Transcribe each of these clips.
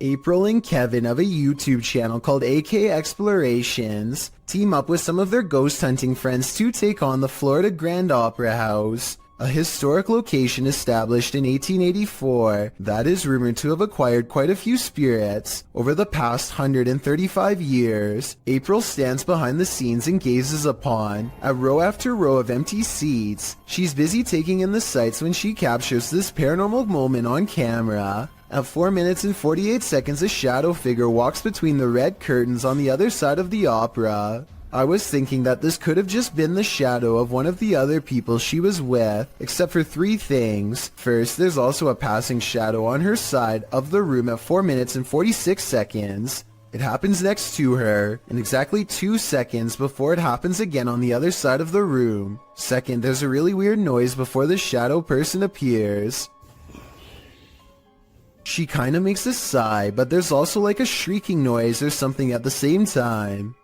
April and Kevin of a YouTube channel called AK Explorations team up with some of their ghost hunting friends to take on the Florida Grand Opera House, a historic location established in 1884 that is rumored to have acquired quite a few spirits over the past 135 years. April stands behind the scenes and gazes upon a row after row of empty seats. She's busy taking in the sights when she captures this paranormal moment on camera. At 4 minutes and 48 seconds, a shadow figure walks between the red curtains on the other side of the opera. I was thinking that this could have just been the shadow of one of the other people she was with, except for 3 things. First, there's also a passing shadow on her side of the room at 4 minutes and 46 seconds. It happens next to her, and exactly 2 seconds before it happens again on the other side of the room. Second, there's a really weird noise before the shadow person appears. She kinda makes a sigh, but there's also like a shrieking noise or something at the same time.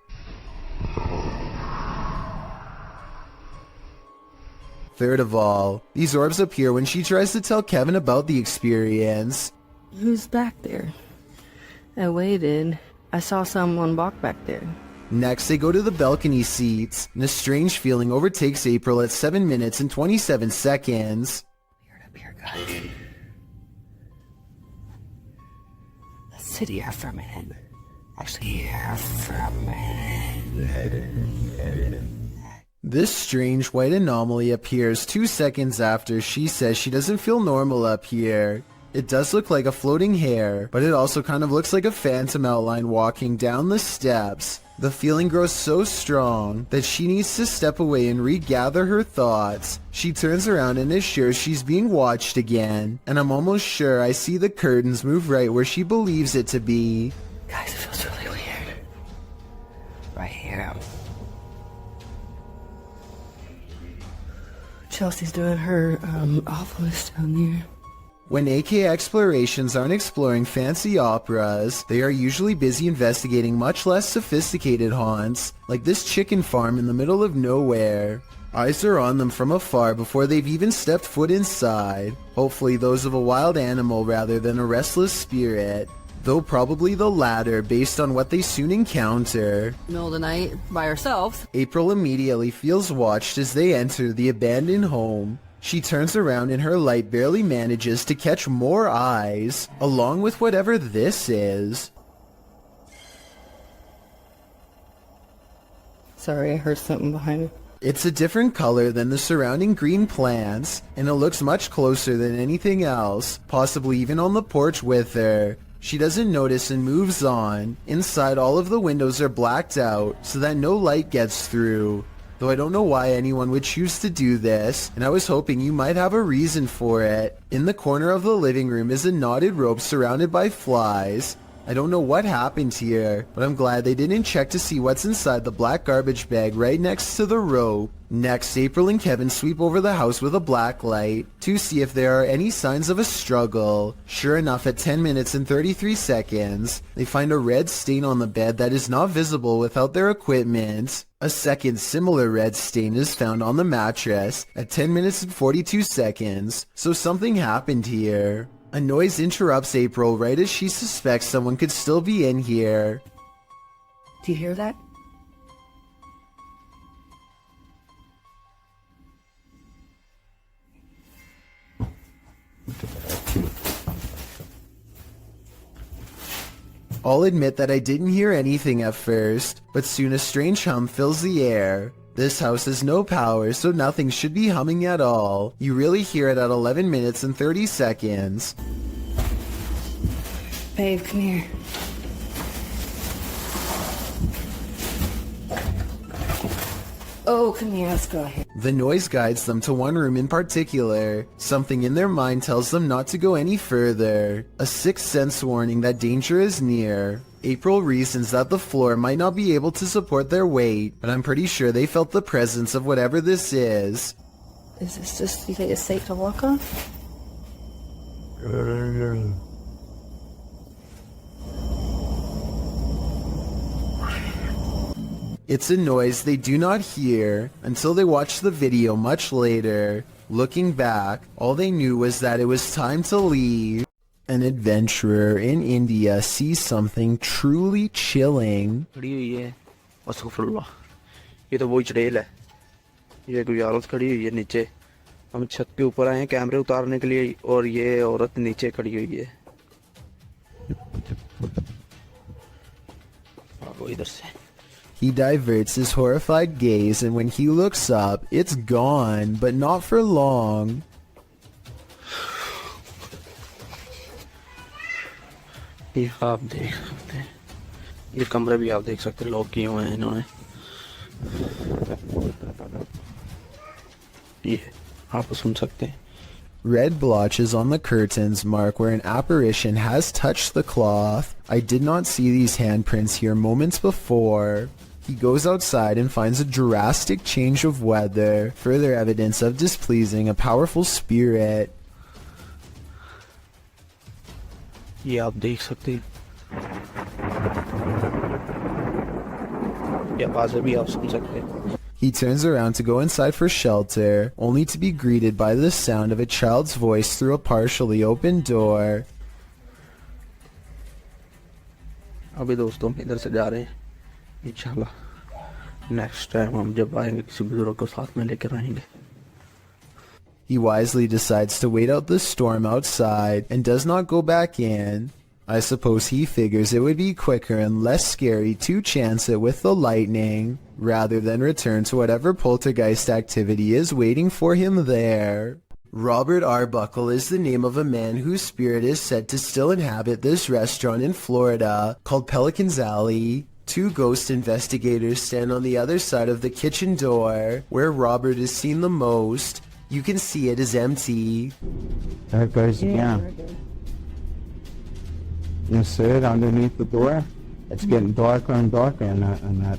Third of all, these orbs appear when she tries to tell Kevin about the experience. Who's back there? I waited. I saw someone walk back there. Next, they go to the balcony seats, and a strange feeling overtakes April at 7 minutes and 27 seconds. Weird up here, guys. Let's sit here for a minute. Actually, here for a minute. This strange white anomaly appears 2 seconds after she says she doesn't feel normal up here. It does look like a floating hair, but it also kind of looks like a phantom outline walking down the steps. The feeling grows so strong that she needs to step away and regather her thoughts. She turns around and is sure she's being watched again, and I'm almost sure I see the curtains move right where she believes it to be. Guys, it feels really weird. Right here. Chelsea's doing her awfulest down there. When AK Explorations aren't exploring fancy operas, they are usually busy investigating much less sophisticated haunts, like this chicken farm in the middle of nowhere. Eyes are on them from afar before they've even stepped foot inside, hopefully those of a wild animal rather than a restless spirit, though probably the latter based on what they soon encounter. Middle of the night, by herself. April immediately feels watched as they enter the abandoned home. She turns around and her light barely manages to catch more eyes, along with whatever this is. Sorry, I heard something behind me. It's a different color than the surrounding green plants, and it looks much closer than anything else, possibly even on the porch with her. She doesn't notice and moves on. Inside, all of the windows are blacked out so that no light gets through. Though I don't know why anyone would choose to do this, and I was hoping you might have a reason for it. In the corner of the living room is a knotted rope surrounded by flies. I don't know what happened here, but I'm glad they didn't check to see what's inside the black garbage bag right next to the rope. Next, April and Kevin sweep over the house with a black light to see if there are any signs of a struggle. Sure enough, at 10 minutes and 33 seconds, they find a red stain on the bed that is not visible without their equipment. A second similar red stain is found on the mattress at 10 minutes and 42 seconds, so something happened here. A noise interrupts April right as she suspects someone could still be in here. Do you hear that? I'll admit that I didn't hear anything at first, but soon a strange hum fills the air. This house has no power, so nothing should be humming at all. You really hear it at 11 minutes and 30 seconds. Babe, come here. Oh, come here, let's go ahead. The noise guides them to one room in particular. Something in their mind tells them not to go any further. A sixth sense warning that danger is near. April reasons that the floor might not be able to support their weight, but I'm pretty sure they felt the presence of whatever this is. Is this just, you think it's safe to walk on? It's a noise they do not hear until they watch the video much later. Looking back, all they knew was that it was time to leave. An adventurer in India sees something truly chilling. खड़ी हुई है अस्तगफुरुल्लाह ये तो वही चुड़ैल है ये कोई औरत खड़ी हुई है नीचे हम छत के ऊपर आए हैं कैमरे उतारने के लिए और ये औरत नीचे खड़ी हुई है वो इधर से He diverts his horrified gaze, and when he looks up, it's gone, but not for long. ये आप देख सकते हैं ये कमरे भी आप देख सकते हैं लॉक किए हुए हैं इन्होंने ये आप सुन सकते हैं Red blotches on the curtains mark where an apparition has touched the cloth. I did not see these handprints here moments before. He goes outside and finds a drastic change of weather, further evidence of displeasing a powerful spirit. ये आप देख सकते हैं ये आवाज़ें भी आप सुन सकते हैं He turns around to go inside for shelter, only to be greeted by the sound of a child's voice through a partially open door. अभी दोस्तों हम इधर से जा रहे हैं इंशाल्लाह नेक्स्ट टाइम हम जब आएंगे किसी बुजुर्ग को साथ में लेकर आएंगे He wisely decides to wait out the storm outside and does not go back in. I suppose he figures it would be quicker and less scary to chance it with the lightning, rather than return to whatever poltergeist activity is waiting for him there. Robert Arbuckle is the name of a man whose spirit is said to still inhabit this restaurant in Florida called Pelican's Alley. Two ghost investigators stand on the other side of the kitchen door, where Robert is seen the most. You can see it is empty. There it goes again. You see it underneath the door? It's getting darker and darker in that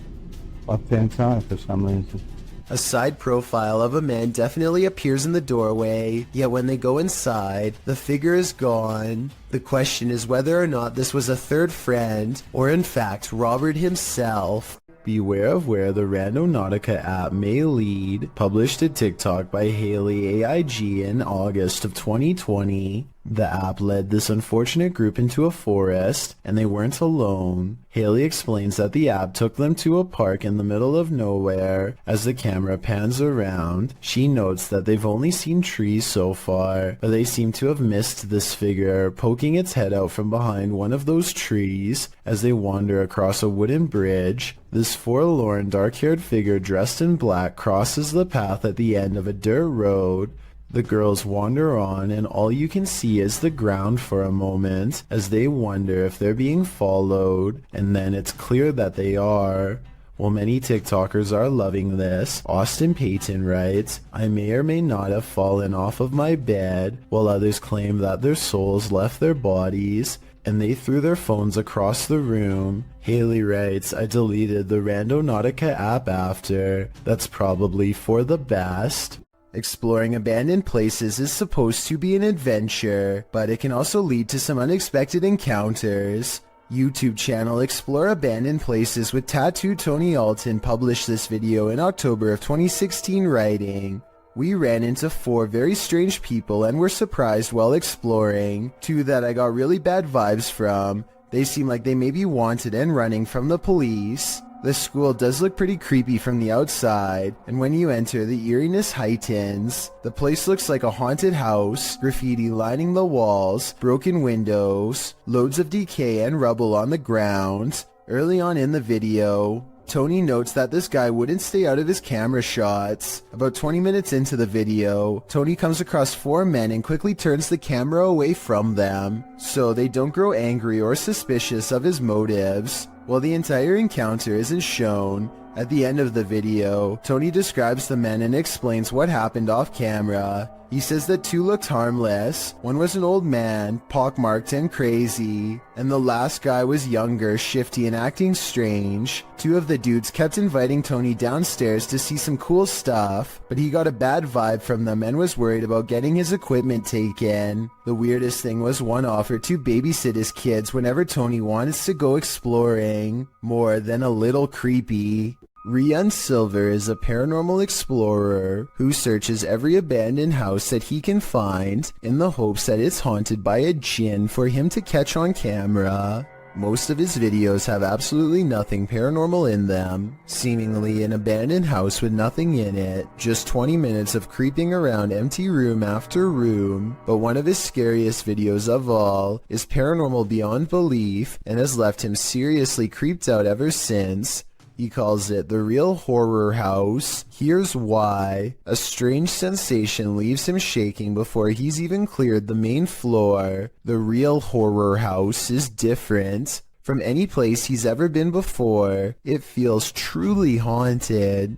left-hand side for some reason. A side profile of a man definitely appears in the doorway, yet when they go inside, the figure is gone. The question is whether or not this was a third friend, or in fact Robert himself. Beware of where the Randonautica app may lead. Published to TikTok by Haley AIG in August of 2020. The app led this unfortunate group into a forest, and they weren't alone. Haley explains that the app took them to a park in the middle of nowhere. As the camera pans around, she notes that they've only seen trees so far, but they seem to have missed this figure poking its head out from behind one of those trees as they wander across a wooden bridge. This forlorn, dark-haired figure dressed in black crosses the path at the end of a dirt road. The girls wander on, and all you can see is the ground for a moment as they wonder if they're being followed, and then it's clear that they are. While many TikTokers are loving this, Austin Payton writes, "I may or may not have fallen off of my bed," while others claim that their souls left their bodies and they threw their phones across the room. Haley writes, "I deleted the Randonautica app after. That's probably for the best." Exploring abandoned places is supposed to be an adventure, but it can also lead to some unexpected encounters. YouTube channel Explore Abandoned Places with Tattoo Tony Alton published this video in October of 2016 writing, "We ran into 4 very strange people and were surprised while exploring. 2 that I got really bad vibes from. They seem like they may be wanted and running from the police. The school does look pretty creepy from the outside, and when you enter, the eeriness heightens. The place looks like a haunted house, graffiti lining the walls, broken windows, loads of decay and rubble on the ground." Early on in the video, Tony notes that this guy wouldn't stay out of his camera shots. About 20 minutes into the video, Tony comes across 4 men and quickly turns the camera away from them, so they don't grow angry or suspicious of his motives. While the entire encounter isn't shown, at the end of the video, Tony describes the men and explains what happened off camera. He says that 2 looked harmless, one was an old man, pockmarked and crazy, and the last guy was younger, shifty and acting strange. 2 of the dudes kept inviting Tony downstairs to see some cool stuff, but he got a bad vibe from them and was worried about getting his equipment taken. The weirdest thing was one offered to babysit his kids whenever Tony wants to go exploring. More than a little creepy. Rian Silver is a paranormal explorer who searches every abandoned house that he can find in the hopes that it's haunted by a djinn for him to catch on camera. Most of his videos have absolutely nothing paranormal in them, seemingly an abandoned house with nothing in it, just 20 minutes of creeping around empty room after room. But one of his scariest videos of all is paranormal beyond belief and has left him seriously creeped out ever since. He calls it the real horror house. Here's why. A strange sensation leaves him shaking before he's even cleared the main floor. The real horror house is different from any place he's ever been before. It feels truly haunted.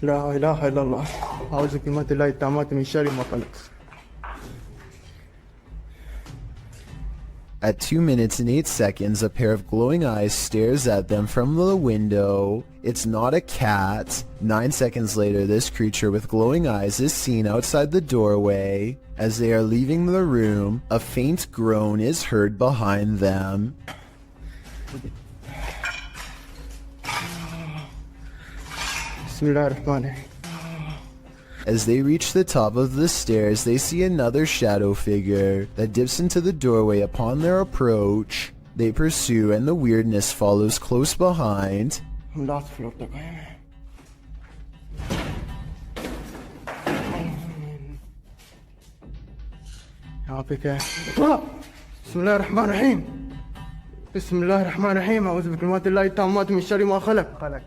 لا إله إلا الله أعوذ بكلمات الله التامات من شر ما خلق. At 2 minutes and 8 seconds, a pair of glowing eyes stares at them from the window. It's not a cat. 9 seconds later, this creature with glowing eyes is seen outside the doorway. As they are leaving the room, a faint groan is heard behind them. بسم الله الرحمن الرحيم. As they reach the top of the stairs, they see another shadow figure that dips into the doorway upon their approach. They pursue and the weirdness follows close behind. last floor तक आए हैं. यहाँ पे क्या है? بسم الله الرحمن الرحيم. بسم الله الرحمن الرحيم. أعوذ بكلمات الله التامات من شر ما خلق.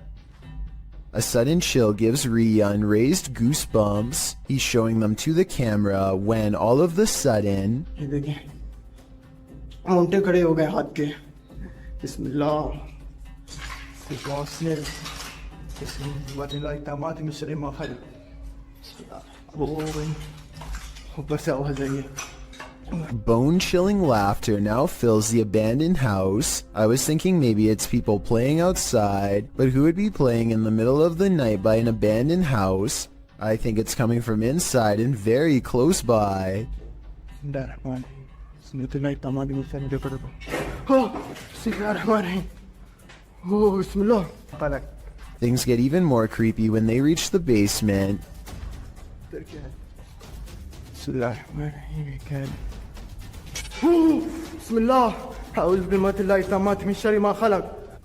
A sudden chill gives Rian raised goosebumps. He's showing them to the camera when all of the sudden, ये देखिए Monte खड़े हो गए हाथ के. बिस्मिल्लाह बिस्मिल्लाह तमात में शर मा खलक. ऊपर से आवाज आई है. bone-chilling laughter now fills the abandoned house. I was thinking maybe it's people playing outside, but who would be playing in the middle of the night by an abandoned house? I think it's coming from inside and very close by. Things get even more creepy when they reach the basement.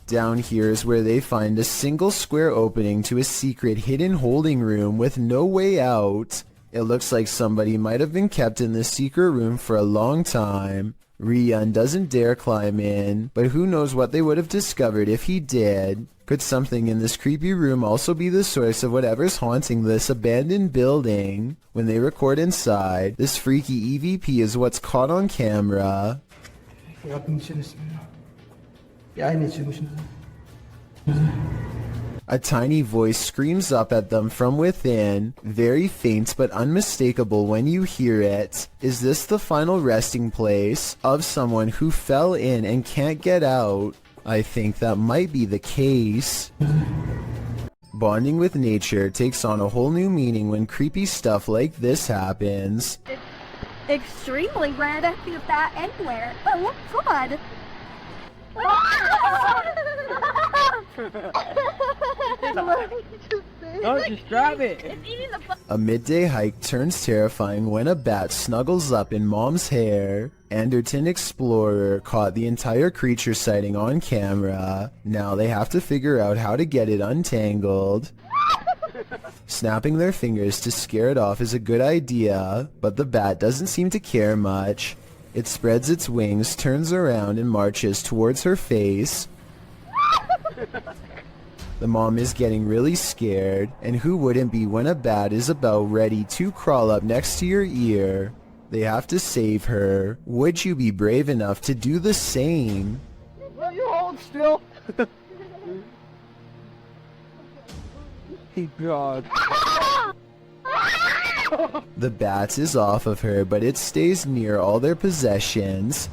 Down here is where they find a single square opening to a secret hidden holding room with no way out. It looks like somebody might have been kept in this secret room for a long time. Rian doesn't dare climb in, but who knows what they would have discovered if he did. Could something in this creepy room also be the source of whatever's haunting this abandoned building? When they record inside, this freaky EVP is what's caught on camera. A tiny voice screams up at them from within, very faint but unmistakable when you hear it. Is this the final resting place of someone who fell in and can't get out? I think that might be the case. Bonding with nature takes on a whole new meaning when creepy stuff like this happens. It's extremely rare to see that anywhere, but look good. Oh, just grab it. It's eating the A midday hike turns terrifying when a bat snuggles up in Mom's hair. Anderton Explorer caught the entire creature sighting on camera. Now they have to figure out how to get it untangled. Snapping their fingers to scare it off is a good idea, but the bat doesn't seem to care much. It spreads its wings, turns around, and marches towards her face. The mom is getting really scared, and who wouldn't be when a bat is about ready to crawl up next to your ear? They have to save her. Would you be brave enough to do the same? Will you hold still? Hey, God. The bat is off of her, but it stays near all their possessions.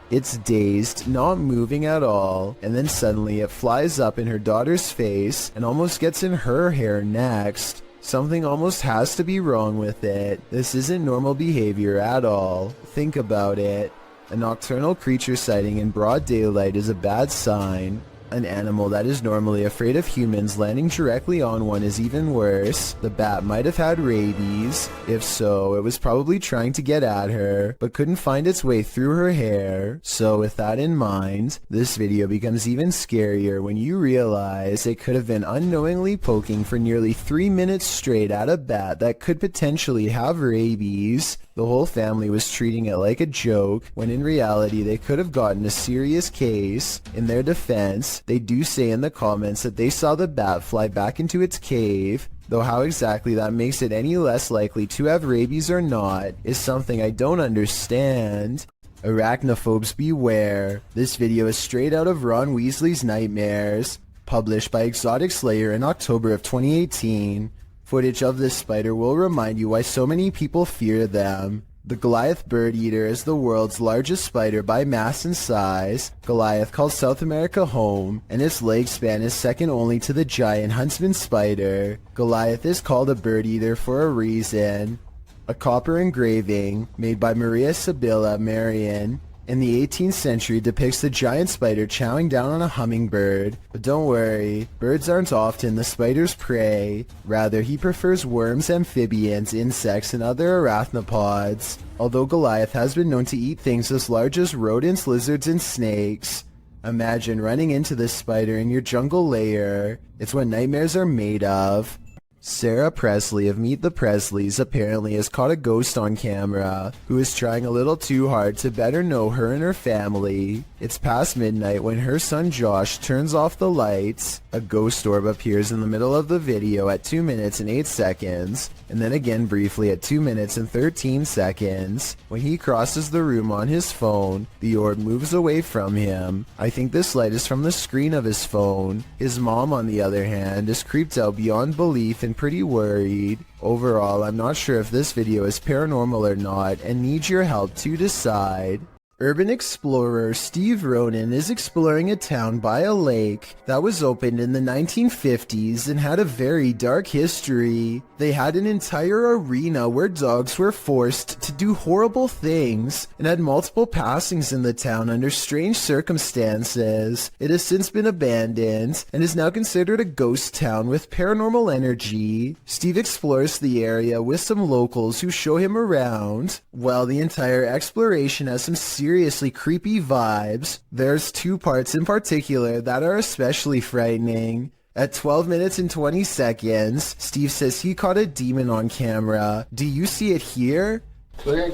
It's dazed, not moving at all, and then suddenly it flies up in her daughter's face and almost gets in her hair next. Something almost has to be wrong with it. This isn't normal behavior at all. Think about it. A nocturnal creature sighting in broad daylight is a bad sign. An animal that is normally afraid of humans landing directly on one is even worse. The bat might have had rabies. If so, it was probably trying to get at her, but couldn't find its way through her hair. So with that in mind, this video becomes even scarier when you realize it could have been unknowingly poking for nearly 3 minutes straight at a bat that could potentially have rabies. The whole family was treating it like a joke, when in reality they could have gotten a serious case. In their defense, they do say in the comments that they saw the bat fly back into its cave, though how exactly that makes it any less likely to have rabies or not is something I don't understand. Arachnophobes beware. This video is straight out of Ron Weasley's Nightmares, published by Exotic Slayer in October of 2018. Footage of this spider will remind you why so many people fear them. The Goliath bird eater is the world's largest spider by mass and size. Goliath calls South America home, and its leg span is second only to the giant huntsman spider. Goliath is called a bird eater for a reason. A copper engraving, made by Maria Sibylla Marian, in the 18th century depicts the giant spider chowing down on a hummingbird. But don't worry, birds aren't often the spider's prey. Rather, he prefers worms, amphibians, insects, and other arachnopods. Although Goliath has been known to eat things as large as rodents, lizards, and snakes. Imagine running into this spider in your jungle lair. It's what nightmares are made of. Sarah Presley of Meet the Presleys apparently has caught a ghost on camera, who is trying a little too hard to better know her and her family. It's past midnight when her son Josh turns off the lights. A ghost orb appears in the middle of the video at 2 minutes and 8 seconds, and then again briefly at 2 minutes and 13 seconds. When he crosses the room on his phone, the orb moves away from him. I think this light is from the screen of his phone. His mom, on the other hand, is creeped out beyond belief and pretty worried. Overall, I'm not sure if this video is paranormal or not, and need your help to decide. Urban explorer Steve Ronan is exploring a town by a lake that was opened in the 1950s and had a very dark history. They had an entire arena where dogs were forced to do horrible things and had multiple passings in the town under strange circumstances. It has since been abandoned and is now considered a ghost town with paranormal energy. Steve explores the area with some locals who show him around. While the entire exploration has some seriously creepy vibes, there's 2 parts in particular that are especially frightening. At 12 minutes and 20 seconds, Steve says he caught a demon on camera. Do you see it here? Right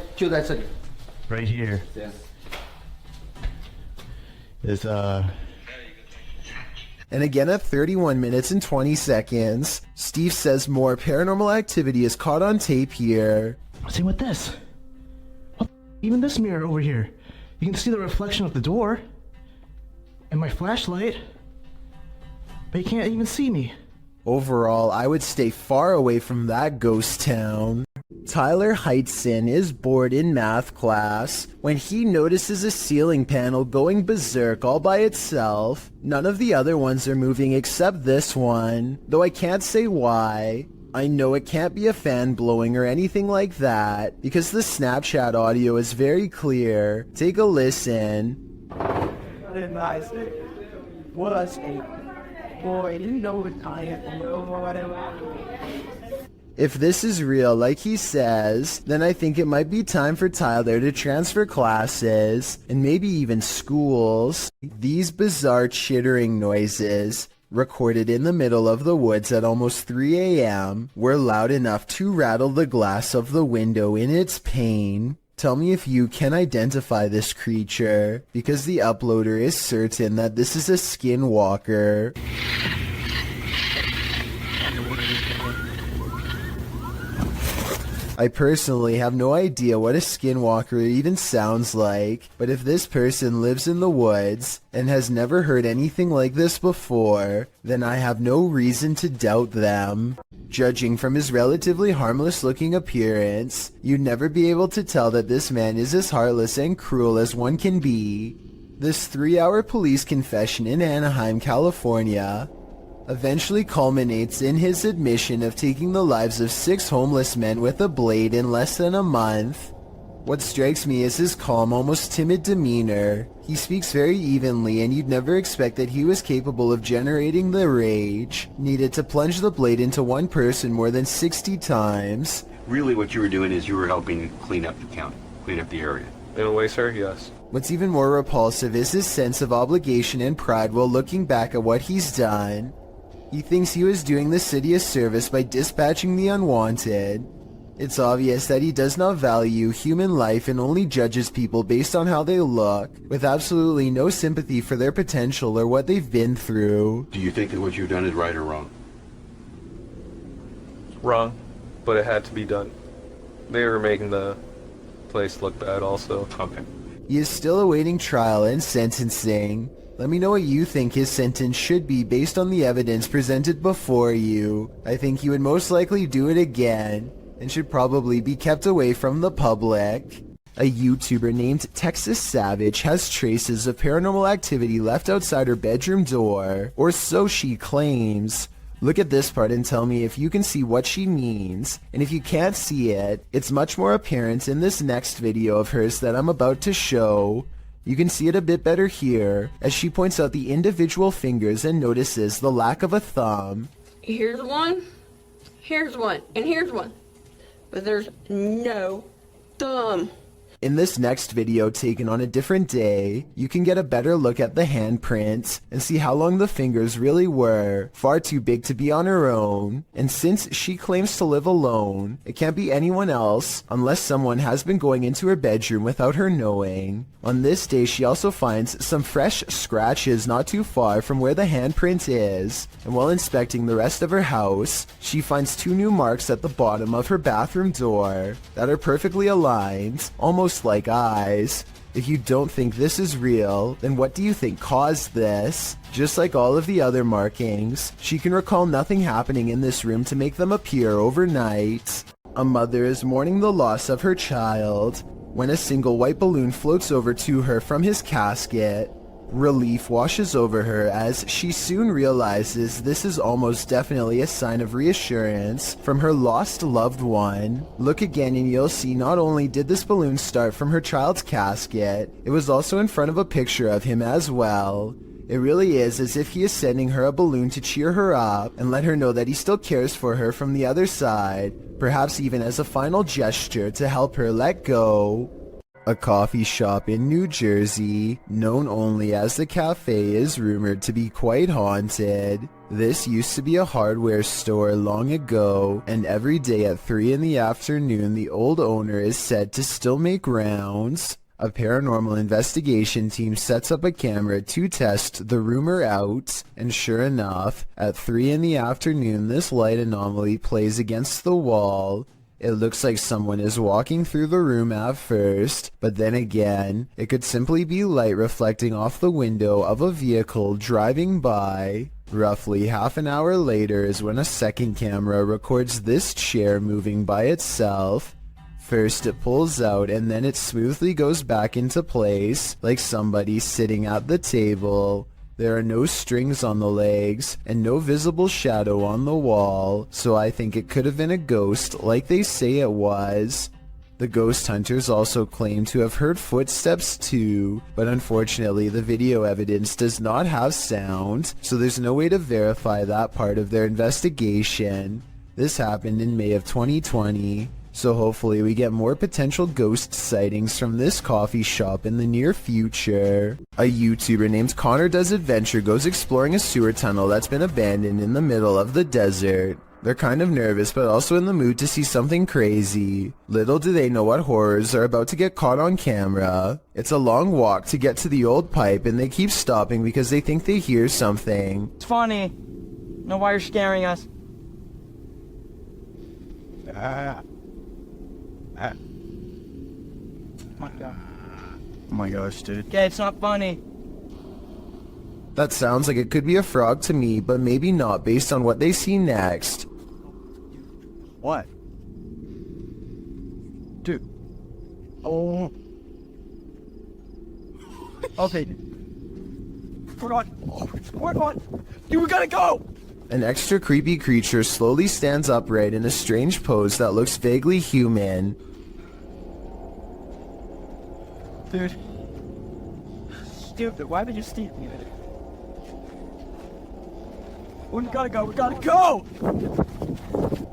here. Yeah. Is And again at 31 minutes and 20 seconds, Steve says more paranormal activity is caught on tape here. Same with this. Even this mirror over here. You can see the reflection of the door. And my flashlight. But you can't even see me. Overall, I would stay far away from that ghost town. Tyler Heitzson is bored in math class when he notices a ceiling panel going berserk all by itself. None of the other ones are moving except this one, though I can't say why. I know it can't be a fan blowing or anything like that, because the Snapchat audio is very clear. Take a listen. If this is real, like he says, then I think it might be time for Tyler to transfer classes, and maybe even schools. These bizarre chittering noises, recorded in the middle of the woods at almost 3 a.m., were loud enough to rattle the glass of the window in its pain. Tell me if you can identify this creature, because the uploader is certain that this is a skinwalker. I personally have no idea what a skinwalker even sounds like, but if this person lives in the woods and has never heard anything like this before, then I have no reason to doubt them. Judging from his relatively harmless-looking appearance, you'd never be able to tell that this man is as heartless and cruel as one can be. This 3-hour police confession in Anaheim, California. eventually culminates in his admission of taking the lives of 6 homeless men with a blade in less than a month. What strikes me is his calm, almost timid demeanor. He speaks very evenly, and you'd never expect that he was capable of generating the rage needed to plunge the blade into one person more than 60 times. Really what you were doing is you were helping clean up the county, clean up the area. In a way, sir, yes. What's even more repulsive is his sense of obligation and pride while looking back at what he's done. He thinks he was doing the city a service by dispatching the unwanted. It's obvious that he does not value human life and only judges people based on how they look, with absolutely no sympathy for their potential or what they've been through. Do you think that what you've done is right or wrong? Wrong, but it had to be done. They were making the place look bad also. Okay. He is still awaiting trial and sentencing. Let me know what you think his sentence should be based on the evidence presented before you. I think he would most likely do it again, and should probably be kept away from the public. A YouTuber named Texas Savage has traces of paranormal activity left outside her bedroom door, or so she claims. Look at this part and tell me if you can see what she means, and if you can't see it, it's much more apparent in this next video of hers that I'm about to show. You can see it a bit better here, as she points out the individual fingers and notices the lack of a thumb. Here's one, and here's one. But there's no thumb. In this next video taken on a different day, you can get a better look at the handprint and see how long the fingers really were, far too big to be on her own. And since she claims to live alone, it can't be anyone else unless someone has been going into her bedroom without her knowing. On this day, she also finds some fresh scratches not too far from where the handprint is, and while inspecting the rest of her house, she finds 2 new marks at the bottom of her bathroom door that are perfectly aligned, almost like eyes. If you don't think this is real, then what do you think caused this? Just like all of the other markings, she can recall nothing happening in this room to make them appear overnight. A mother is mourning the loss of her child when a single white balloon floats over to her from his casket. Relief washes over her as she soon realizes this is almost definitely a sign of reassurance from her lost loved one. Look again and you'll see not only did this balloon start from her child's casket, it was also in front of a picture of him as well. It really is as if he is sending her a balloon to cheer her up and let her know that he still cares for her from the other side, perhaps even as a final gesture to help her let go. A coffee shop in New Jersey, known only as the Cafe, is rumored to be quite haunted. This used to be a hardware store long ago, and every day at 3 in the afternoon the old owner is said to still make rounds. A paranormal investigation team sets up a camera to test the rumor out, and sure enough, at 3 in the afternoon this light anomaly plays against the wall. It looks like someone is walking through the room at first, but then again, it could simply be light reflecting off the window of a vehicle driving by. Roughly half an hour later is when a second camera records this chair moving by itself. First it pulls out and then it smoothly goes back into place, like somebody sitting at the table. There are no strings on the legs, and no visible shadow on the wall, so I think it could have been a ghost like they say it was. The ghost hunters also claim to have heard footsteps too, but unfortunately the video evidence does not have sound, so there's no way to verify that part of their investigation. This happened in May of 2020. So hopefully we get more potential ghost sightings from this coffee shop in the near future. A YouTuber named Connor Does Adventure goes exploring a sewer tunnel that's been abandoned in the middle of the desert. They're kind of nervous but also in the mood to see something crazy. Little do they know what horrors are about to get caught on camera. It's a long walk to get to the old pipe and they keep stopping because they think they hear something. It's funny. No, why you're scaring us? Oh my gosh, dude. Okay, it's not funny. That sounds like it could be a frog to me, but maybe not based on what they see next. What? Dude. Oh. Okay. We're on. Dude, we gotta go! An extra creepy creature slowly stands upright in a strange pose that looks vaguely human. Dude. Stupid, why would you sneak me there? We gotta go, we gotta go!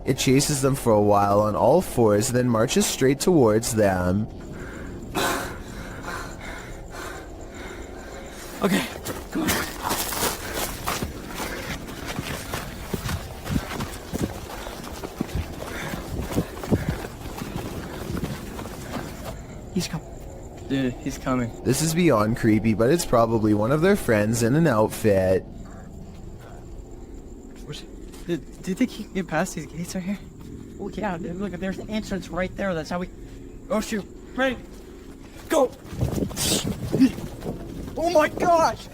It chases them for a while on all fours, then marches straight towards them. Okay, come on. He's coming. Dude, he's coming. This is beyond creepy, but it's probably one of their friends in an outfit. Do you think he can get past these gates right here? Oh yeah, dude, look, there's the entrance right there. That's how we... Oh shoot. Ready? Go! Oh my gosh!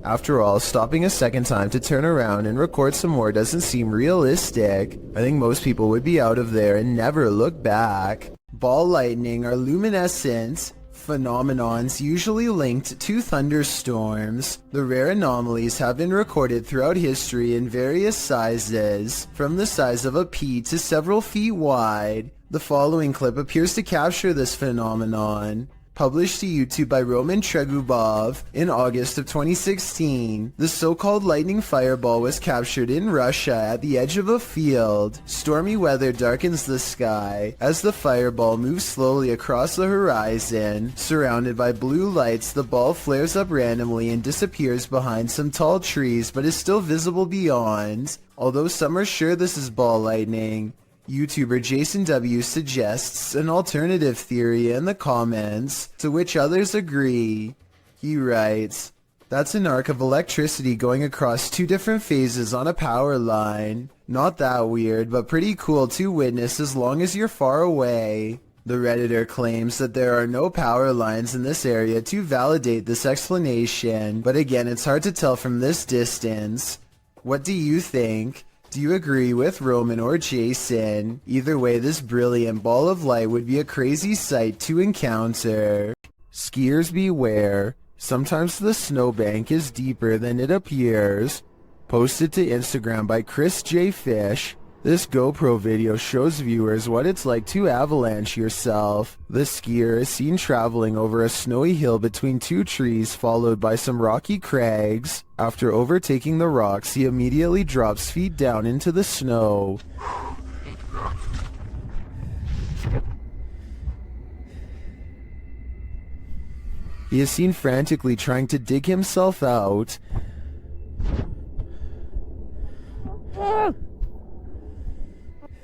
After all, stopping a second time to turn around and record some more doesn't seem realistic. I think most people would be out of there and never look back. Ball lightning are luminescent phenomenons usually linked to thunderstorms. The rare anomalies have been recorded throughout history in various sizes, from the size of a pea to several feet wide. The following clip appears to capture this phenomenon. Published to YouTube by Roman Tregubov in August of 2016, the so-called lightning fireball was captured in Russia at the edge of a field. Stormy weather darkens the sky as the fireball moves slowly across the horizon. Surrounded by blue lights, the ball flares up randomly and disappears behind some tall trees, but is still visible beyond. Although some are sure this is ball lightning, YouTuber Jason W suggests an alternative theory in the comments, to which others agree. He writes, "That's an arc of electricity going across two different phases on a power line. Not that weird, but pretty cool to witness as long as you're far away." The Redditor claims that there are no power lines in this area to validate this explanation, but again, it's hard to tell from this distance. What do you think? Do you agree with Roman or Jason? Either way, this brilliant ball of light would be a crazy sight to encounter. Skiers beware. Sometimes the snowbank is deeper than it appears. Posted to Instagram by Chris J. Fish. This GoPro video shows viewers what it's like to avalanche yourself. The skier is seen traveling over a snowy hill between two trees followed by some rocky crags. After overtaking the rocks, he immediately drops feet down into the snow. He is seen frantically trying to dig himself out.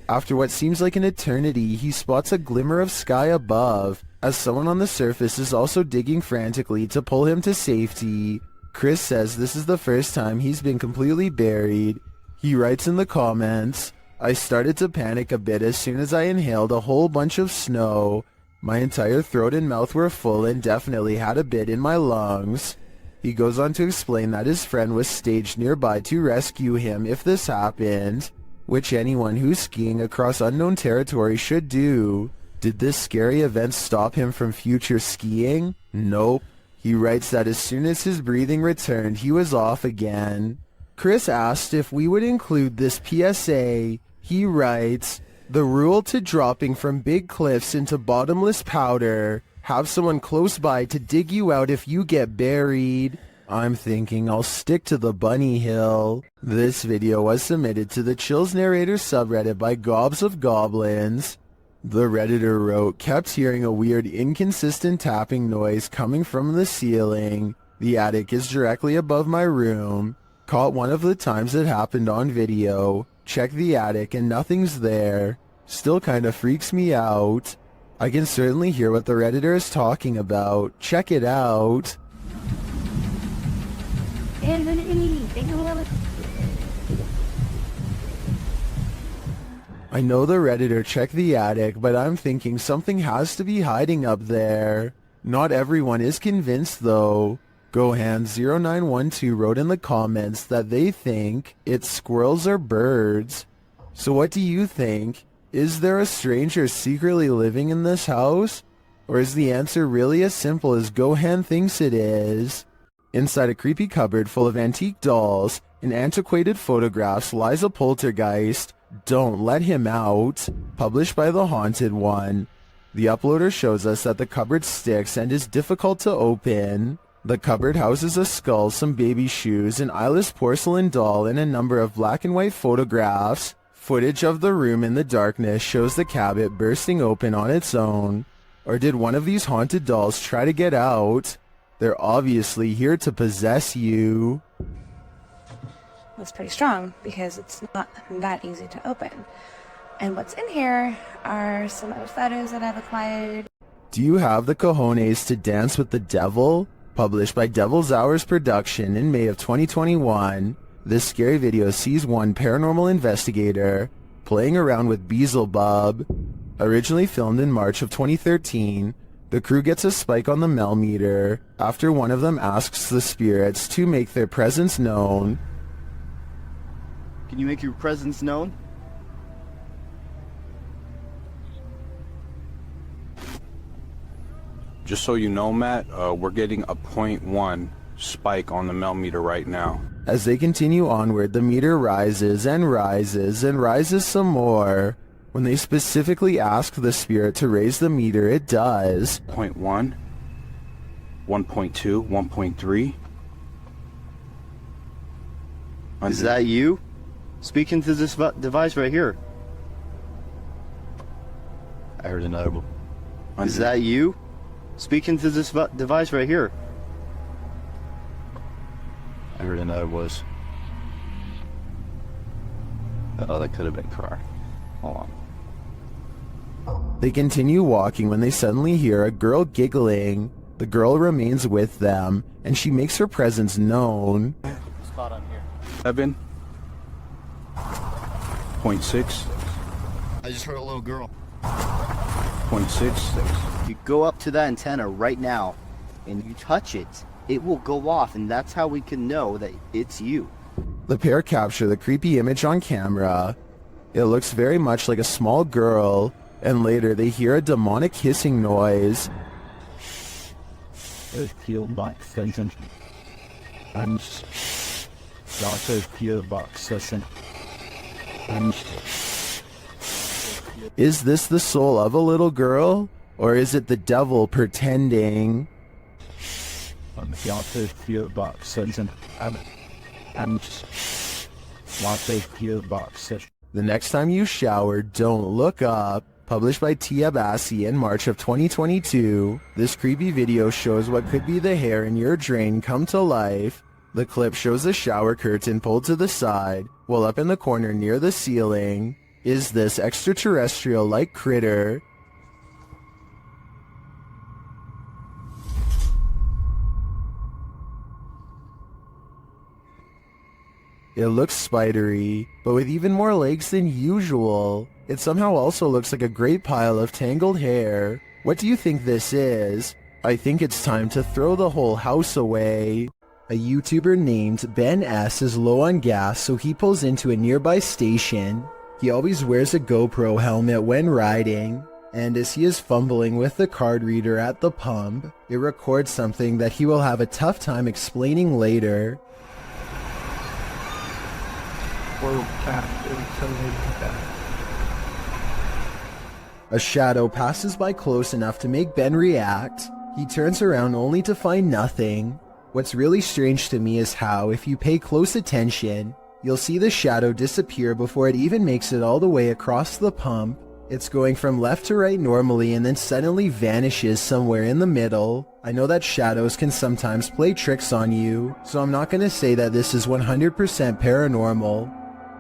After what seems like an eternity, he spots a glimmer of sky above, as someone on the surface is also digging frantically to pull him to safety. Chris says this is the first time he's been completely buried. He writes in the comments, "I started to panic a bit as soon as I inhaled a whole bunch of snow. My entire throat and mouth were full and definitely had a bit in my lungs." He goes on to explain that his friend was staged nearby to rescue him if this happened, which anyone who's skiing across unknown territory should do. Did this scary event stop him from future skiing? Nope. He writes that as soon as his breathing returned, he was off again. Chris asked if we would include this PSA. He writes, "The rule to dropping from big cliffs into bottomless powder. Have someone close by to dig you out if you get buried." I'm thinking I'll stick to the bunny hill. This video was submitted to the Chills Narrator subreddit by Gobs of Goblins. The Redditor wrote, "Kept hearing a weird inconsistent tapping noise coming from the ceiling. The attic is directly above my room. Caught one of the times it happened on video. Check the attic and nothing's there. Still kinda freaks me out. I can certainly hear what the Redditor is talking about. Check it out." I know the Redditor checked the attic, but I'm thinking something has to be hiding up there. Not everyone is convinced though. Gohan0912 wrote in the comments that they think it's squirrels or birds. So what do you think? Is there a stranger secretly living in this house? Or is the answer really as simple as Gohan thinks it is? Inside a creepy cupboard full of antique dolls, In antiquated photographs lies a poltergeist. Don't let him out. Published by The Haunted One. The uploader shows us that the cupboard sticks and is difficult to open. The cupboard houses a skull, some baby shoes, an eyeless porcelain doll, and a number of black and white photographs. Footage of the room in the darkness shows the cabinet bursting open on its own. Or did one of these haunted dolls try to get out? They're obviously here to possess you. It's pretty strong because it's not that easy to open. And what's in here are some other photos that I've acquired. Do you have the cojones to dance with the devil? Published by Devil's Hours Production in May of 2021, this scary video sees one paranormal investigator playing around with Beelzebub. Originally filmed in March of 2013, the crew gets a spike on the meter after one of them asks the spirits to make their presence known. Can you make your presence known? Just so you know, Matt, we're getting a 0.1 spike on the meter right now. As they continue onward, the meter rises and rises and rises some more. When they specifically ask the spirit to raise the meter, it does. 0.1, 1.2, 1.3. Is that you? Speak into this device right here. I heard another one. Is that you? Speak into this device right here. I heard another voice. Oh, that could have been Car. Hold on. They continue walking when they suddenly hear a girl giggling. The girl remains with them, and she makes her presence known. Spot on here. 7. 0.6. I just heard a little girl. 0.6. You go up to that antenna right now, and you touch it, it will go off, and that's how we can know that it's you. The pair capture the creepy image on camera. It looks very much like a small girl, and later they hear a demonic hissing noise. Is this the soul of a little girl? Or is it the devil pretending? The next time you shower, don't look up. Published by Tia Bassi in March of 2022, this creepy video shows what could be the hair in your drain come to life. The clip shows a shower curtain pulled to the side, while up in the corner near the ceiling is this extraterrestrial-like critter. It looks spidery, but with even more legs than usual. It somehow also looks like a great pile of tangled hair. What do you think this is? I think it's time to throw the whole house away. A YouTuber named Ben S is low on gas, so he pulls into a nearby station. He always wears a GoPro helmet when riding, and as he is fumbling with the card reader at the pump, it records something that he will have a tough time explaining later. A shadow passes by close enough to make Ben react. He turns around only to find nothing. What's really strange to me is how, if you pay close attention, you'll see the shadow disappear before it even makes it all the way across the pump. It's going from left to right normally and then suddenly vanishes somewhere in the middle. I know that shadows can sometimes play tricks on you, so I'm not going to say that this is 100% paranormal.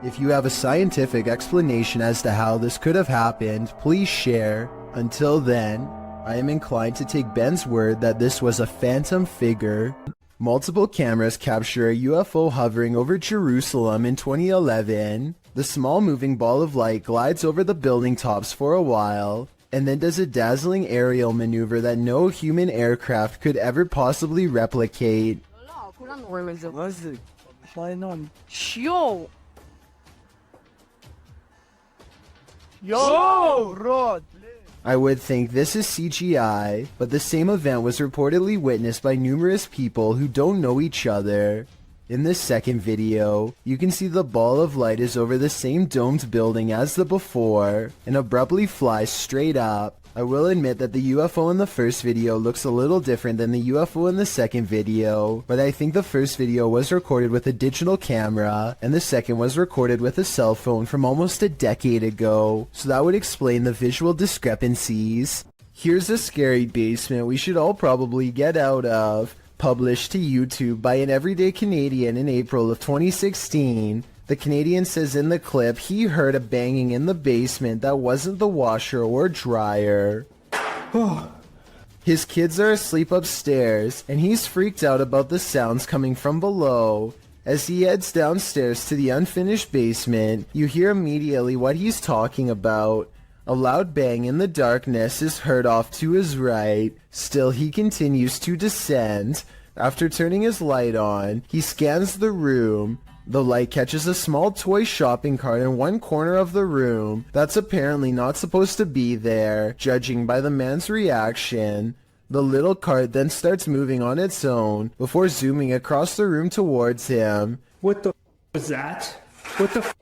If you have a scientific explanation as to how this could have happened, please share. Until then, I am inclined to take Ben's word that this was a phantom figure. Multiple cameras capture a UFO hovering over Jerusalem in 2011. The small moving ball of light glides over the building tops for a while, and then does a dazzling aerial maneuver that no human aircraft could ever possibly replicate. Yo, Rod! I would think this is CGI, but the same event was reportedly witnessed by numerous people who don't know each other. In this second video, you can see the ball of light is over the same domed building as the before, and abruptly flies straight up. I will admit that the UFO in the first video looks a little different than the UFO in the second video, but I think the first video was recorded with a digital camera, and the second was recorded with a cell phone from almost a decade ago, so that would explain the visual discrepancies. Here's a scary basement we should all probably get out of. Published to YouTube by an everyday Canadian in April of 2016. The Canadian says in the clip he heard a banging in the basement that wasn't the washer or dryer. His kids are asleep upstairs, and he's freaked out about the sounds coming from below. As he heads downstairs to the unfinished basement, you hear immediately what he's talking about. A loud bang in the darkness is heard off to his right. Still, he continues to descend. After turning his light on, he scans the room. The light catches a small toy shopping cart in one corner of the room that's apparently not supposed to be there, judging by the man's reaction. The little cart then starts moving on its own before zooming across the room towards him. What the was that? What the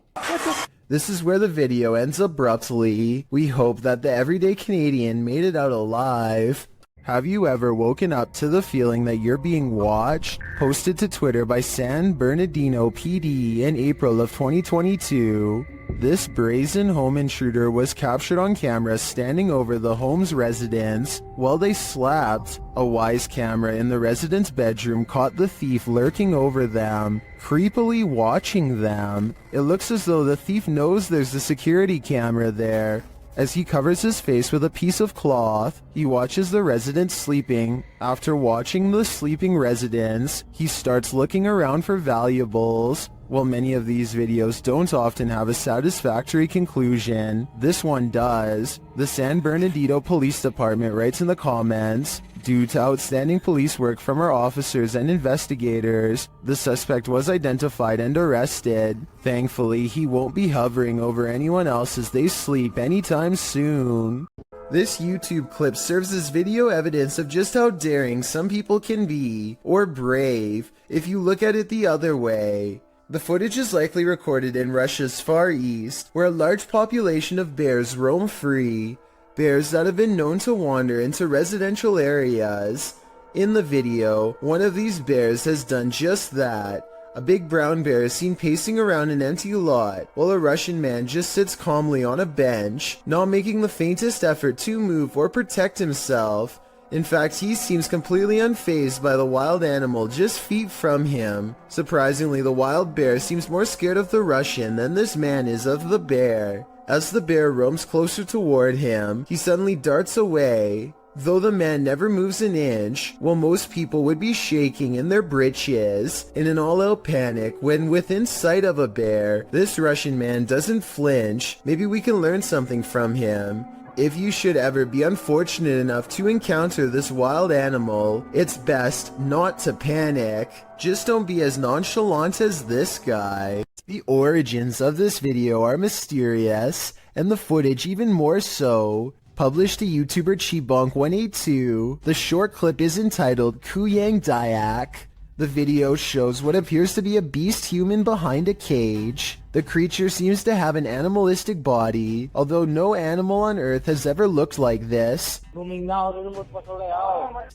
This is where the video ends abruptly. We hope that the everyday Canadian made it out alive. Have you ever woken up to the feeling that you're being watched? Posted to Twitter by San Bernardino PD in April of 2022. This brazen home intruder was captured on camera standing over the home's residents while they slept. A wise camera in the resident's bedroom caught the thief lurking over them, creepily watching them. It looks as though the thief knows there's a security camera there. As he covers his face with a piece of cloth, he watches the residents sleeping. After watching the sleeping residents, he starts looking around for valuables. While many of these videos don't often have a satisfactory conclusion, this one does. The San Bernardino Police Department writes in the comments, "Due to outstanding police work from our officers and investigators, the suspect was identified and arrested. Thankfully, he won't be hovering over anyone else as they sleep anytime soon." This YouTube clip serves as video evidence of just how daring some people can be, or brave, if you look at it the other way. The footage is likely recorded in Russia's Far East, where a large population of bears roam free. Bears that have been known to wander into residential areas. In the video, one of these bears has done just that. A big brown bear is seen pacing around an empty lot, while a Russian man just sits calmly on a bench, not making the faintest effort to move or protect himself. In fact, he seems completely unfazed by the wild animal just feet from him. Surprisingly, the wild bear seems more scared of the Russian than this man is of the bear. As the bear roams closer toward him, he suddenly darts away. Though the man never moves an inch, while most people would be shaking in their britches in an all-out panic when within sight of a bear, this Russian man doesn't flinch. Maybe we can learn something from him. If you should ever be unfortunate enough to encounter this wild animal, it's best not to panic. Just don't be as nonchalant as this guy. The origins of this video are mysterious, and the footage even more so. Published to YouTuber Chibonk182, the short clip is entitled Kuyang Dayak. The video shows what appears to be a beast human behind a cage. The creature seems to have an animalistic body, although no animal on Earth has ever looked like this.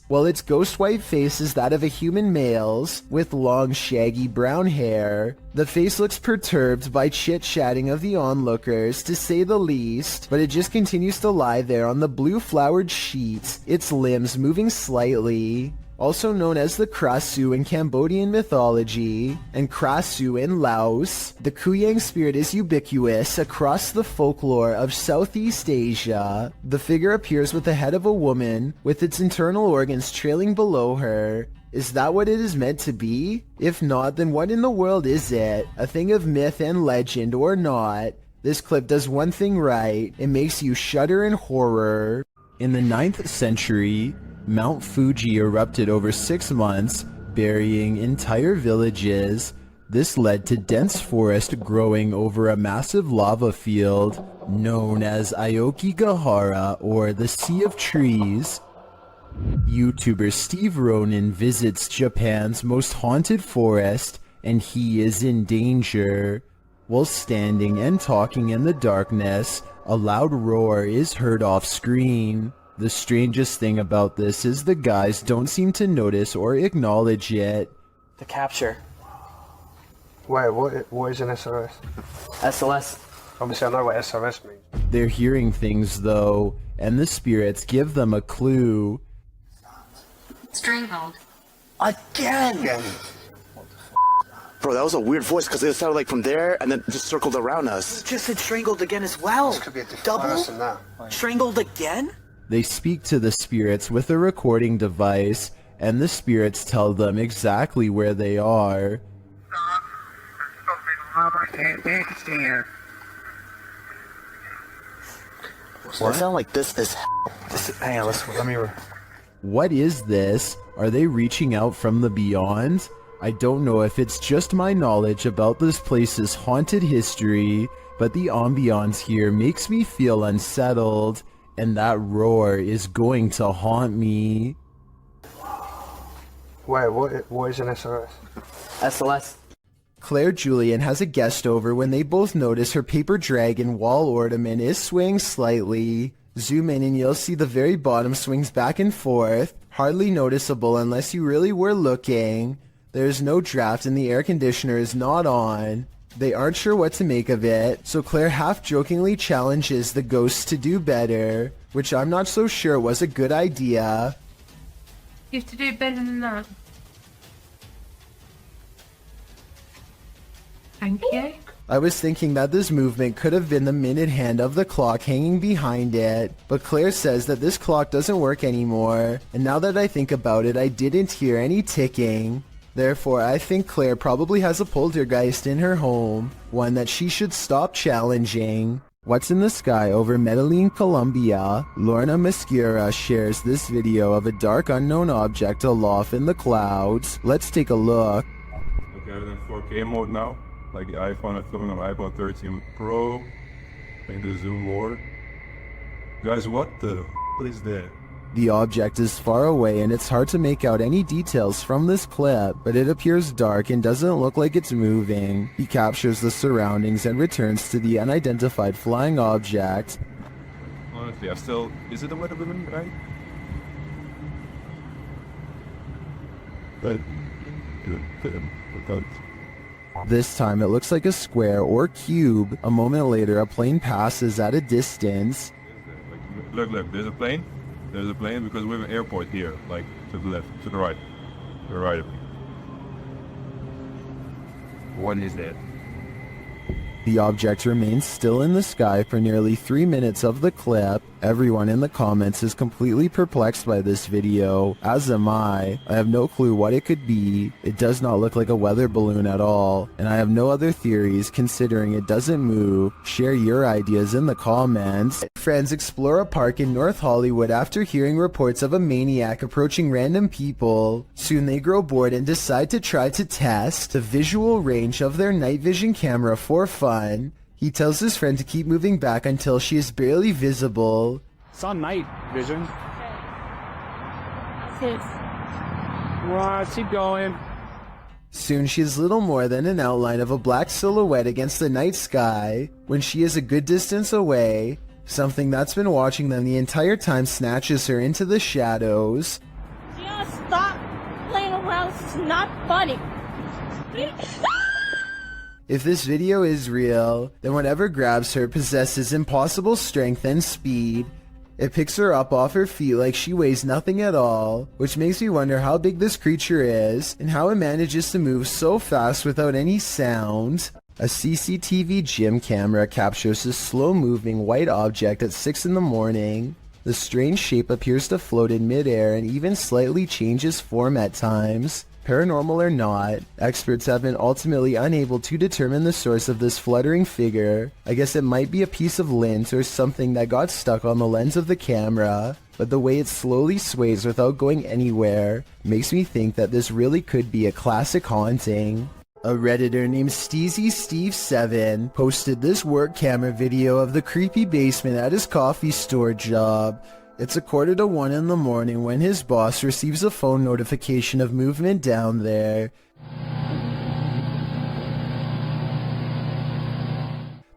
While its ghost white face is that of a human male's, with long shaggy brown hair. The face looks perturbed by chit-chatting of the onlookers, to say the least, but it just continues to lie there on the blue flowered sheets, its limbs moving slightly. Also known as the Krasu in Cambodian mythology, and Krasu in Laos, the Kuyang spirit is ubiquitous across the folklore of Southeast Asia. The figure appears with the head of a woman, with its internal organs trailing below her. Is that what it is meant to be? If not, then what in the world is it? A thing of myth and legend or not? This clip does one thing right, it makes you shudder in horror. In the 9th century, Mount Fuji erupted over 6 months, burying entire villages. This led to dense forest growing over a massive lava field known as Aokigahara, or the Sea of Trees. YouTuber Steve Ronan visits Japan's most haunted forest and he is in danger. While standing and talking in the darkness, a loud roar is heard off screen. The strangest thing about this is the guys don't seem to notice or acknowledge it. The capture. Wait, what is an SOS? SLS. Obviously, I know what SOS means. They're hearing things though, and the spirits give them a clue. Strangled. Again! Bro, that was a weird voice because it sounded like from there and then just circled around us. Just said strangled again as well. This could be a different Double? person now. Strangled again? They speak to the spirits with a recording device, and the spirits tell them exactly where they are. Well, it sounded like this is Hang on, let me... What is this? Are they reaching out from the beyond? I don't know if it's just my knowledge about this place's haunted history, but the ambiance here makes me feel unsettled, and that roar is going to haunt me. Wait, what is an SOS? SLS. Claire Julian has a guest over when they both notice her paper dragon wall ornament is swaying slightly. Zoom in and you'll see the very bottom swings back and forth, hardly noticeable unless you really were looking. There's no draft and the air conditioner is not on. They aren't sure what to make of it, so Claire half-jokingly challenges the ghosts to do better, which I'm not so sure was a good idea. You have to do better than that. Thank you. I was thinking that this movement could have been the minute hand of the clock hanging behind it, but Claire says that this clock doesn't work anymore, and now that I think about it, I didn't hear any ticking. Therefore, I think Claire probably has a poltergeist in her home, one that she should stop challenging. What's in the sky over Medellin, Colombia? Lorna Mascara shares this video of a dark unknown object aloft in the clouds. Let's take a look. Okay, we're in 4K mode now, like the iPhone I'm filming on iPhone 13 Pro. Make the zoom more. Guys, what is that? The object is far away and it's hard to make out any details from this clip, but it appears dark and doesn't look like it's moving. He captures the surroundings and returns to the unidentified flying object. Honestly, is it a weather balloon, right? But, This time it looks like a square or cube. A moment later, a plane passes at a distance. Look, there's a plane. There's a plane because we have an airport here, like to the left, to the right. To the right of me. What is that? The object remains still in the sky for nearly 3 minutes of the clip. Everyone in the comments is completely perplexed by this video, as am I. I have no clue what it could be. It does not look like a weather balloon at all, and I have no other theories considering it doesn't move. Share your ideas in the comments. Friends explore a park in North Hollywood after hearing reports of a maniac approaching random people. Soon they grow bored and decide to try to test the visual range of their night vision camera for fun. He tells his friend to keep moving back until she is barely visible. It's on night vision. Keep going. Soon she is little more than an outline of a black silhouette against the night sky. When she is a good distance away, something that's been watching them the entire time snatches her into the shadows. Just stop playing around. It's not funny. If this video is real, then whatever grabs her possesses impossible strength and speed. It picks her up off her feet like she weighs nothing at all, which makes me wonder how big this creature is and how it manages to move so fast without any sound. A CCTV gym camera captures this slow-moving white object at 6 in the morning. The strange shape appears to float in midair and even slightly changes form at times. Paranormal or not, experts have been ultimately unable to determine the source of this fluttering figure. I guess it might be a piece of lint or something that got stuck on the lens of the camera, but the way it slowly sways without going anywhere makes me think that this really could be a classic haunting. A Redditor named SteezySteve7 posted this work camera video of the creepy basement at his coffee store job. It's 1:45 in the morning when his boss receives a phone notification of movement down there.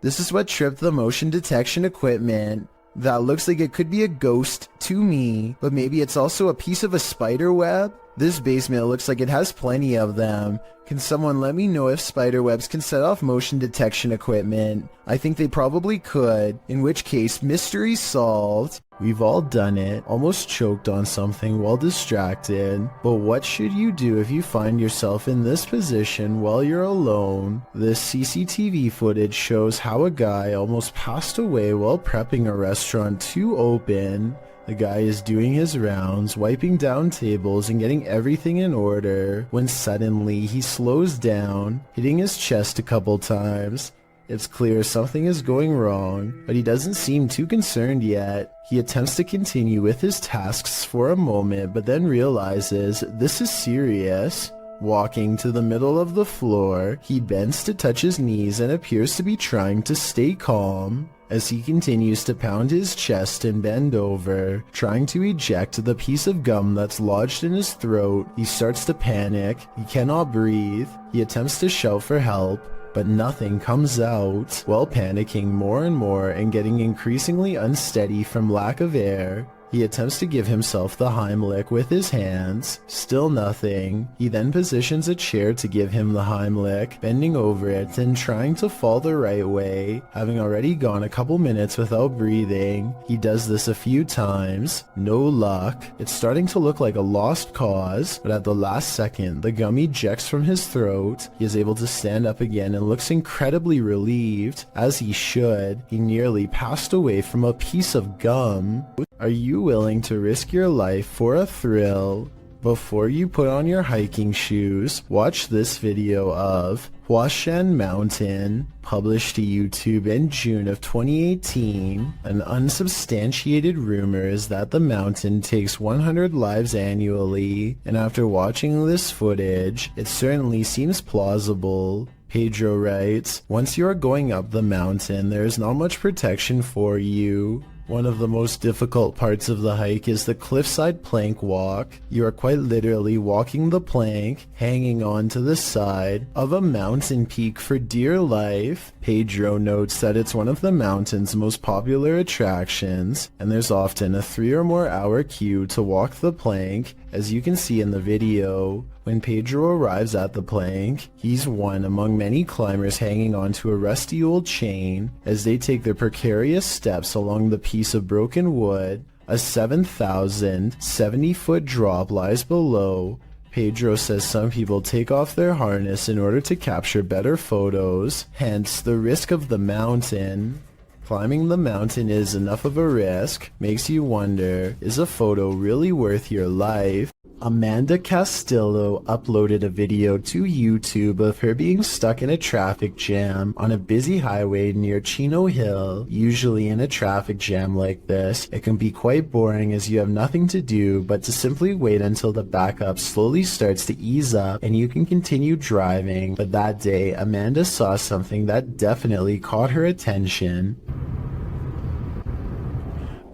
This is what tripped the motion detection equipment. That looks like it could be a ghost to me, but maybe it's also a piece of a spider web? This basement looks like it has plenty of them. Can someone let me know if spider webs can set off motion detection equipment? I think they probably could, in which case, mystery solved. We've all done it, almost choked on something while distracted. But what should you do if you find yourself in this position while you're alone? This CCTV footage shows how a guy almost passed away while prepping a restaurant to open. The guy is doing his rounds, wiping down tables and getting everything in order, when suddenly he slows down, hitting his chest a couple times. It's clear something is going wrong, but he doesn't seem too concerned yet. He attempts to continue with his tasks for a moment, but then realizes this is serious. Walking to the middle of the floor, he bends to touch his knees and appears to be trying to stay calm. As he continues to pound his chest and bend over, trying to eject the piece of gum that's lodged in his throat, he starts to panic. He cannot breathe. He attempts to shout for help, but nothing comes out. While panicking more and more and getting increasingly unsteady from lack of air, he attempts to give himself the Heimlich with his hands. Still nothing. He then positions a chair to give him the Heimlich, bending over it and trying to fall the right way. Having already gone a couple minutes without breathing, he does this a few times. No luck. It's starting to look like a lost cause, but at the last second, the gum ejects from his throat. He is able to stand up again and looks incredibly relieved, as he should. He nearly passed away from a piece of gum. Are you willing to risk your life for a thrill? Before you put on your hiking shoes, watch this video of Huashan Mountain, published to YouTube in June of 2018. An unsubstantiated rumor is that the mountain takes 100 lives annually, and after watching this footage, it certainly seems plausible. Pedro writes, once you are going up the mountain, there is not much protection for you. One of the most difficult parts of the hike is the cliffside plank walk. You are quite literally walking the plank, hanging on to the side of a mountain peak for dear life. Pedro notes that it's one of the mountain's most popular attractions, and there's often a 3 or more hour queue to walk the plank, as you can see in the video. When Pedro arrives at the plank, he's one among many climbers hanging onto a rusty old chain as they take their precarious steps along the piece of broken wood. A 7,070-foot drop lies below. Pedro says some people take off their harness in order to capture better photos, hence the risk of the mountain. Climbing the mountain is enough of a risk, makes you wonder, is a photo really worth your life? Amanda Castillo uploaded a video to YouTube of her being stuck in a traffic jam on a busy highway near Chino Hill. Usually in a traffic jam like this, it can be quite boring as you have nothing to do but to simply wait until the backup slowly starts to ease up and you can continue driving. But that day, Amanda saw something that definitely caught her attention.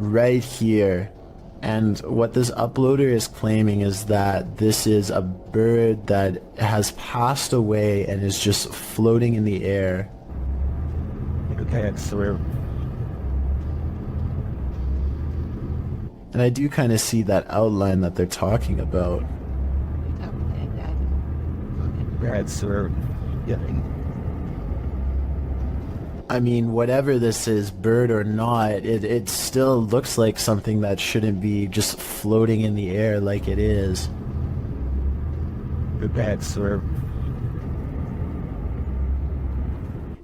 Right here. And what this uploader is claiming is that this is a bird that has passed away and is just floating in the air. Okay, it's through. And I do kind of see that outline that they're talking about. It's through. Yeah. I mean, whatever this is, bird or not, it still looks like something that shouldn't be just floating in the air like it is.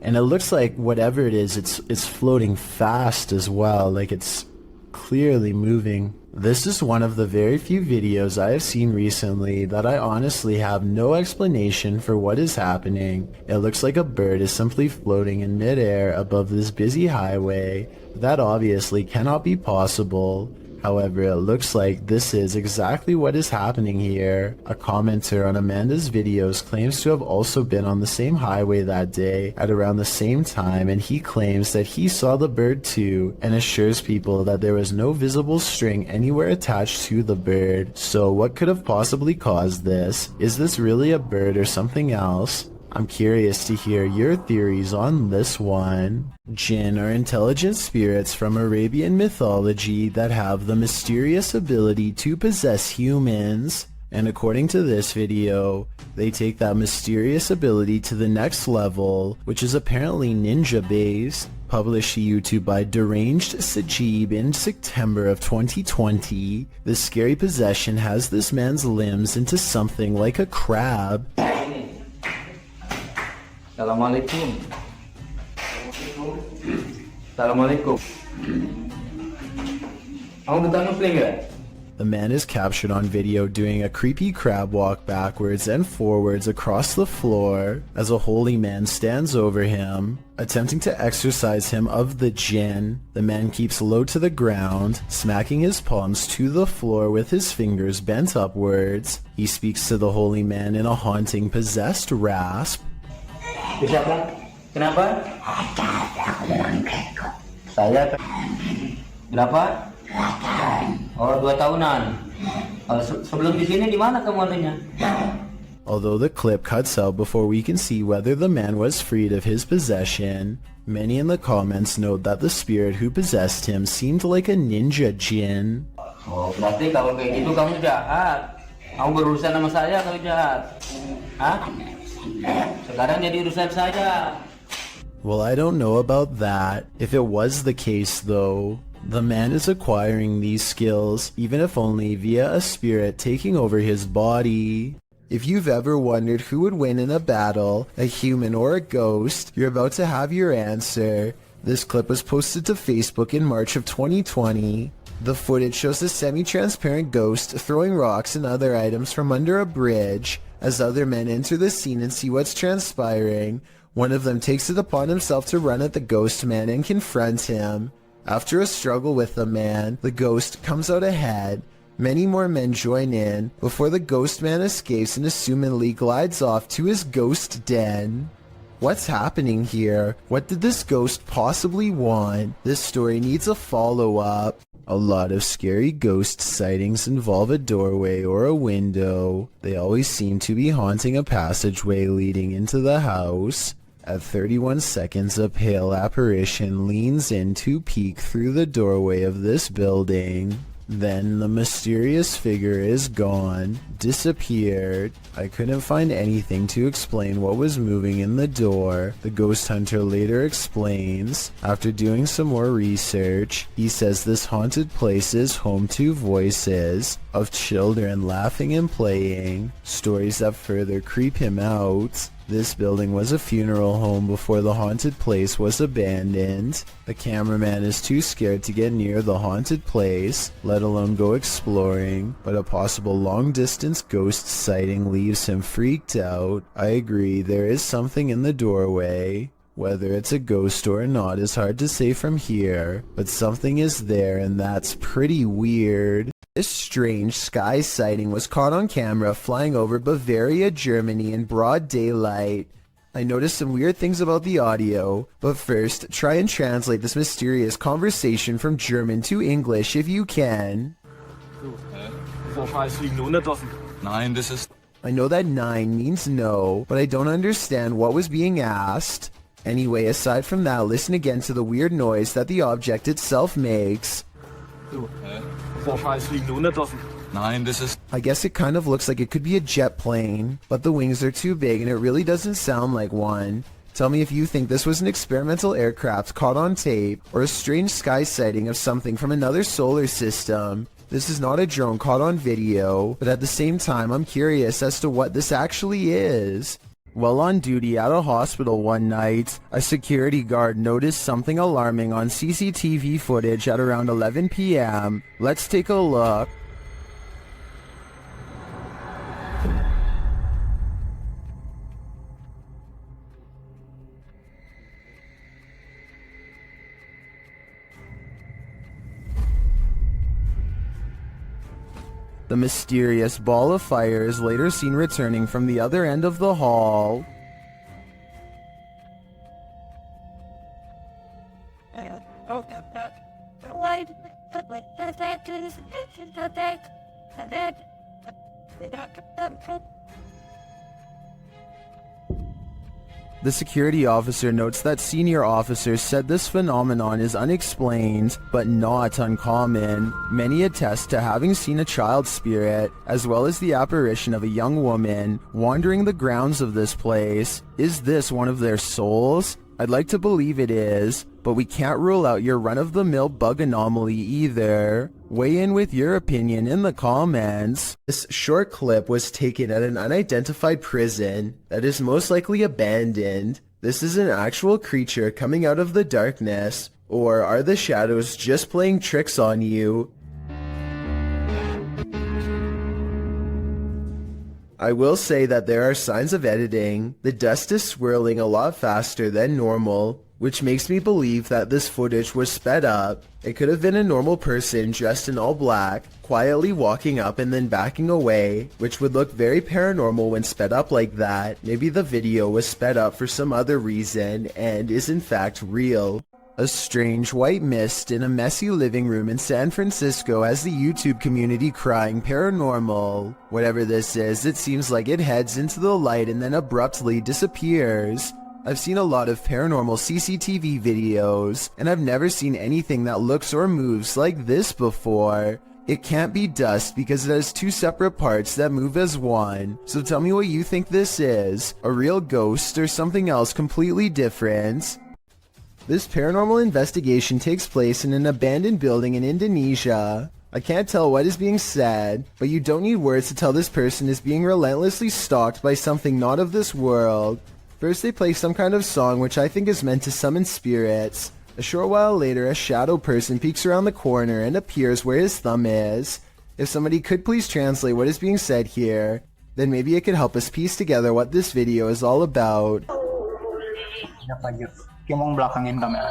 And it looks like whatever it is, it's floating fast as well, like it's clearly moving. This is one of the very few videos I have seen recently that I honestly have no explanation for what is happening. It looks like a bird is simply floating in midair above this busy highway. That obviously cannot be possible. However, it looks like this is exactly what is happening here. A commenter on Amanda's videos claims to have also been on the same highway that day at around the same time, and he claims that he saw the bird too and assures people that there was no visible string anywhere attached to the bird. So what could have possibly caused this? Is this really a bird or something else? I'm curious to hear your theories on this one. Jinn are intelligent spirits from Arabian mythology that have the mysterious ability to possess humans. And according to this video, they take that mysterious ability to the next level, which is apparently ninja based. Published to YouTube by Deranged Sajib in September of 2020, this scary possession has this man's limbs into something like a crab. Assalamualaikum. Assalamualaikum. Aku datang play ke? The man is captured on video doing a creepy crab walk backwards and forwards across the floor as a holy man stands over him, attempting to exorcise him of the jinn. The man keeps low to the ground, smacking his palms to the floor with his fingers bent upwards. He speaks to the holy man in a haunting, possessed rasp. Kenapa? Saya. Berapa? Oh, 2 tahunan. Sebelum di sini di mana kamu adanya? Although the clip cuts out before we can see whether the man was freed of his possession, many in the comments note that the spirit who possessed him seemed like a ninja jinn. Oh, berarti kalau kayak gitu kamu jahat. Kamu berurusan sama saya, kamu jahat. Hah? Sekarang jadi urusan saya. Well, I don't know about that. If it was the case though, the man is acquiring these skills, even if only via a spirit taking over his body. If you've ever wondered who would win in a battle, a human or a ghost, you're about to have your answer. This clip was posted to Facebook in March of 2020. The footage shows a semi-transparent ghost throwing rocks and other items from under a bridge. As other men enter the scene and see what's transpiring, one of them takes it upon himself to run at the ghost man and confront him. After a struggle with the man, the ghost comes out ahead. Many more men join in before the ghost man escapes and assumedly glides off to his ghost den. What's happening here? What did this ghost possibly want? This story needs a follow-up. A lot of scary ghost sightings involve a doorway or a window. They always seem to be haunting a passageway leading into the house. At 31 seconds, a pale apparition leans in to peek through the doorway of this building. Then the mysterious figure is gone, disappeared. I couldn't find anything to explain what was moving in the door. The ghost hunter later explains, after doing some more research, he says this haunted place is home to voices of children laughing and playing, stories that further creep him out. This building was a funeral home before the haunted place was abandoned. The cameraman is too scared to get near the haunted place, let alone go exploring, but a possible long-distance ghost sighting leaves him freaked out. I agree, there is something in the doorway. Whether it's a ghost or not is hard to say from here, but something is there and that's pretty weird. This strange sky sighting was caught on camera flying over Bavaria, Germany in broad daylight. I noticed some weird things about the audio, but first, try and translate this mysterious conversation from German to English if you can. I know that 9 means no, but I don't understand what was being asked. Anyway, aside from that, listen again to the weird noise that the object itself makes. I guess it kind of looks like it could be a jet plane, but the wings are too big and it really doesn't sound like one. Tell me if you think this was an experimental aircraft caught on tape, or a strange sky sighting of something from another solar system. This is not a drone caught on video, but at the same time I'm curious as to what this actually is. While on duty at a hospital one night, a security guard noticed something alarming on CCTV footage at around 11 p.m. Let's take a look. The mysterious ball of fire is later seen returning from the other end of the hall. The security officer notes that senior officers said this phenomenon is unexplained, but not uncommon. Many attest to having seen a child spirit, as well as the apparition of a young woman, wandering the grounds of this place. Is this one of their souls? I'd like to believe it is, but we can't rule out your run-of-the-mill bug anomaly either. Weigh in with your opinion in the comments. This short clip was taken at an unidentified prison that is most likely abandoned. This is an actual creature coming out of the darkness, or are the shadows just playing tricks on you? I will say that there are signs of editing. The dust is swirling a lot faster than normal, which makes me believe that this footage was sped up. It could have been a normal person dressed in all black, quietly walking up and then backing away, which would look very paranormal when sped up like that. Maybe the video was sped up for some other reason and is in fact real. A strange white mist in a messy living room in San Francisco has the YouTube community crying paranormal. Whatever this is, it seems like it heads into the light and then abruptly disappears. I've seen a lot of paranormal CCTV videos, and I've never seen anything that looks or moves like this before. It can't be dust because it has two separate parts that move as one. So tell me what you think this is, a real ghost or something else completely different. This paranormal investigation takes place in an abandoned building in Indonesia. I can't tell what is being said, but you don't need words to tell this person is being relentlessly stalked by something not of this world. First they play some kind of song which I think is meant to summon spirits. A short while later, a shadow person peeks around the corner and appears where his thumb is. If somebody could please translate what is being said here, then maybe it could help us piece together what this video is all about. Kayak mau belakangin kamera.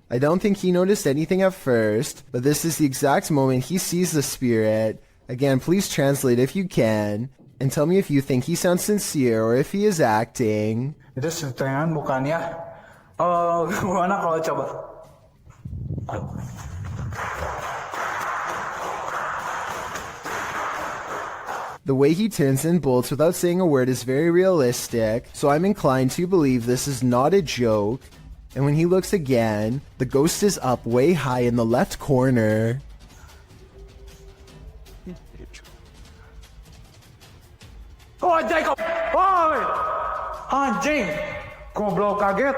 I don't think he noticed anything at first, but this is the exact moment he sees the spirit. Again, please translate if you can, and tell me if you think he sounds sincere or if he is acting. Itu settingan bukannya? Gimana kalau coba? The way he turns and bolts without saying a word is very realistic, so I'm inclined to believe this is not a joke. And when he looks again, the ghost is up way high in the left corner. Oh, Jacob! Oh, anjing! Goblok kaget!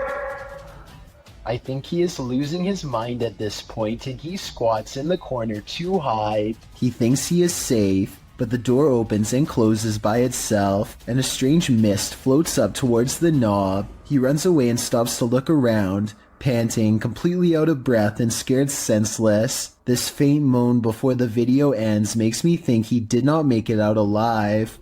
I think he is losing his mind at this point and he squats in the corner too high. He thinks he is safe, but the door opens and closes by itself, and a strange mist floats up towards the knob. He runs away and stops to look around, panting, completely out of breath and scared senseless. This faint moan before the video ends makes me think he did not make it out alive.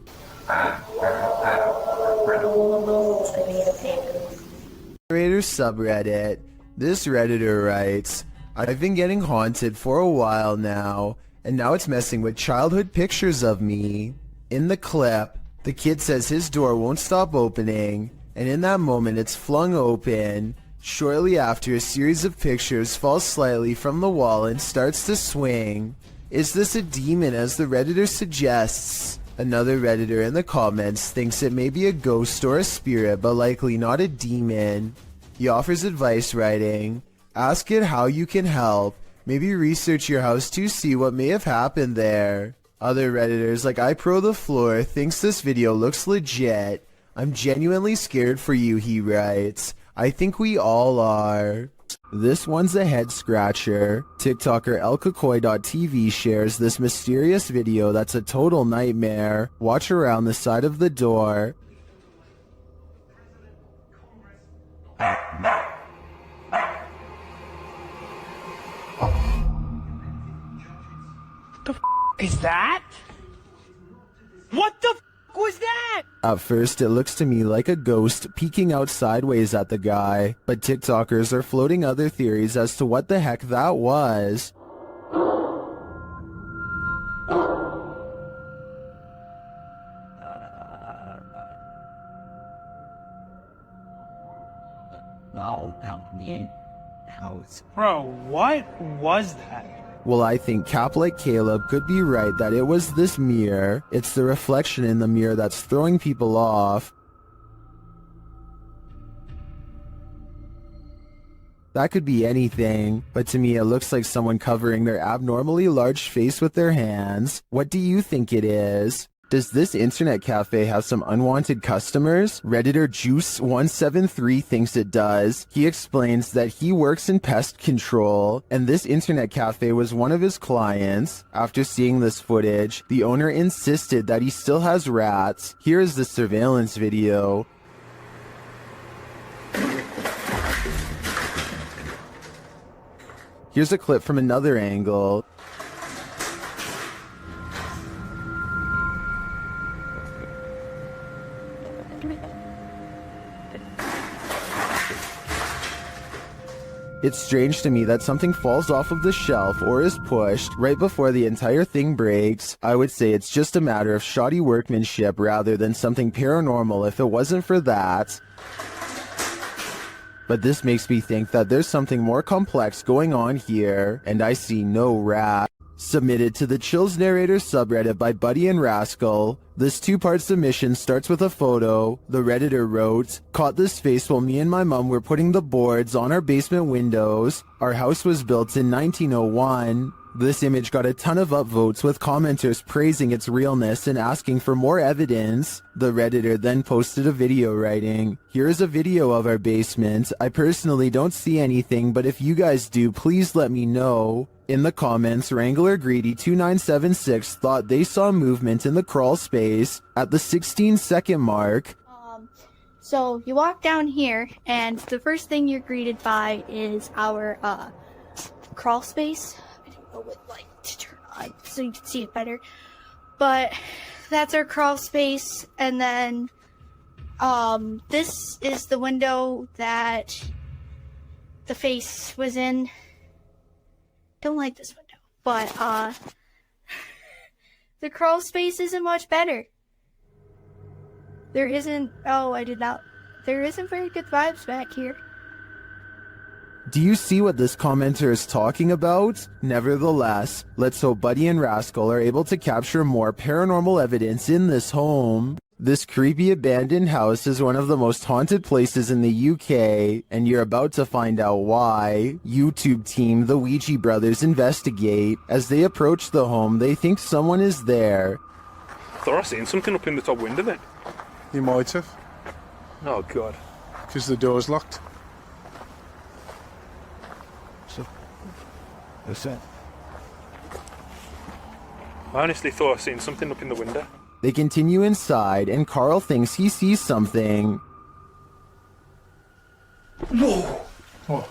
Narrator subreddit. This Redditor writes, I've been getting haunted for a while now, and now it's messing with childhood pictures of me. In the clip, the kid says his door won't stop opening, and in that moment it's flung open. Shortly after, a series of pictures falls slightly from the wall and starts to swing. Is this a demon as the Redditor suggests? Another Redditor in the comments thinks it may be a ghost or a spirit, but likely not a demon. He offers advice writing, ask it how you can help. Maybe research your house to see what may have happened there. Other Redditors like iPro the Floor thinks this video looks legit. I'm genuinely scared for you, he writes. I think we all are. This one's a head scratcher. TikToker elkakoi.tv shares this mysterious video that's a total nightmare. Watch around the side of the door. The f is that? What the f was that? At first, it looks to me like a ghost peeking out sideways at the guy, but TikTokers are floating other theories as to what the heck that was. Bro, what was that? Well, I think Cap like Caleb could be right that it was this mirror. It's the reflection in the mirror that's throwing people off. That could be anything, but to me it looks like someone covering their abnormally large face with their hands. What do you think it is? Does this internet cafe have some unwanted customers? Redditor Juice173 thinks it does. He explains that he works in pest control, and this internet cafe was one of his clients. After seeing this footage, the owner insisted that he still has rats. Here is the surveillance video. Here's a clip from another angle. It's strange to me that something falls off of the shelf or is pushed right before the entire thing breaks. I would say it's just a matter of shoddy workmanship rather than something paranormal if it wasn't for that. But this makes me think that there's something more complex going on here, and I see no rat. Submitted to the Chills Narrator subreddit by Buddy and Rascal. This two-part submission starts with a photo. The Redditor wrote, "Caught this face while me and my mom were putting the boards on our basement windows. Our house was built in 1901. This image got a ton of upvotes with commenters praising its realness and asking for more evidence. The Redditor then posted a video writing, "Here is a video of our basement. I personally don't see anything, but if you guys do, please let me know." In the comments, Wrangler Greedy 2976 thought they saw movement in the crawl space at the 16-second mark. So you walk down here, and the first thing you're greeted by is our crawl space. I don't know what light to turn on so you can see it better, but that's our crawl space. And then this is the window that the face was in. Don't like this window, but the crawl space isn't much better. There isn't very good vibes back here. Do you see what this commenter is talking about? Nevertheless, let's hope Buddy and Rascal are able to capture more paranormal evidence in this home. This creepy abandoned house is one of the most haunted places in the UK, and you're about to find out why. YouTube team The Ouija Brothers investigate. As they approach the home, they think someone is there. Thought I seen something up in the top window then. You might have. Oh god. Because the door's locked. So, what's that? I honestly thought I seen something up in the window. They continue inside, and Carl thinks he sees something. No! What?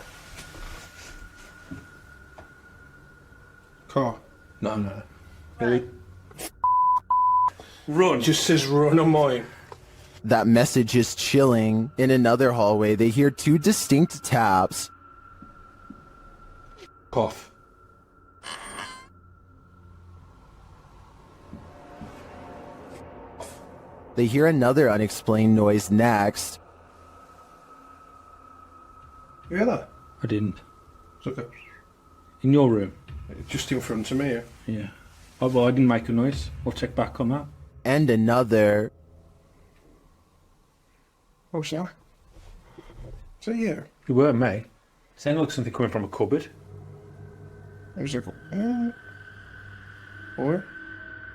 Car? No. Really? Run! It just says run on mine. That message is chilling. In another hallway, they hear two distinct taps. Cough. They hear another unexplained noise next. You hear that? I didn't. It's okay. In your room? Just in front of me, yeah. Yeah. Oh, well, I didn't make a noise. I'll check back on that. And another. Oh, Sam. Is that you? You weren't me. Sounded like something coming from a cupboard. It was like, or?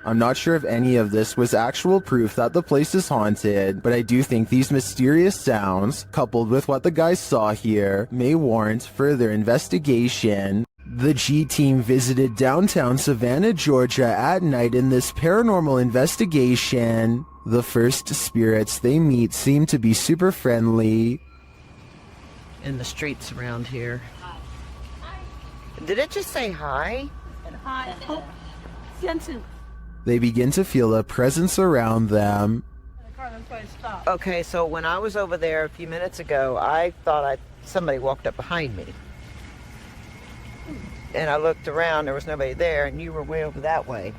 I'm not sure if any of this was actual proof that the place is haunted, but I do think these mysterious sounds, coupled with what the guys saw here, may warrant further investigation. The G team visited downtown Savannah, Georgia at night in this paranormal investigation. The first spirits they meet seem to be super friendly. In the streets around here. Did it just say hi? Hi. Oh, Jensen. They begin to feel a presence around them. Okay, so when I was over there a few minutes ago, I thought somebody walked up behind me. And I looked around, there was nobody there, and you were way over that way.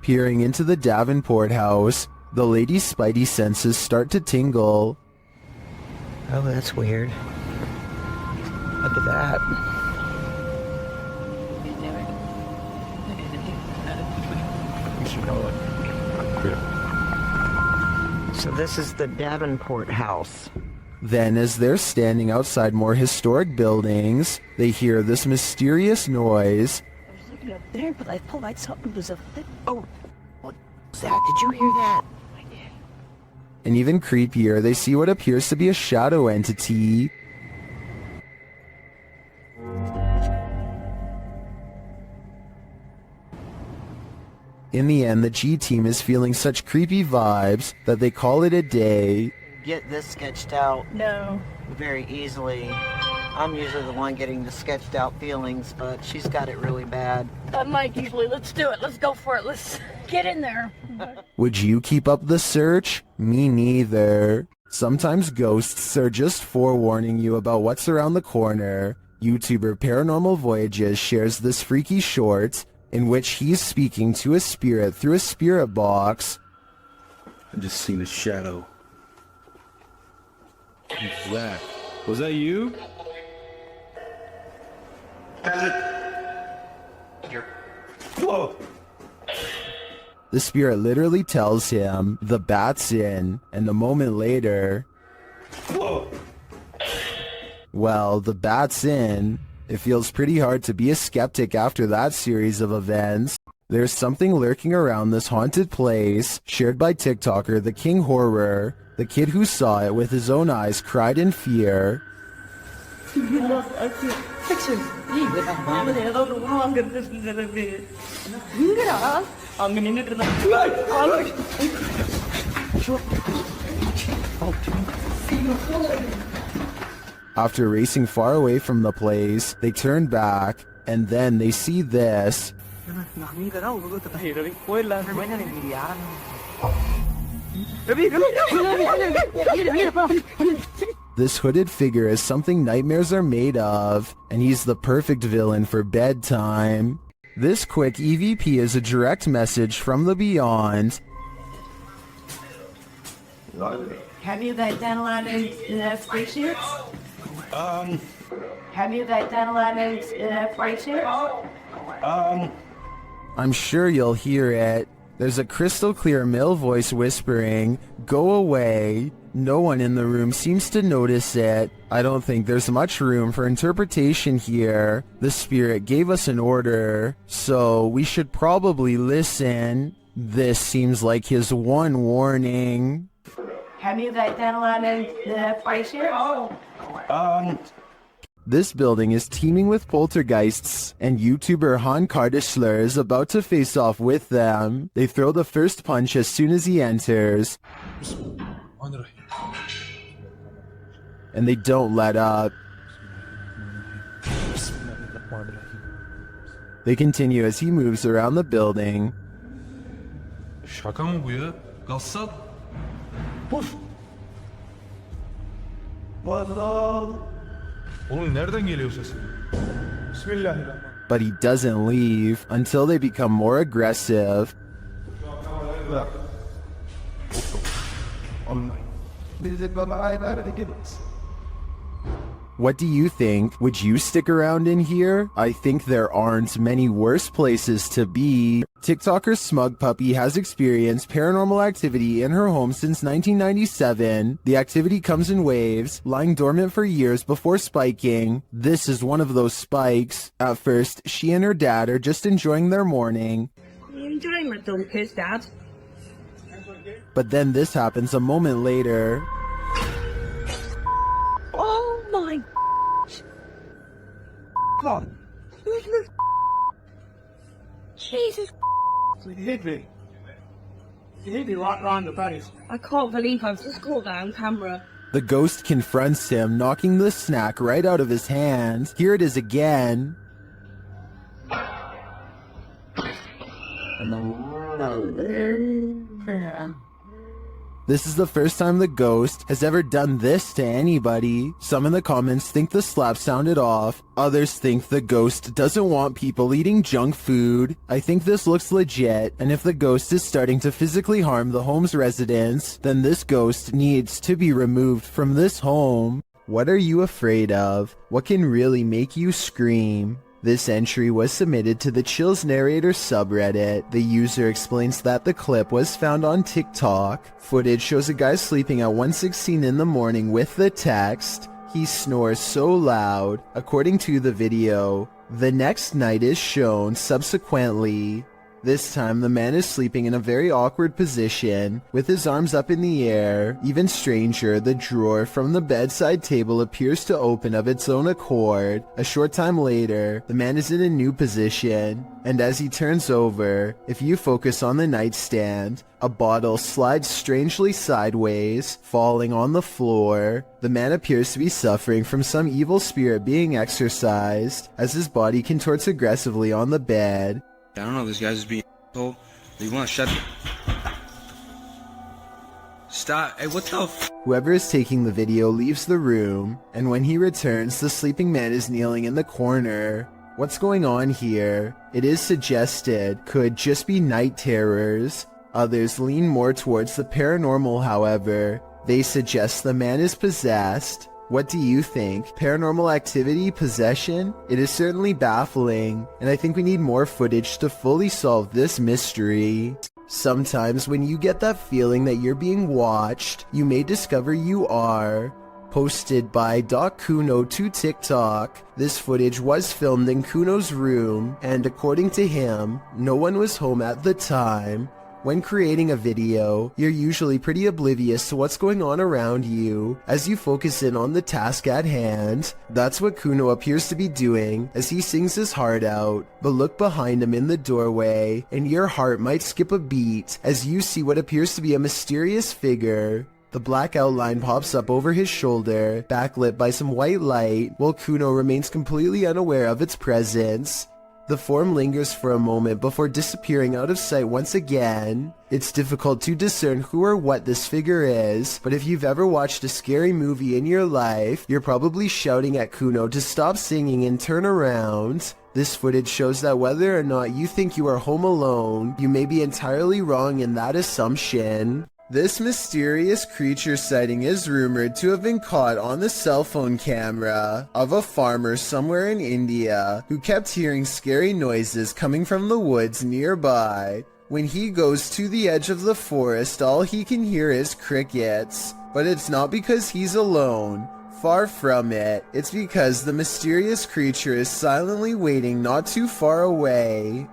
Peering into the Davenport house, the lady's spidey senses start to tingle. Oh, that's weird. Look at that. So this is the Davenport house. Then, as they're standing outside more historic buildings, they hear this mysterious noise. I was looking up there, but I felt like something was Oh, what was that? Did you hear that? I did. And even creepier, they see what appears to be a shadow entity. In the end, the G team is feeling such creepy vibes that they call it a day. Get this sketched out. No. Very easily. I'm usually the one getting the sketched out feelings, but she's got it really bad. Unlike usually. Let's do it. Let's go for it. Let's get in there. Would you keep up the search? Me neither. Sometimes ghosts are just forewarning you about what's around the corner. YouTuber Paranormal Voyages shares this freaky short in which he's speaking to a spirit through a spirit box. I just seen a shadow. Who's that? Was that you? Whoa! The spirit literally tells him the bat's in, and a moment later, Whoa! Well, the bat's in. It feels pretty hard to be a skeptic after that series of events. There's something lurking around this haunted place, shared by TikToker The King Horror. The kid who saw it with his own eyes cried in fear. After racing far away from the place, they turn back, and then they see this. This hooded figure is something nightmares are made of, and he's the perfect villain for bedtime. This quick EVP is a direct message from the beyond. Have you guys done a lot of spaceships? Have you guys done a lot of spaceships? I'm sure you'll hear it. There's a crystal clear male voice whispering, "Go away." No one in the room seems to notice it. I don't think there's much room for interpretation here. The spirit gave us an order, so we should probably listen. This seems like his one warning. Have you guys done a lot of spaceships? This building is teeming with poltergeists, and YouTuber Han Kardashler is about to face off with them. They throw the first punch as soon as he enters, and they don't let up. They continue as he moves around the building. Şaka mı bu ya? Kalsak. Puf. Oğlum nereden geliyor sesin? Bismillahirrahmanirrahim. But he doesn't leave until they become more aggressive. What do you think? Would you stick around in here? I think there aren't many worse places to be. TikToker Smug Puppy has experienced paranormal activity in her home since 1997. The activity comes in waves, lying dormant for years before spiking. This is one of those spikes. At first, she and her dad are just enjoying their morning. Are you enjoying my dumb kiss, Dad? But then this happens a moment later. Oh my God. Jesus. He hit me. He hit me right round the face. I can't believe I've just caught that on camera. The ghost confronts him, knocking the snack right out of his hand. Here it is again. This is the first time the ghost has ever done this to anybody. Some in the comments think the slap sounded off. Others think the ghost doesn't want people eating junk food. I think this looks legit, and if the ghost is starting to physically harm the home's residents, then this ghost needs to be removed from this home. What are you afraid of? What can really make you scream? This entry was submitted to the Chills Narrator subreddit. The user explains that the clip was found on TikTok. Footage shows a guy sleeping at 1:16 in the morning with the text, "He snores so loud." According to the video, the next night is shown subsequently. This time, the man is sleeping in a very awkward position, with his arms up in the air. Even stranger, the drawer from the bedside table appears to open of its own accord. A short time later, the man is in a new position, and as he turns over, if you focus on the nightstand, a bottle slides strangely sideways, falling on the floor. The man appears to be suffering from some evil spirit being exorcised, as his body contorts aggressively on the bed. I don't know, this guy's just being told. You want to shut Stop. Hey, what the f? Whoever is taking the video leaves the room, and when he returns, the sleeping man is kneeling in the corner. What's going on here? It is suggested could just be night terrors. Others lean more towards the paranormal, however. They suggest the man is possessed. What do you think? Paranormal activity? Possession? It is certainly baffling, and I think we need more footage to fully solve this mystery. Sometimes when you get that feeling that you're being watched, you may discover you are. Posted by Kuno to TikTok, this footage was filmed in Kuno's room, and according to him, no one was home at the time. When creating a video, you're usually pretty oblivious to what's going on around you as you focus in on the task at hand. That's what Kuno appears to be doing as he sings his heart out. But look behind him in the doorway and your heart might skip a beat as you see what appears to be a mysterious figure. The black outline pops up over his shoulder, backlit by some white light, while Kuno remains completely unaware of its presence. The form lingers for a moment before disappearing out of sight once again. It's difficult to discern who or what this figure is, but if you've ever watched a scary movie in your life, you're probably shouting at Kuno to stop singing and turn around. This footage shows that whether or not you think you are home alone, you may be entirely wrong in that assumption. This mysterious creature sighting is rumored to have been caught on the cell phone camera of a farmer somewhere in India who kept hearing scary noises coming from the woods nearby. When he goes to the edge of the forest, all he can hear is crickets. But it's not because he's alone. Far from it. It's because the mysterious creature is silently waiting not too far away.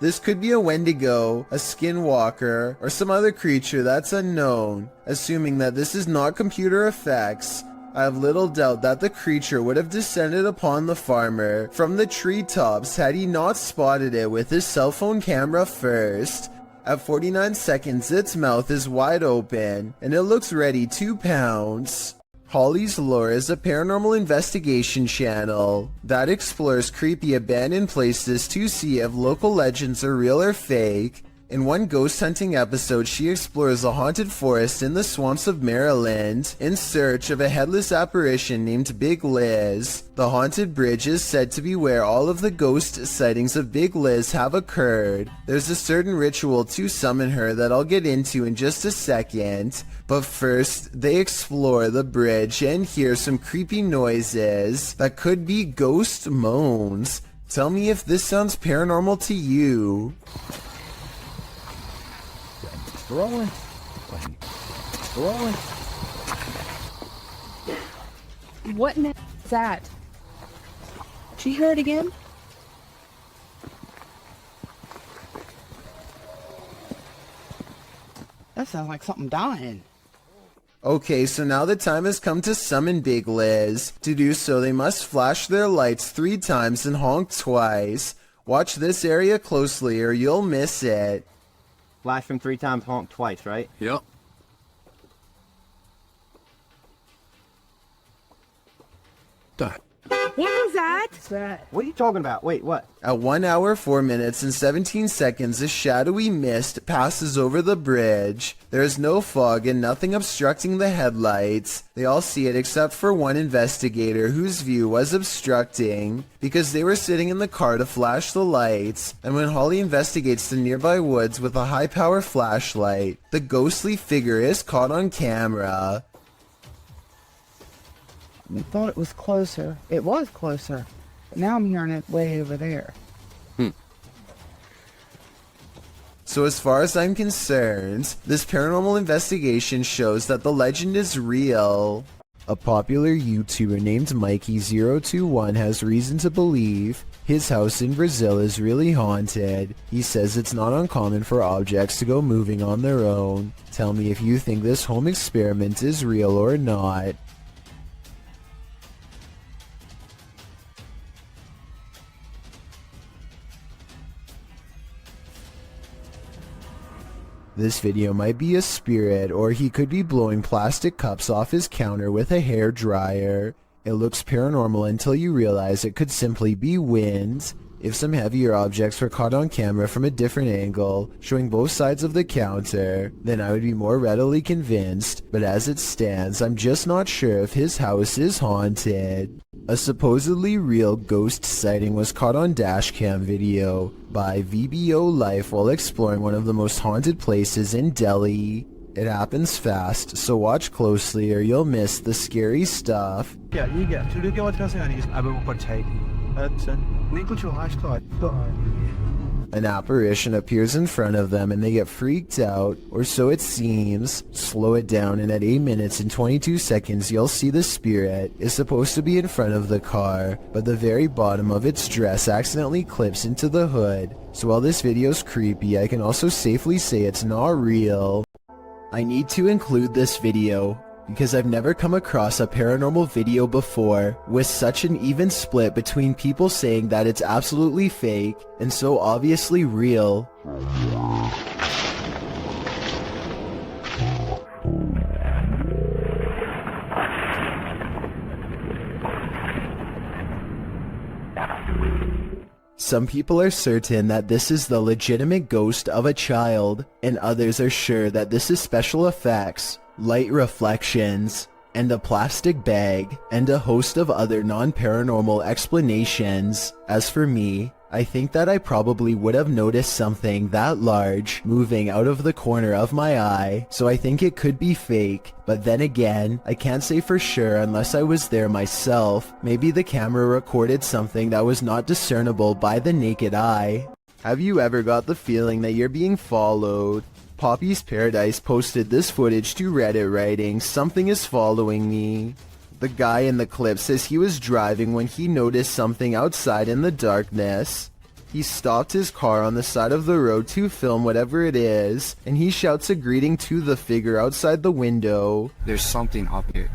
This could be a Wendigo, a skinwalker, or some other creature that's unknown. Assuming that this is not computer effects, I have little doubt that the creature would have descended upon the farmer from the treetops had he not spotted it with his cell phone camera first. At 49 seconds, its mouth is wide open, and it looks ready to pounce. Holly's Lore is a paranormal investigation channel that explores creepy abandoned places to see if local legends are real or fake. In one ghost hunting episode, she explores a haunted forest in the swamps of Maryland in search of a headless apparition named Big Liz. The haunted bridge is said to be where all of the ghost sightings of Big Liz have occurred. There's a certain ritual to summon her that I'll get into in just a second. But first, they explore the bridge and hear some creepy noises that could be ghost moans. Tell me if this sounds paranormal to you. Rolling. Rolling. What in the is that? Did you hear it again? That sounds like something dying. Okay, so now the time has come to summon Big Liz. To do so, they must flash their lights 3 times and honk twice. Watch this area closely or you'll miss it. Flash him 3 times, honk twice, right? Yep. What was that? What are you talking about? Wait, what? At 1 hour, 4 minutes, and 17 seconds, a shadowy mist passes over the bridge. There is no fog and nothing obstructing the headlights. They all see it except for one investigator whose view was obstructing because they were sitting in the car to flash the lights. And when Holly investigates the nearby woods with a high-power flashlight, the ghostly figure is caught on camera. I thought it was closer. It was closer. But now I'm hearing it way over there. So as far as I'm concerned, this paranormal investigation shows that the legend is real. A popular YouTuber named Mikey021 has reason to believe his house in Brazil is really haunted. He says it's not uncommon for objects to go moving on their own. Tell me if you think this home experiment is real or not. This video might be a spirit, or he could be blowing plastic cups off his counter with a hair dryer. It looks paranormal until you realize it could simply be wind. If some heavier objects were caught on camera from a different angle, showing both sides of the counter, then I would be more readily convinced, but as it stands, I'm just not sure if his house is haunted. A supposedly real ghost sighting was caught on dashcam video by VBO Life while exploring one of the most haunted places in Delhi. It happens fast, so watch closely or you'll miss the scary stuff. An apparition appears in front of them and they get freaked out, or so it seems. Slow it down and at 8 minutes and 22 seconds you'll see the spirit is supposed to be in front of the car, but the very bottom of its dress accidentally clips into the hood. So while this video's creepy, I can also safely say it's not real. I need to include this video because I've never come across a paranormal video before with such an even split between people saying that it's absolutely fake and so obviously real. Some people are certain that this is the legitimate ghost of a child, and others are sure that this is special effects, light reflections, and a plastic bag, and a host of other non-paranormal explanations. As for me, I think that I probably would have noticed something that large moving out of the corner of my eye, so I think it could be fake. But then again, I can't say for sure unless I was there myself. Maybe the camera recorded something that was not discernible by the naked eye. Have you ever got the feeling that you're being followed? Poppy's Paradise posted this footage to Reddit writing, "Something is following me." The guy in the clip says he was driving when he noticed something outside in the darkness. He stopped his car on the side of the road to film whatever it is, and he shouts a greeting to the figure outside the window. There's something up here.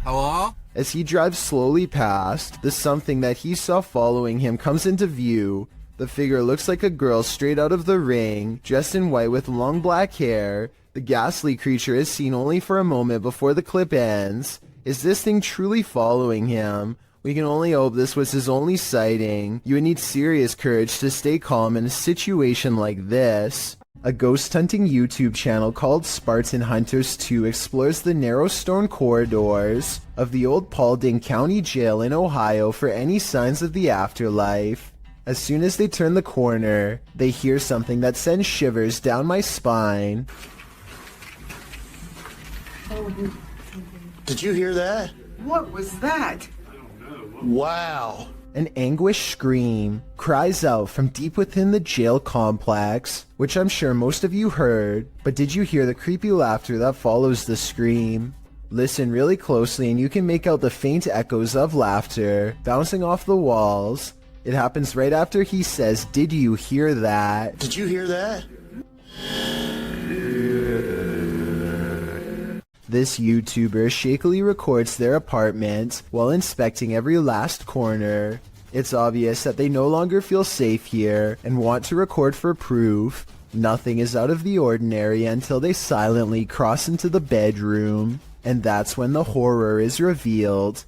Hello? As he drives slowly past, the something that he saw following him comes into view. The figure looks like a girl straight out of The Ring, dressed in white with long black hair. The ghastly creature is seen only for a moment before the clip ends. Is this thing truly following him? We can only hope this was his only sighting. You would need serious courage to stay calm in a situation like this. A ghost hunting YouTube channel called Spartan Hunters 2 explores the narrow stone corridors of the old Paulding County Jail in Ohio for any signs of the afterlife. As soon as they turn the corner, they hear something that sends shivers down my spine. Did you hear that? What was that? Wow. An anguished scream cries out from deep within the jail complex, which I'm sure most of you heard, but did you hear the creepy laughter that follows the scream? Listen really closely and you can make out the faint echoes of laughter bouncing off the walls. It happens right after he says, "Did you hear that?" Did you hear that? This YouTuber shakily records their apartment while inspecting every last corner. It's obvious that they no longer feel safe here and want to record for proof. Nothing is out of the ordinary until they silently cross into the bedroom, and that's when the horror is revealed.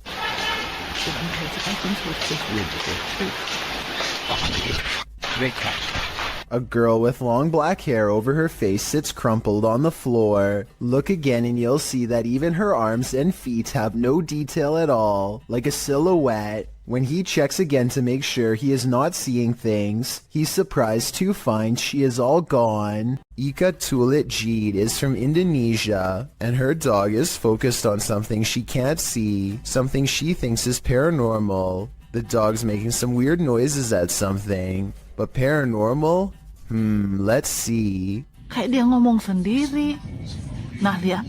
A girl with long black hair over her face sits crumpled on the floor. Look again and you'll see that even her arms and feet have no detail at all, like a silhouette. When he checks again to make sure he is not seeing things, he's surprised to find she is all gone. Ika Tulit Jeed is from Indonesia, and her dog is focused on something she can't see, something she thinks is paranormal. The dog's making some weird noises at something, but paranormal? Let's see. Kayak dia ngomong sendiri. Nah, lihat.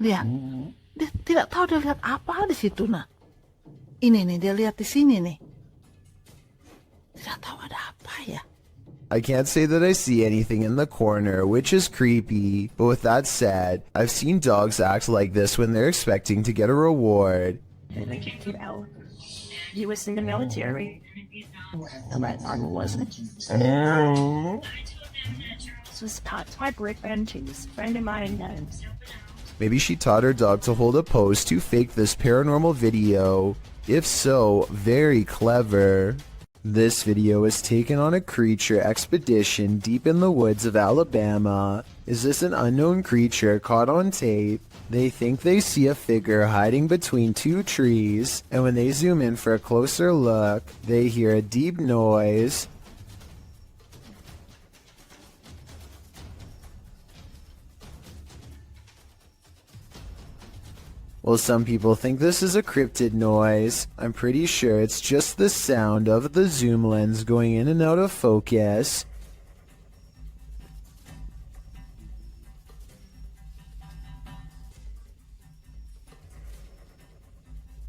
Lihat. Dia tidak tahu dia lihat apa di situ, nah. Ini nih, dia lihat di sini nih. Tidak tahu ada apa ya. I can't say that I see anything in the corner, which is creepy, but with that said, I've seen dogs act like this when they're expecting to get a reward. He was in the military. My arm wasn't. This was taught to my boyfriend. She was a friend of mine. Maybe she taught her dog to hold a pose to fake this paranormal video. If so, very clever. This video is taken on a creature expedition deep in the woods of Alabama. Is this an unknown creature caught on tape? They think they see a figure hiding between two trees, and when they zoom in for a closer look, they hear a deep noise. Well, some people think this is a cryptid noise. I'm pretty sure it's just the sound of the zoom lens going in and out of focus.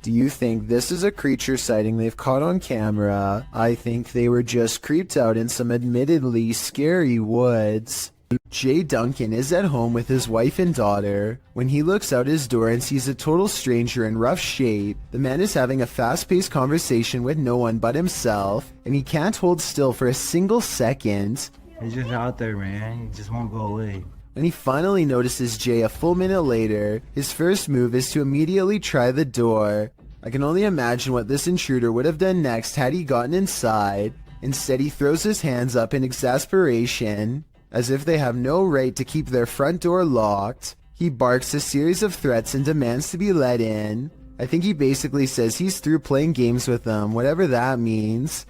Do you think this is a creature sighting they've caught on camera? I think they were just creeped out in some admittedly scary woods. Jay Duncan is at home with his wife and daughter. When he looks out his door and sees a total stranger in rough shape, the man is having a fast-paced conversation with no one but himself, and he can't hold still for a single second. He's just out there, man. He just won't go away. When he finally notices Jay a full minute later, his first move is to immediately try the door. I can only imagine what this intruder would have done next had he gotten inside. Instead, he throws his hands up in exasperation. As if they have no right to keep their front door locked, he barks a series of threats and demands to be let in. I think he basically says he's through playing games with them, whatever that means.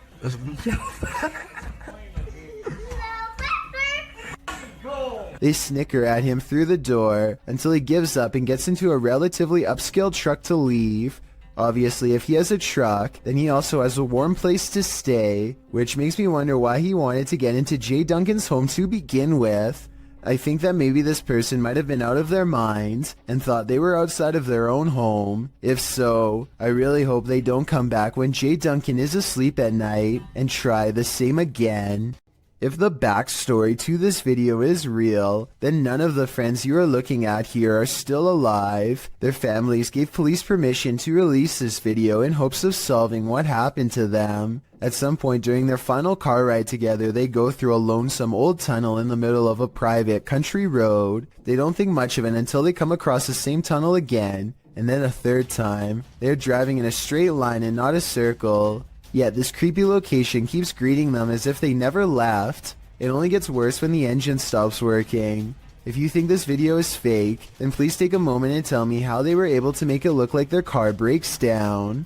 They snicker at him through the door until he gives up and gets into a relatively upscale truck to leave. Obviously, if he has a truck, then he also has a warm place to stay, which makes me wonder why he wanted to get into Jay Duncan's home to begin with. I think that maybe this person might have been out of their minds and thought they were outside of their own home. If so, I really hope they don't come back when Jay Duncan is asleep at night and try the same again. If the backstory to this video is real, then none of the friends you are looking at here are still alive. Their families gave police permission to release this video in hopes of solving what happened to them. At some point during their final car ride together, they go through a lonesome old tunnel in the middle of a private country road. They don't think much of it until they come across the same tunnel again, and then a third time. They're driving in a straight line and not a circle. Yet this creepy location keeps greeting them as if they never left. It only gets worse when the engine stops working. If you think this video is fake, then please take a moment and tell me how they were able to make it look like their car breaks down.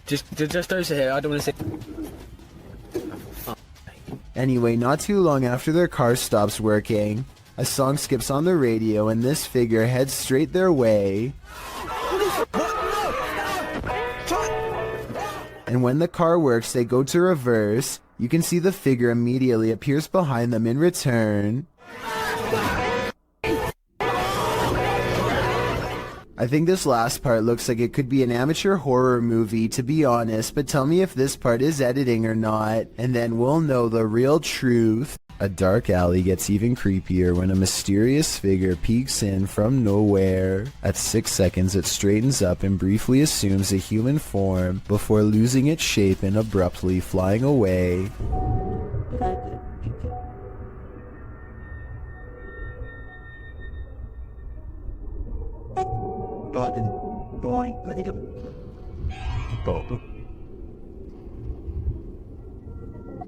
Just over here. I don't want to say. Anyway, not too long after their car stops working, a song skips on the radio and this figure heads straight their way. And when the car works, they go to reverse. You can see the figure immediately appears behind them in return. I think this last part looks like it could be an amateur horror movie, to be honest, but tell me if this part is editing or not, and then we'll know the real truth. A dark alley gets even creepier when a mysterious figure peeks in from nowhere. At 6 seconds, it straightens up and briefly assumes a human form before losing its shape and abruptly flying away.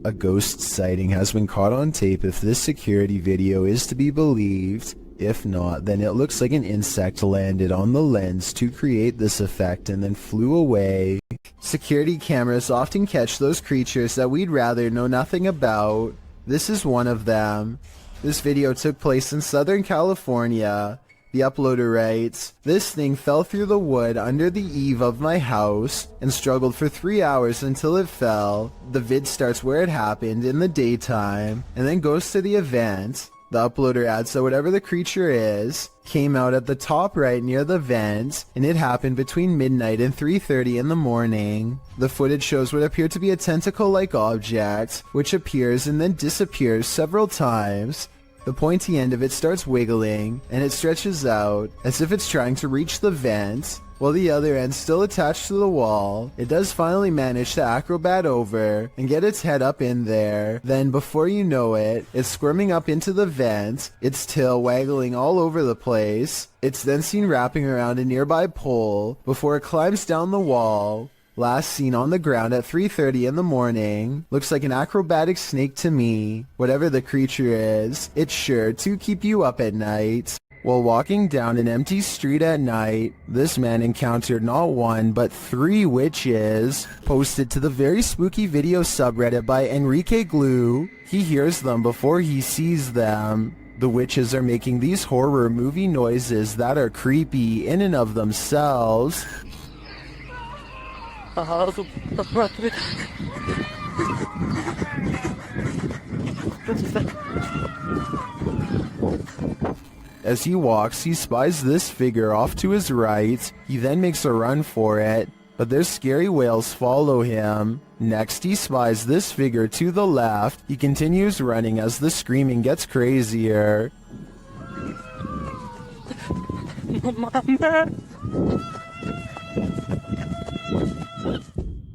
A ghost sighting has been caught on tape if this security video is to be believed. If not, then it looks like an insect landed on the lens to create this effect and then flew away. Security cameras often catch those creatures that we'd rather know nothing about. This is one of them. This video took place in Southern California. The uploader writes, "This thing fell through the wood under the eave of my house and struggled for 3 hours until it fell." The vid starts where it happened in the daytime and then goes to the event. The uploader adds that whatever the creature is came out at the top right near the vent, and it happened between midnight and 3:30 in the morning. The footage shows what appeared to be a tentacle-like object, which appears and then disappears several times. The pointy end of it starts wiggling, and it stretches out, as if it's trying to reach the vent, while the other end still attached to the wall. It does finally manage to acrobat over and get its head up in there. Then, before you know it, it's squirming up into the vent, its tail waggling all over the place. It's then seen wrapping around a nearby pole before it climbs down the wall. Last seen on the ground at 3:30 in the morning. Looks like an acrobatic snake to me. Whatever the creature is, it's sure to keep you up at night. While walking down an empty street at night, this man encountered not one but 3 witches. Posted to the very spooky video subreddit by Enrique Glue. He hears them before he sees them. The witches are making these horror movie noises that are creepy in and of themselves. As he walks, he spies this figure off to his right. He then makes a run for it, but their scary wails follow him. Next, he spies this figure to the left. He continues running as the screaming gets crazier.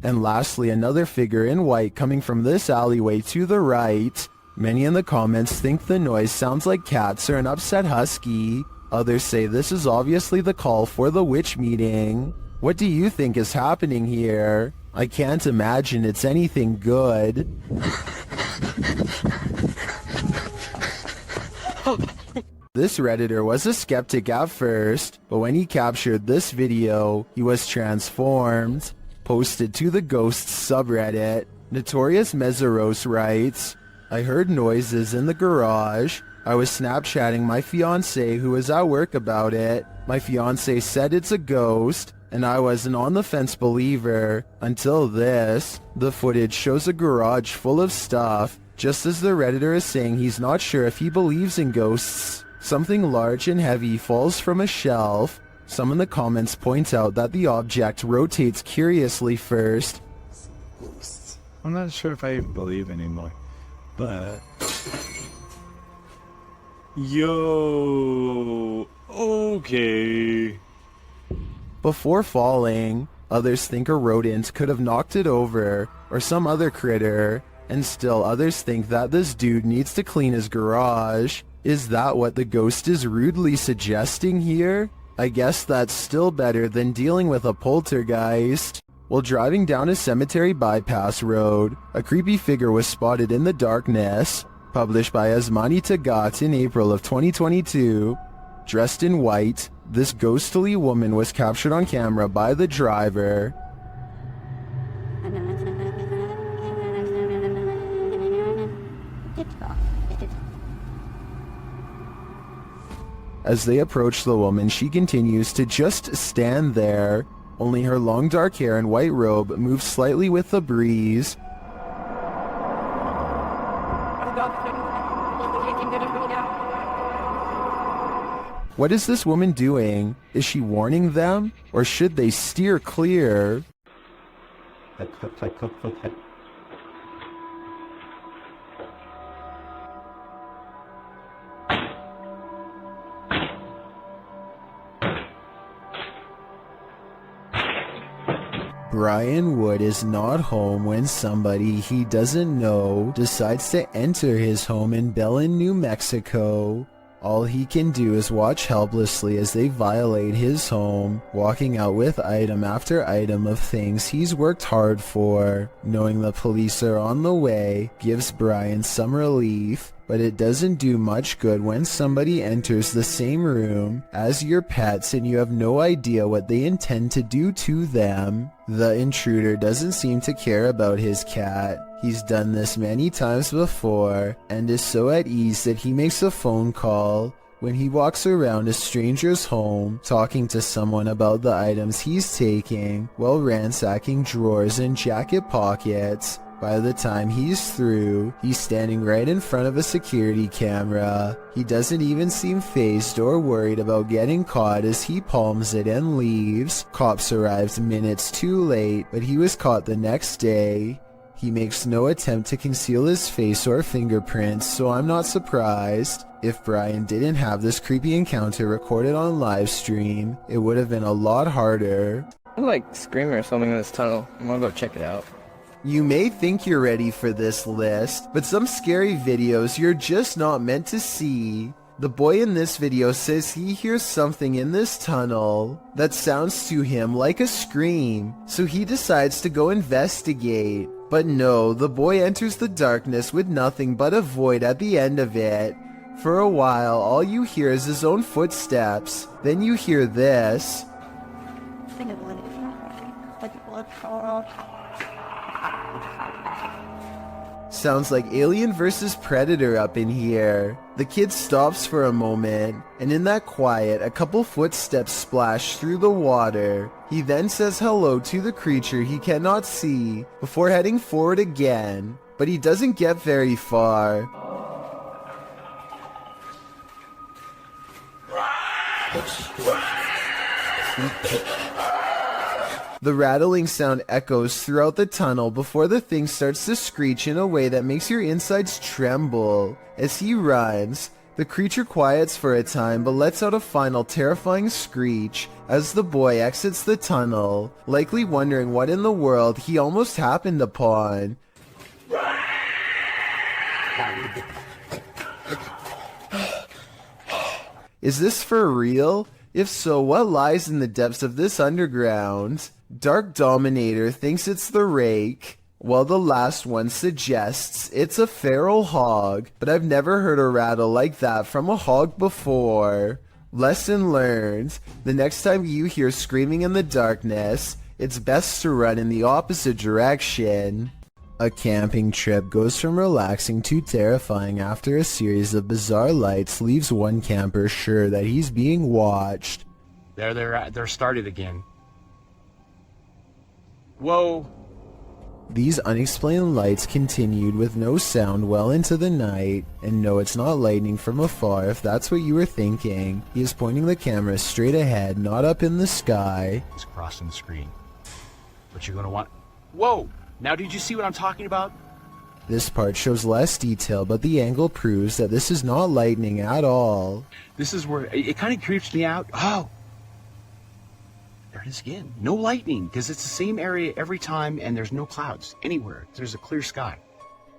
And lastly, another figure in white coming from this alleyway to the right. Many in the comments think the noise sounds like cats or an upset husky. Others say this is obviously the call for the witch meeting. What do you think is happening here? I can't imagine it's anything good. This Redditor was a skeptic at first, but when he captured this video, he was transformed. Posted to the Ghosts subreddit, Notorious Meseros writes, "I heard noises in the garage. I was Snapchatting my fiancé who was at work about it. My fiancé said it's a ghost, and I was an on-the-fence believer until this." The footage shows a garage full of stuff. Just as the Redditor is saying he's not sure if he believes in ghosts, something large and heavy falls from a shelf. Some in the comments point out that the object rotates curiously first. I'm not sure if I believe anymore, but... Yo, okay. Before falling, others think a rodent could have knocked it over, or some other critter, and still others think that this dude needs to clean his garage. Is that what the ghost is rudely suggesting here? I guess that's still better than dealing with a poltergeist. While driving down a cemetery bypass road, a creepy figure was spotted in the darkness. Published by Asmani Tagat in April of 2022. Dressed in white, this ghostly woman was captured on camera by the driver. As they approach the woman, she continues to just stand there. Only her long dark hair and white robe move slightly with the breeze. What is this woman doing? Is she warning them? Or should they steer clear? Brian Wood is not home when somebody he doesn't know decides to enter his home in Belen, New Mexico. All he can do is watch helplessly as they violate his home, walking out with item after item of things he's worked hard for. Knowing the police are on the way gives Brian some relief. but it doesn't do much good when somebody enters the same room as your pets and you have no idea what they intend to do to them. The intruder doesn't seem to care about his cat. He's done this many times before and is so at ease that he makes a phone call when he walks around a stranger's home talking to someone about the items he's taking while ransacking drawers and jacket pockets. By the time he's through, he's standing right in front of a security camera. He doesn't even seem fazed or worried about getting caught as he palms it and leaves. Cops arrived minutes too late, but he was caught the next day. He makes no attempt to conceal his face or fingerprints, so I'm not surprised. If Brian didn't have this creepy encounter recorded on live stream, it would have been a lot harder. I like screaming or something in this tunnel. I'm gonna go check it out. You may think you're ready for this list, but some scary videos you're just not meant to see. The boy in this video says he hears something in this tunnel that sounds to him like a scream, so he decides to go investigate. But no, the boy enters the darkness with nothing but a void at the end of it. For a while, all you hear is his own footsteps. Then you hear this. Sounds like Alien vs. Predator up in here. The kid stops for a moment, and in that quiet, a couple footsteps splash through the water. He then says hello to the creature he cannot see before heading forward again, but he doesn't get very far. The rattling sound echoes throughout the tunnel before the thing starts to screech in a way that makes your insides tremble. As he runs, the creature quiets for a time but lets out a final terrifying screech as the boy exits the tunnel, likely wondering what in the world he almost happened upon. Is this for real? If so, what lies in the depths of this underground? Dark Dominator thinks it's the rake, while the last one suggests it's a feral hog, but I've never heard a rattle like that from a hog before. Lesson learned: the next time you hear screaming in the darkness, it's best to run in the opposite direction. A camping trip goes from relaxing to terrifying after a series of bizarre lights leaves one camper sure that he's being watched. They're started again. Whoa. These unexplained lights continued with no sound well into the night, and no, it's not lightning from afar if that's what you were thinking. He is pointing the camera straight ahead, not up in the sky. It's crossing the screen. But you're gonna want... Whoa! Now did you see what I'm talking about? This part shows less detail, but the angle proves that this is not lightning at all. This is where it kind of creeps me out. Oh! There it is again. No lightning, because it's the same area every time and there's no clouds anywhere. There's a clear sky.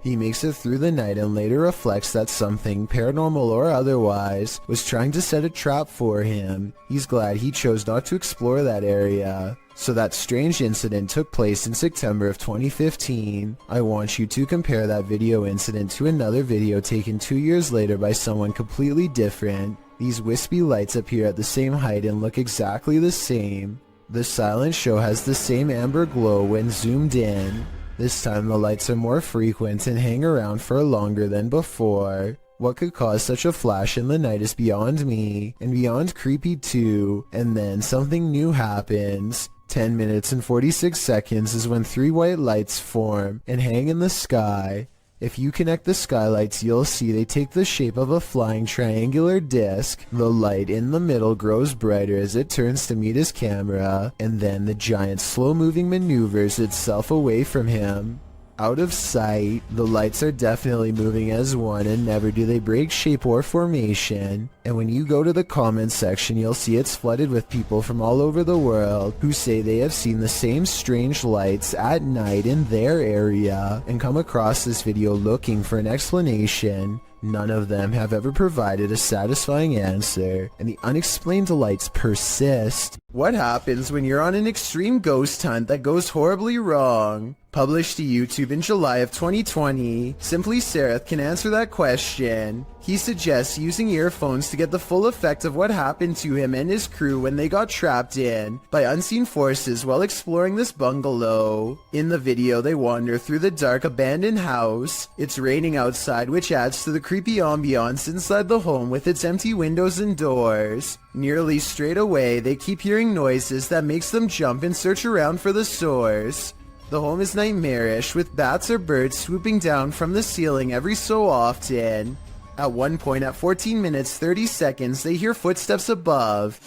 He makes it through the night and later reflects that something, paranormal or otherwise, was trying to set a trap for him. He's glad he chose not to explore that area. So that strange incident took place in September of 2015. I want you to compare that video incident to another video taken 2 years later by someone completely different. These wispy lights appear at the same height and look exactly the same. The silent show has the same amber glow when zoomed in. This time the lights are more frequent and hang around for longer than before. What could cause such a flash in the night is beyond me, and beyond creepy too. And then something new happens. 10 minutes and 46 seconds is when 3 white lights form and hang in the sky. If you connect the skylights, you'll see they take the shape of a flying triangular disc. The light in the middle grows brighter as it turns to meet his camera, and then the giant slow-moving maneuvers itself away from him. Out of sight, the lights are definitely moving as one, and never do they break shape or formation. And when you go to the comments section, you'll see it's flooded with people from all over the world who say they have seen the same strange lights at night in their area and come across this video looking for an explanation. None of them have ever provided a satisfying answer, and the unexplained lights persist. What happens when you're on an extreme ghost hunt that goes horribly wrong? Published to YouTube in July of 2020, Simply Sereth can answer that question. He suggests using earphones to get the full effect of what happened to him and his crew when they got trapped in by unseen forces while exploring this bungalow. In the video, they wander through the dark abandoned house. It's raining outside, which adds to the creepy ambiance inside the home with its empty windows and doors. Nearly straight away, they keep hearing noises that makes them jump and search around for the source. The home is nightmarish, with bats or birds swooping down from the ceiling every so often. At one point, at 14 minutes 30 seconds, they hear footsteps above.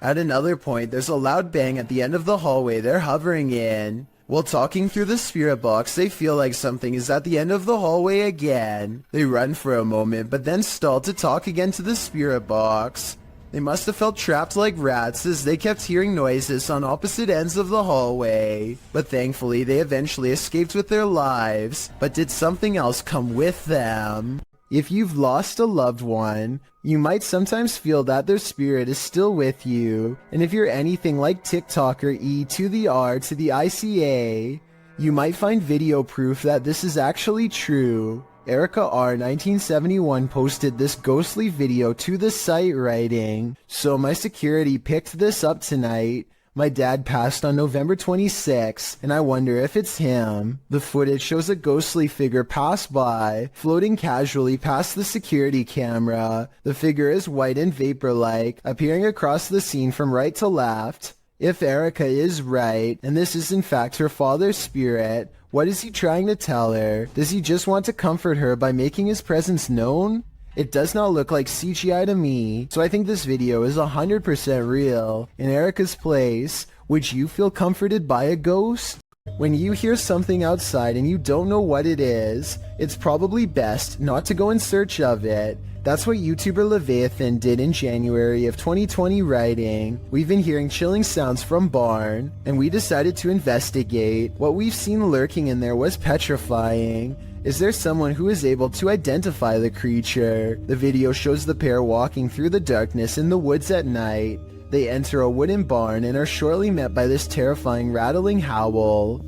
At another point, there's a loud bang at the end of the hallway they're hovering in. While talking through the spirit box, they feel like something is at the end of the hallway again. They run for a moment, but then stall to talk again to the spirit box. They must have felt trapped like rats as they kept hearing noises on opposite ends of the hallway. But thankfully, they eventually escaped with their lives. But did something else come with them? If you've lost a loved one, you might sometimes feel that their spirit is still with you. And if you're anything like TikToker E to the R to the ICA, you might find video proof that this is actually true. Erica R 1971 posted this ghostly video to the site writing, "So my security picked this up tonight. My dad passed on November 26, and I wonder if it's him." The footage shows a ghostly figure pass by, floating casually past the security camera. The figure is white and vapor-like, appearing across the scene from right to left. If Erica is right, and this is in fact her father's spirit, what is he trying to tell her? Does he just want to comfort her by making his presence known? It does not look like CGI to me, so I think this video is 100% real. In Erica's place, would you feel comforted by a ghost? When you hear something outside and you don't know what it is, it's probably best not to go in search of it. That's what YouTuber Leviathan did in January of 2020 writing, "We've been hearing chilling sounds from barn, and we decided to investigate. What we've seen lurking in there was petrifying. Is there someone who is able to identify the creature?" The video shows the pair walking through the darkness in the woods at night. They enter a wooden barn and are shortly met by this terrifying rattling howl.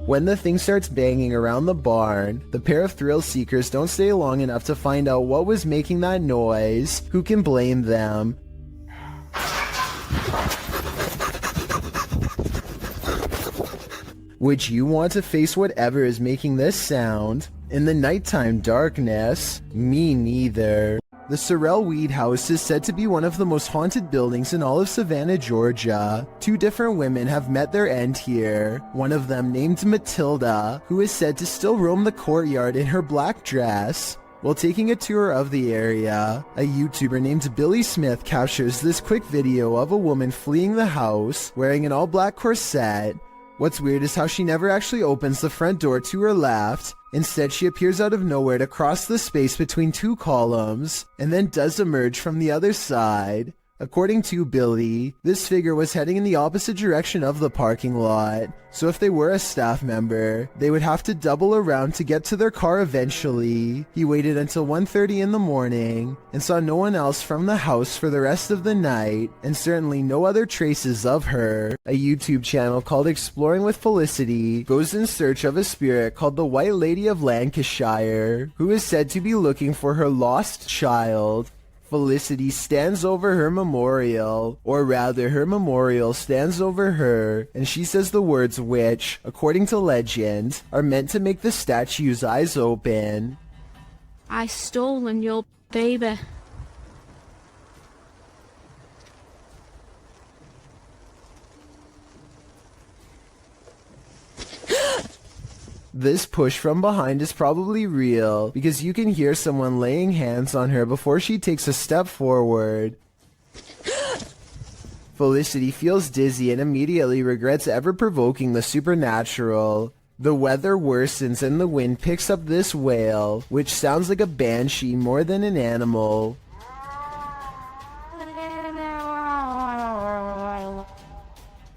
When the thing starts banging around the barn, the pair of thrill seekers don't stay long enough to find out what was making that noise. Who can blame them? Would you want to face whatever is making this sound? In the nighttime darkness? Me neither. The Sorrel Weed House is said to be one of the most haunted buildings in all of Savannah, Georgia. Two different women have met their end here. One of them named Matilda, who is said to still roam the courtyard in her black dress. While taking a tour of the area, a YouTuber named Billy Smith captures this quick video of a woman fleeing the house, wearing an all-black corset. What's weird is how she never actually opens the front door to her left. Instead, she appears out of nowhere to cross the space between two columns, and then does emerge from the other side. According to Billy, this figure was heading in the opposite direction of the parking lot, so if they were a staff member, they would have to double around to get to their car eventually. He waited until 1:30 in the morning and saw no one else from the house for the rest of the night, and certainly no other traces of her. A YouTube channel called Exploring with Felicity goes in search of a spirit called the White Lady of Lancashire, who is said to be looking for her lost child. Felicity stands over her memorial, or rather her memorial stands over her, and she says the words which, according to legend, are meant to make the statue's eyes open. I stolen your baby. This push from behind is probably real, because you can hear someone laying hands on her before she takes a step forward. Felicity feels dizzy and immediately regrets ever provoking the supernatural. The weather worsens and the wind picks up this wail, which sounds like a banshee more than an animal.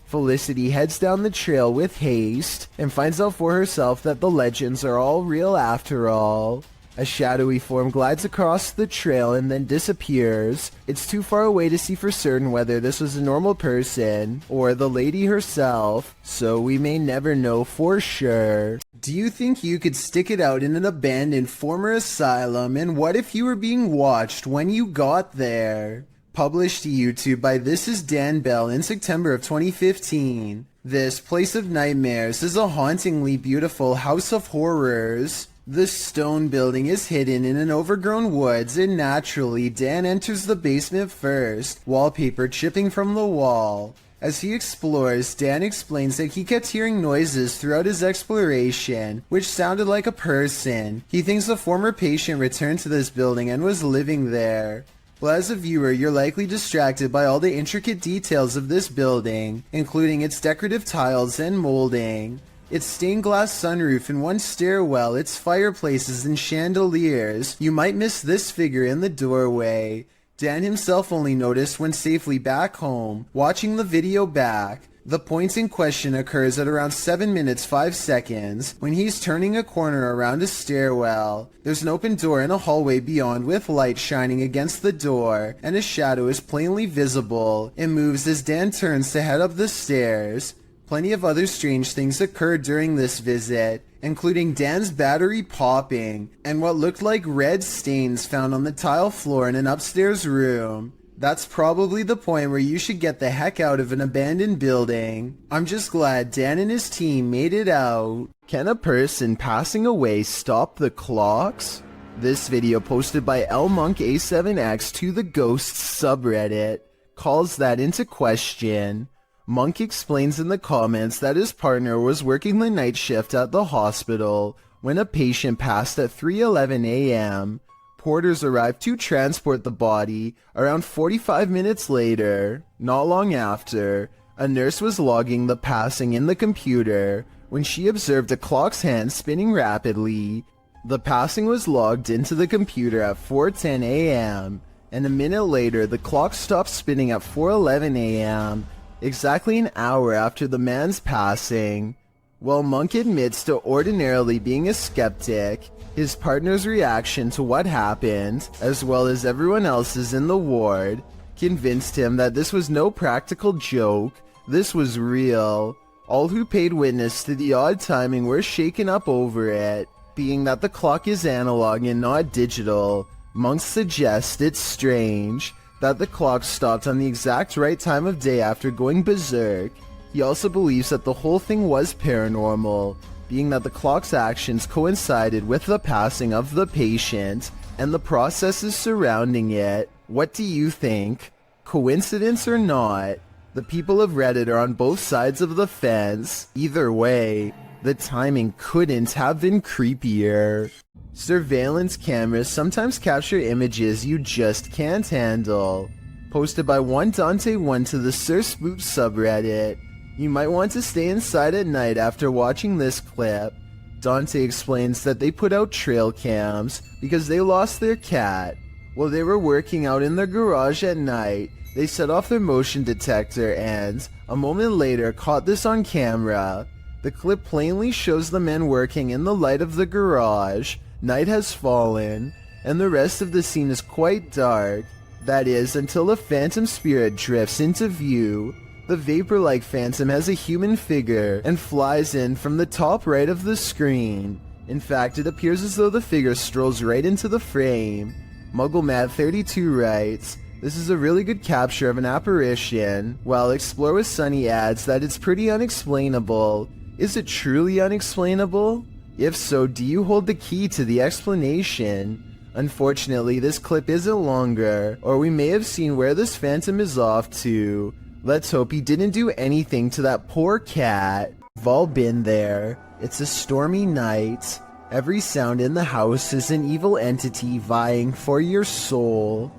Felicity heads down the trail with haste and finds out for herself that the legends are all real after all. A shadowy form glides across the trail and then disappears. It's too far away to see for certain whether this was a normal person or the lady herself, so we may never know for sure. Do you think you could stick it out in an abandoned former asylum, and what if you were being watched when you got there? Published to YouTube by This Is Dan Bell in September of 2015. This Place of Nightmares is a hauntingly beautiful house of horrors. The stone building is hidden in an overgrown woods, and naturally, Dan enters the basement first, wallpaper chipping from the wall. As he explores, Dan explains that he kept hearing noises throughout his exploration, which sounded like a person. He thinks a former patient returned to this building and was living there. Well, as a viewer, you're likely distracted by all the intricate details of this building, including its decorative tiles and molding. Its stained glass sunroof and one stairwell, its fireplaces and chandeliers. You might miss this figure in the doorway. Dan himself only noticed when safely back home, watching the video back. The point in question occurs at around 7 minutes 5 seconds when he's turning a corner around a stairwell. There's an open door in a hallway beyond with light shining against the door, and a shadow is plainly visible. It moves as Dan turns to head up the stairs. Plenty of other strange things occurred during this visit, including Dan's battery popping, and what looked like red stains found on the tile floor in an upstairs room. That's probably the point where you should get the heck out of an abandoned building. I'm just glad Dan and his team made it out. Can a person passing away stop the clocks? This video posted by LMonkA7X to the Ghosts subreddit calls that into question. Monk explains in the comments that his partner was working the night shift at the hospital when a patient passed at 3:11 a.m. Porters arrived to transport the body around 45 minutes later. Not long after, a nurse was logging the passing in the computer when she observed a clock's hand spinning rapidly. The passing was logged into the computer at 4:10 a.m., and a minute later the clock stopped spinning at 4:11 a.m., exactly an hour after the man's passing. While Monk admits to ordinarily being a skeptic, his partner's reaction to what happened, as well as everyone else's in the ward, convinced him that this was no practical joke. This was real. All who paid witness to the odd timing were shaken up over it. Being that the clock is analog and not digital, Monk suggests it's strange that the clock stopped on the exact right time of day after going berserk. He also believes that the whole thing was paranormal, being that the clock's actions coincided with the passing of the patient and the processes surrounding it. What do you think? Coincidence or not? The people of Reddit are on both sides of the fence. Either way, the timing couldn't have been creepier. Surveillance cameras sometimes capture images you just can't handle. Posted by one Dante1 to the Sir Spook subreddit. You might want to stay inside at night after watching this clip. Dante explains that they put out trail cams because they lost their cat. While they were working out in their garage at night, they set off their motion detector and, a moment later, caught this on camera. The clip plainly shows the men working in the light of the garage. Night has fallen, and the rest of the scene is quite dark. That is, until a phantom spirit drifts into view. The vapor-like phantom has a human figure and flies in from the top right of the screen. In fact, it appears as though the figure strolls right into the frame. MuggleMad32 writes, "This is a really good capture of an apparition," while Explore with Sunny adds that it's pretty unexplainable. Is it truly unexplainable? If so, do you hold the key to the explanation? Unfortunately, this clip isn't longer, or we may have seen where this phantom is off to. Let's hope he didn't do anything to that poor cat. We've all been there. It's a stormy night. Every sound in the house is an evil entity vying for your soul.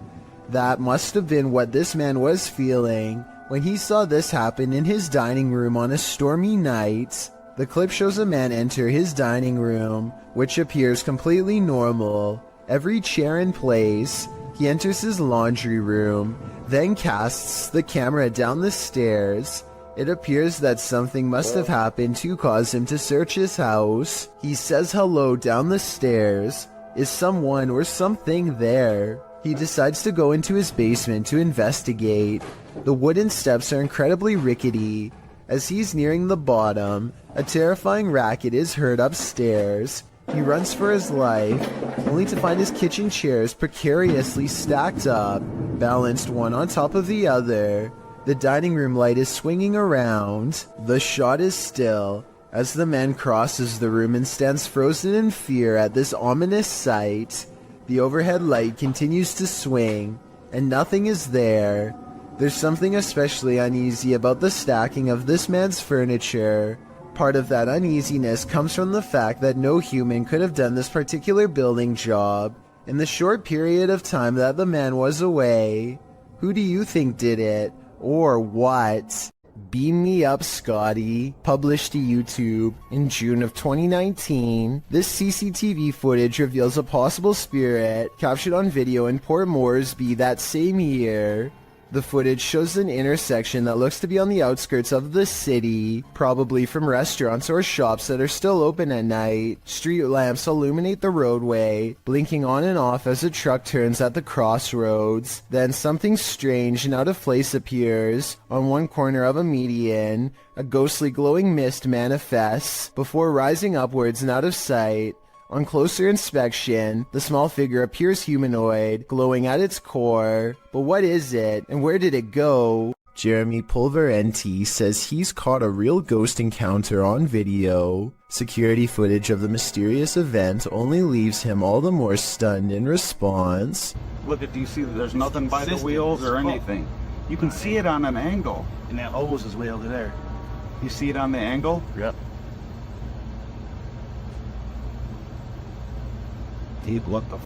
That must have been what this man was feeling when he saw this happen in his dining room on a stormy night. The clip shows a man enter his dining room, which appears completely normal. Every chair in place. He enters his laundry room, then casts the camera down the stairs. It appears that something must have happened to cause him to search his house. He says hello down the stairs. Is someone or something there? He decides to go into his basement to investigate. The wooden steps are incredibly rickety. As he's nearing the bottom, a terrifying racket is heard upstairs. He runs for his life, only to find his kitchen chairs precariously stacked up, balanced one on top of the other. The dining room light is swinging around. The shot is still, as the man crosses the room and stands frozen in fear at this ominous sight. The overhead light continues to swing, and nothing is there. There's something especially uneasy about the stacking of this man's furniture. Part of that uneasiness comes from the fact that no human could have done this particular building job in the short period of time that the man was away. Who do you think did it? Or what? Beam Me Up Scotty, published to YouTube in June of 2019. This CCTV footage reveals a possible spirit captured on video in Port Moresby that same year. The footage shows an intersection that looks to be on the outskirts of the city, probably from restaurants or shops that are still open at night. Street lamps illuminate the roadway, blinking on and off as a truck turns at the crossroads. Then something strange and out of place appears. On one corner of a median, a ghostly glowing mist manifests before rising upwards and out of sight. On closer inspection, the small figure appears humanoid, glowing at its core. But what is it, and where did it go? Jeremy Pulverenti says he's caught a real ghost encounter on video. Security footage of the mysterious event only leaves him all the more stunned in response. Look at, do you see that there's nothing by the wheels or anything? You can see it on an angle. And that hose is way over there. You see it on the angle? Yep. What the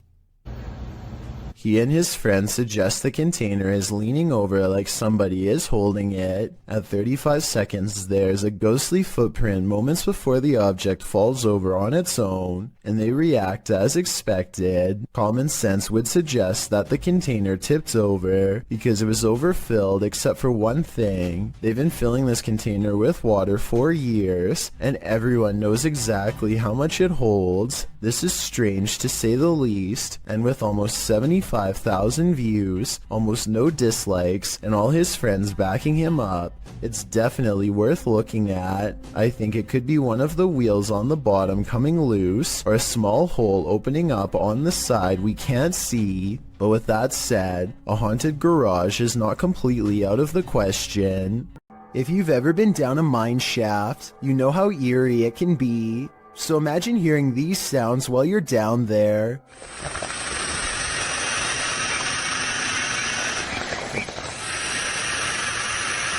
He and his friend suggest the container is leaning over like somebody is holding it. At 35 seconds, there's a ghostly footprint moments before the object falls over on its own, and they react as expected. Common sense would suggest that the container tipped over because it was overfilled except for one thing. They've been filling this container with water for years, and everyone knows exactly how much it holds. This is strange to say the least, and with almost 75,000 views, almost no dislikes, and all his friends backing him up, it's definitely worth looking at. I think it could be one of the wheels on the bottom coming loose, or a small hole opening up on the side we can't see. But with that said, a haunted garage is not completely out of the question. If you've ever been down a mine shaft, you know how eerie it can be. So imagine hearing these sounds while you're down there.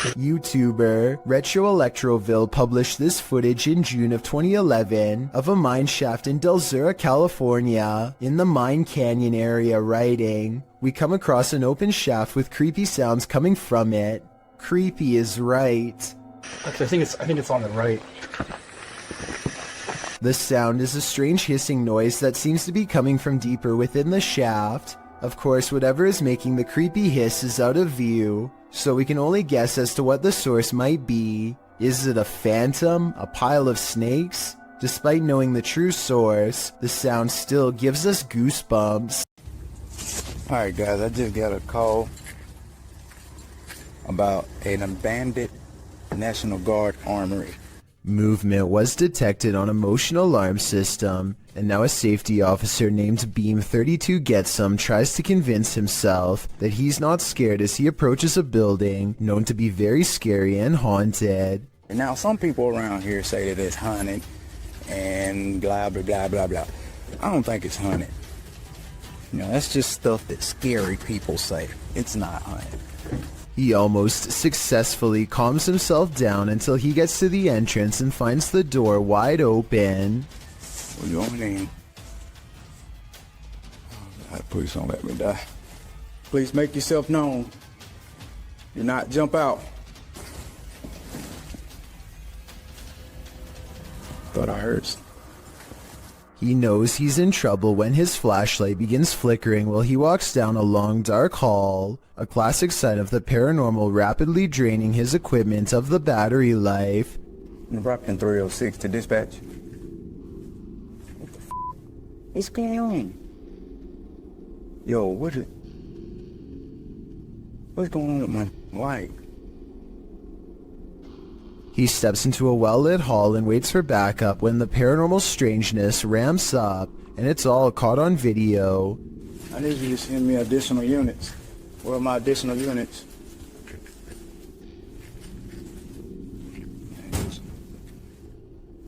YouTuber Retro Electroville published this footage in June of 2011 of a mine shaft in Del Sur, California, in the Mine Canyon area, writing, "We come across an open shaft with creepy sounds coming from it." Creepy is right. Actually, I think it's on the right. The sound is a strange hissing noise that seems to be coming from deeper within the shaft. Of course, whatever is making the creepy hiss is out of view, so we can only guess as to what the source might be. Is it a phantom? A pile of snakes? Despite knowing the true source, the sound still gives us goosebumps. Alright guys, I just got a call about an abandoned National Guard armory. Movement was detected on a motion alarm system, and now a safety officer named Beam 32 Getsum tries to convince himself that he's not scared as he approaches a building known to be very scary and haunted. Now some people around here say that it's haunted and blah blah blah blah blah. I don't think it's haunted. You know, that's just stuff that scary people say. It's not haunted. He almost successfully calms himself down until he gets to the entrance and finds the door wide open. We're going in. Oh God, please don't let me die. Please make yourself known. Do not jump out. Thought I heard something. He knows he's in trouble when his flashlight begins flickering while he walks down a long dark hall, a classic sign of the paranormal rapidly draining his equipment of the battery life. Nebraska 306 to dispatch. What the f*** is going on? Yo, what's going on with my light? He steps into a well-lit hall and waits for backup when the paranormal strangeness ramps up, and it's all caught on video. I need you to send me additional units. Where are my additional units?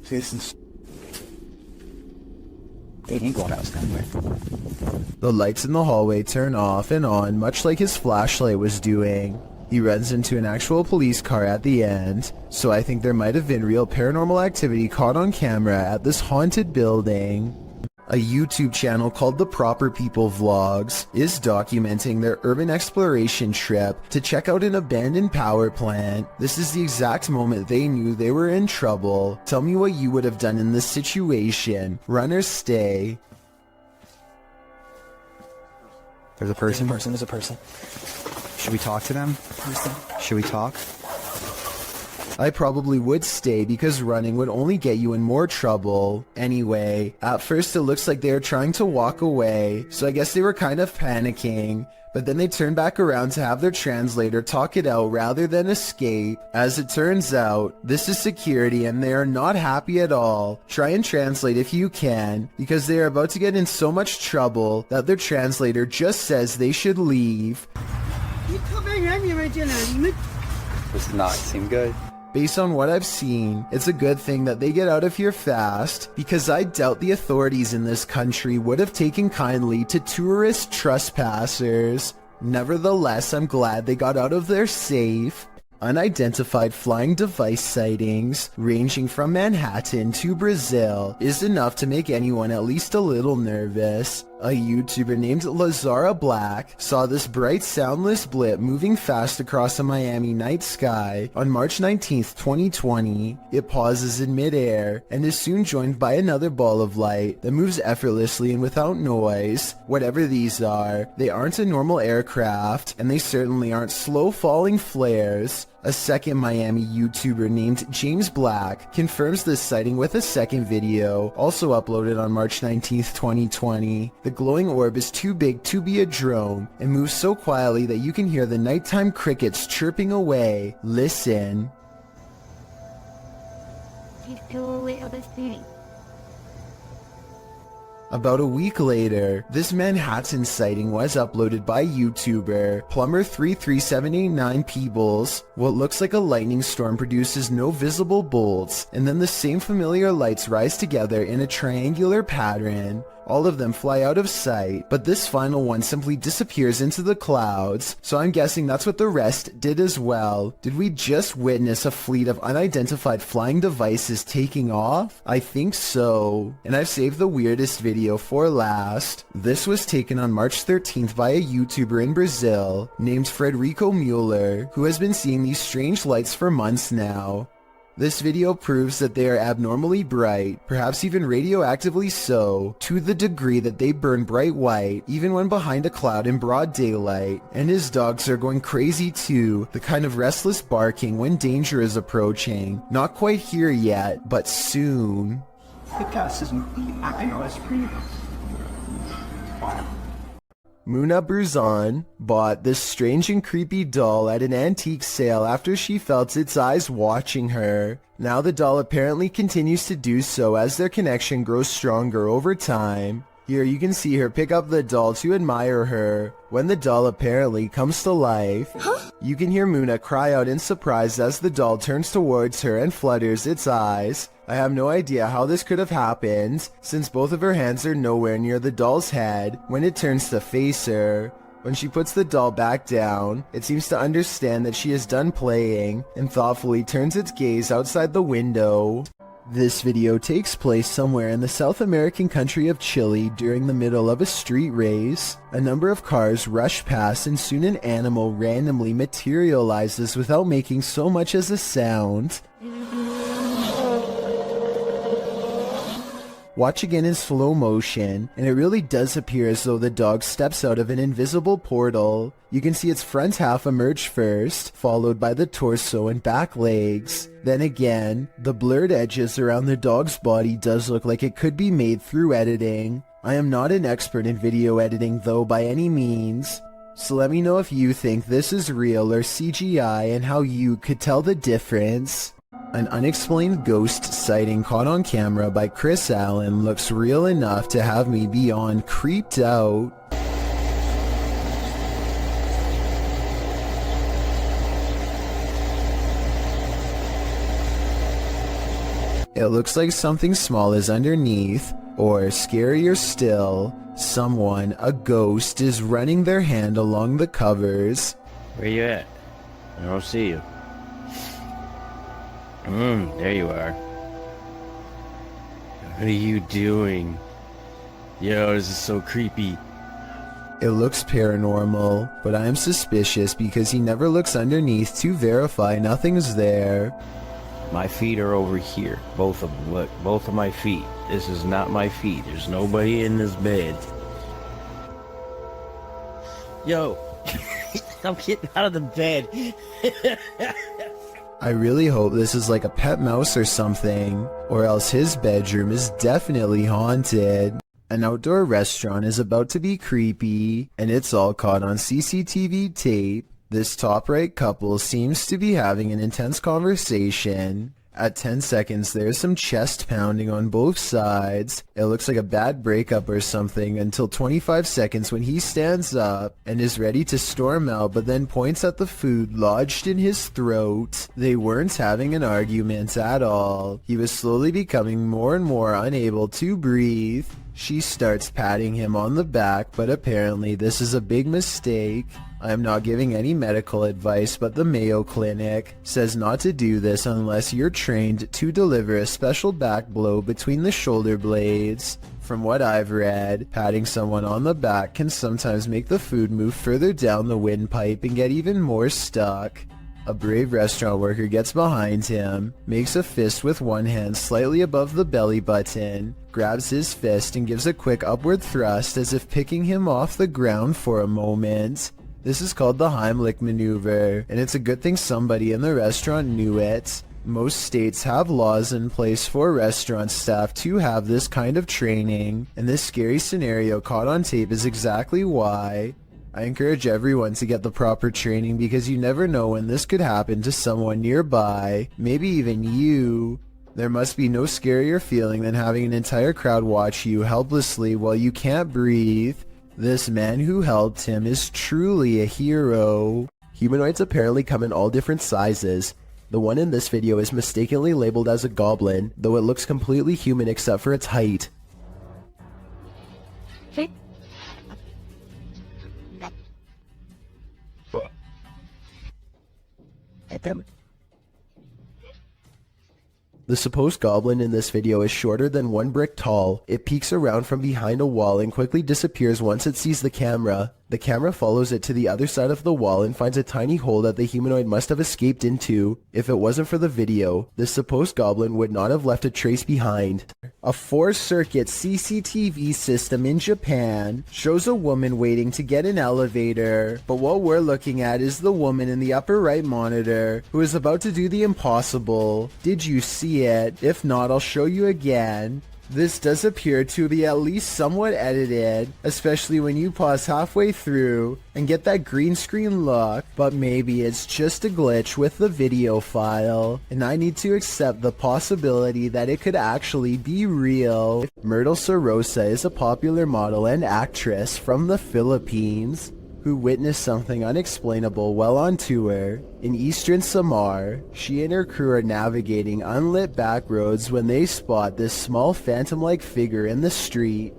See, this is... They ain't going out somewhere. The lights in the hallway turn off and on, much like his flashlight was doing. He runs into an actual police car at the end, so I think there might have been real paranormal activity caught on camera at this haunted building. A YouTube channel called The Proper People Vlogs is documenting their urban exploration trip to check out an abandoned power plant. This is the exact moment they knew they were in trouble. Tell me what you would have done in this situation. Run or stay. There's a person? There's a person. Should we talk to them? Should we talk? I probably would stay because running would only get you in more trouble. Anyway, at first it looks like they are trying to walk away, so I guess they were kind of panicking. But then they turn back around to have their translator talk it out rather than escape. As it turns out, this is security and they are not happy at all. Try and translate if you can, because they are about to get in so much trouble that their translator just says they should leave. Does not seem good. Based on what I've seen, it's a good thing that they get out of here fast, because I doubt the authorities in this country would have taken kindly to tourist trespassers. Nevertheless, I'm glad they got out of there safe. Unidentified flying device sightings, ranging from Manhattan to Brazil, is enough to make anyone at least a little nervous. A YouTuber named Lazara Black saw this bright soundless blip moving fast across a Miami night sky on March 19th, 2020. It pauses in midair and is soon joined by another ball of light that moves effortlessly and without noise. Whatever these are, they aren't a normal aircraft, and they certainly aren't slow falling flares. A second Miami YouTuber named James Black confirms this sighting with a second video, also uploaded on March 19th, 2020. The glowing orb is too big to be a drone and moves so quietly that you can hear the nighttime crickets chirping away. Listen. About a week later, this Manhattan sighting was uploaded by YouTuber Plumber33789 Peebles. What looks like a lightning storm produces no visible bolts, and then the same familiar lights rise together in a triangular pattern. All of them fly out of sight, but this final one simply disappears into the clouds, so I'm guessing that's what the rest did as well. Did we just witness a fleet of unidentified flying devices taking off? I think so. And I've saved the weirdest video for last. This was taken on March 13th by a YouTuber in Brazil named Frederico Mueller, who has been seeing these strange lights for months now. This video proves that they are abnormally bright, perhaps even radioactively so, to the degree that they burn bright white, even when behind a cloud in broad daylight. And his dogs are going crazy too, the kind of restless barking when danger is approaching. Not quite here yet, but soon. Muna Bruzan bought this strange and creepy doll at an antique sale after she felt its eyes watching her. Now the doll apparently continues to do so as their connection grows stronger over time. Here you can see her pick up the doll to admire her. When the doll apparently comes to life, you can hear Muna cry out in surprise as the doll turns towards her and flutters its eyes. I have no idea how this could have happened, since both of her hands are nowhere near the doll's head when it turns to face her. When she puts the doll back down, it seems to understand that she is done playing and thoughtfully turns its gaze outside the window. This video takes place somewhere in the South American country of Chile during the middle of a street race. A number of cars rush past and soon an animal randomly materializes without making so much as a sound. Watch again in slow motion, and it really does appear as though the dog steps out of an invisible portal. You can see its front half emerge first, followed by the torso and back legs. Then again, the blurred edges around the dog's body does look like it could be made through editing. I am not an expert in video editing though by any means, so let me know if you think this is real or CGI and how you could tell the difference. An unexplained ghost sighting caught on camera by Chris Allen looks real enough to have me beyond creeped out. It looks like something small is underneath, or scarier still, someone, a ghost, is running their hand along the covers. Where you at? I don't see you. There you are. What are you doing? Yo, this is so creepy. It looks paranormal, but I am suspicious because he never looks underneath to verify nothing's there. My feet are over here. Both of them. Look, both of my feet. This is not my feet. There's nobody in this bed. Yo, I'm getting out of the bed. I really hope this is like a pet mouse or something, or else his bedroom is definitely haunted. An outdoor restaurant is about to be creepy, and it's all caught on CCTV tape. This top right couple seems to be having an intense conversation. At 10 seconds, there's some chest pounding on both sides. It looks like a bad breakup or something until 25 seconds when he stands up and is ready to storm out, but then points at the food lodged in his throat. They weren't having an argument at all. He was slowly becoming more and more unable to breathe. She starts patting him on the back, but apparently this is a big mistake. I am not giving any medical advice, but the Mayo Clinic says not to do this unless you're trained to deliver a special back blow between the shoulder blades. From what I've read, patting someone on the back can sometimes make the food move further down the windpipe and get even more stuck. A brave restaurant worker gets behind him, makes a fist with one hand slightly above the belly button, grabs his fist and gives a quick upward thrust as if picking him off the ground for a moment. This is called the Heimlich maneuver, and it's a good thing somebody in the restaurant knew it. Most states have laws in place for restaurant staff to have this kind of training, and this scary scenario caught on tape is exactly why. I encourage everyone to get the proper training because you never know when this could happen to someone nearby, maybe even you. There must be no scarier feeling than having an entire crowd watch you helplessly while you can't breathe. This man who helped him is truly a hero. Humanoids apparently come in all different sizes. The one in this video is mistakenly labeled as a goblin, though it looks completely human except for its height. Hey. The supposed goblin in this video is shorter than 1 brick tall. It peeks around from behind a wall and quickly disappears once it sees the camera. The camera follows it to the other side of the wall and finds a tiny hole that the humanoid must have escaped into. If it wasn't for the video, this supposed goblin would not have left a trace behind. A 4-circuit CCTV system in Japan shows a woman waiting to get an elevator, but what we're looking at is the woman in the upper right monitor who is about to do the impossible. Did you see it? If not, I'll show you again. This does appear to be at least somewhat edited, especially when you pause halfway through and get that green screen look, but maybe it's just a glitch with the video file, and I need to accept the possibility that it could actually be real. Myrtle Sorosa is a popular model and actress from the Philippines who witnessed something unexplainable while on tour. In eastern Samar, she and her crew are navigating unlit back roads when they spot this small phantom-like figure in the street.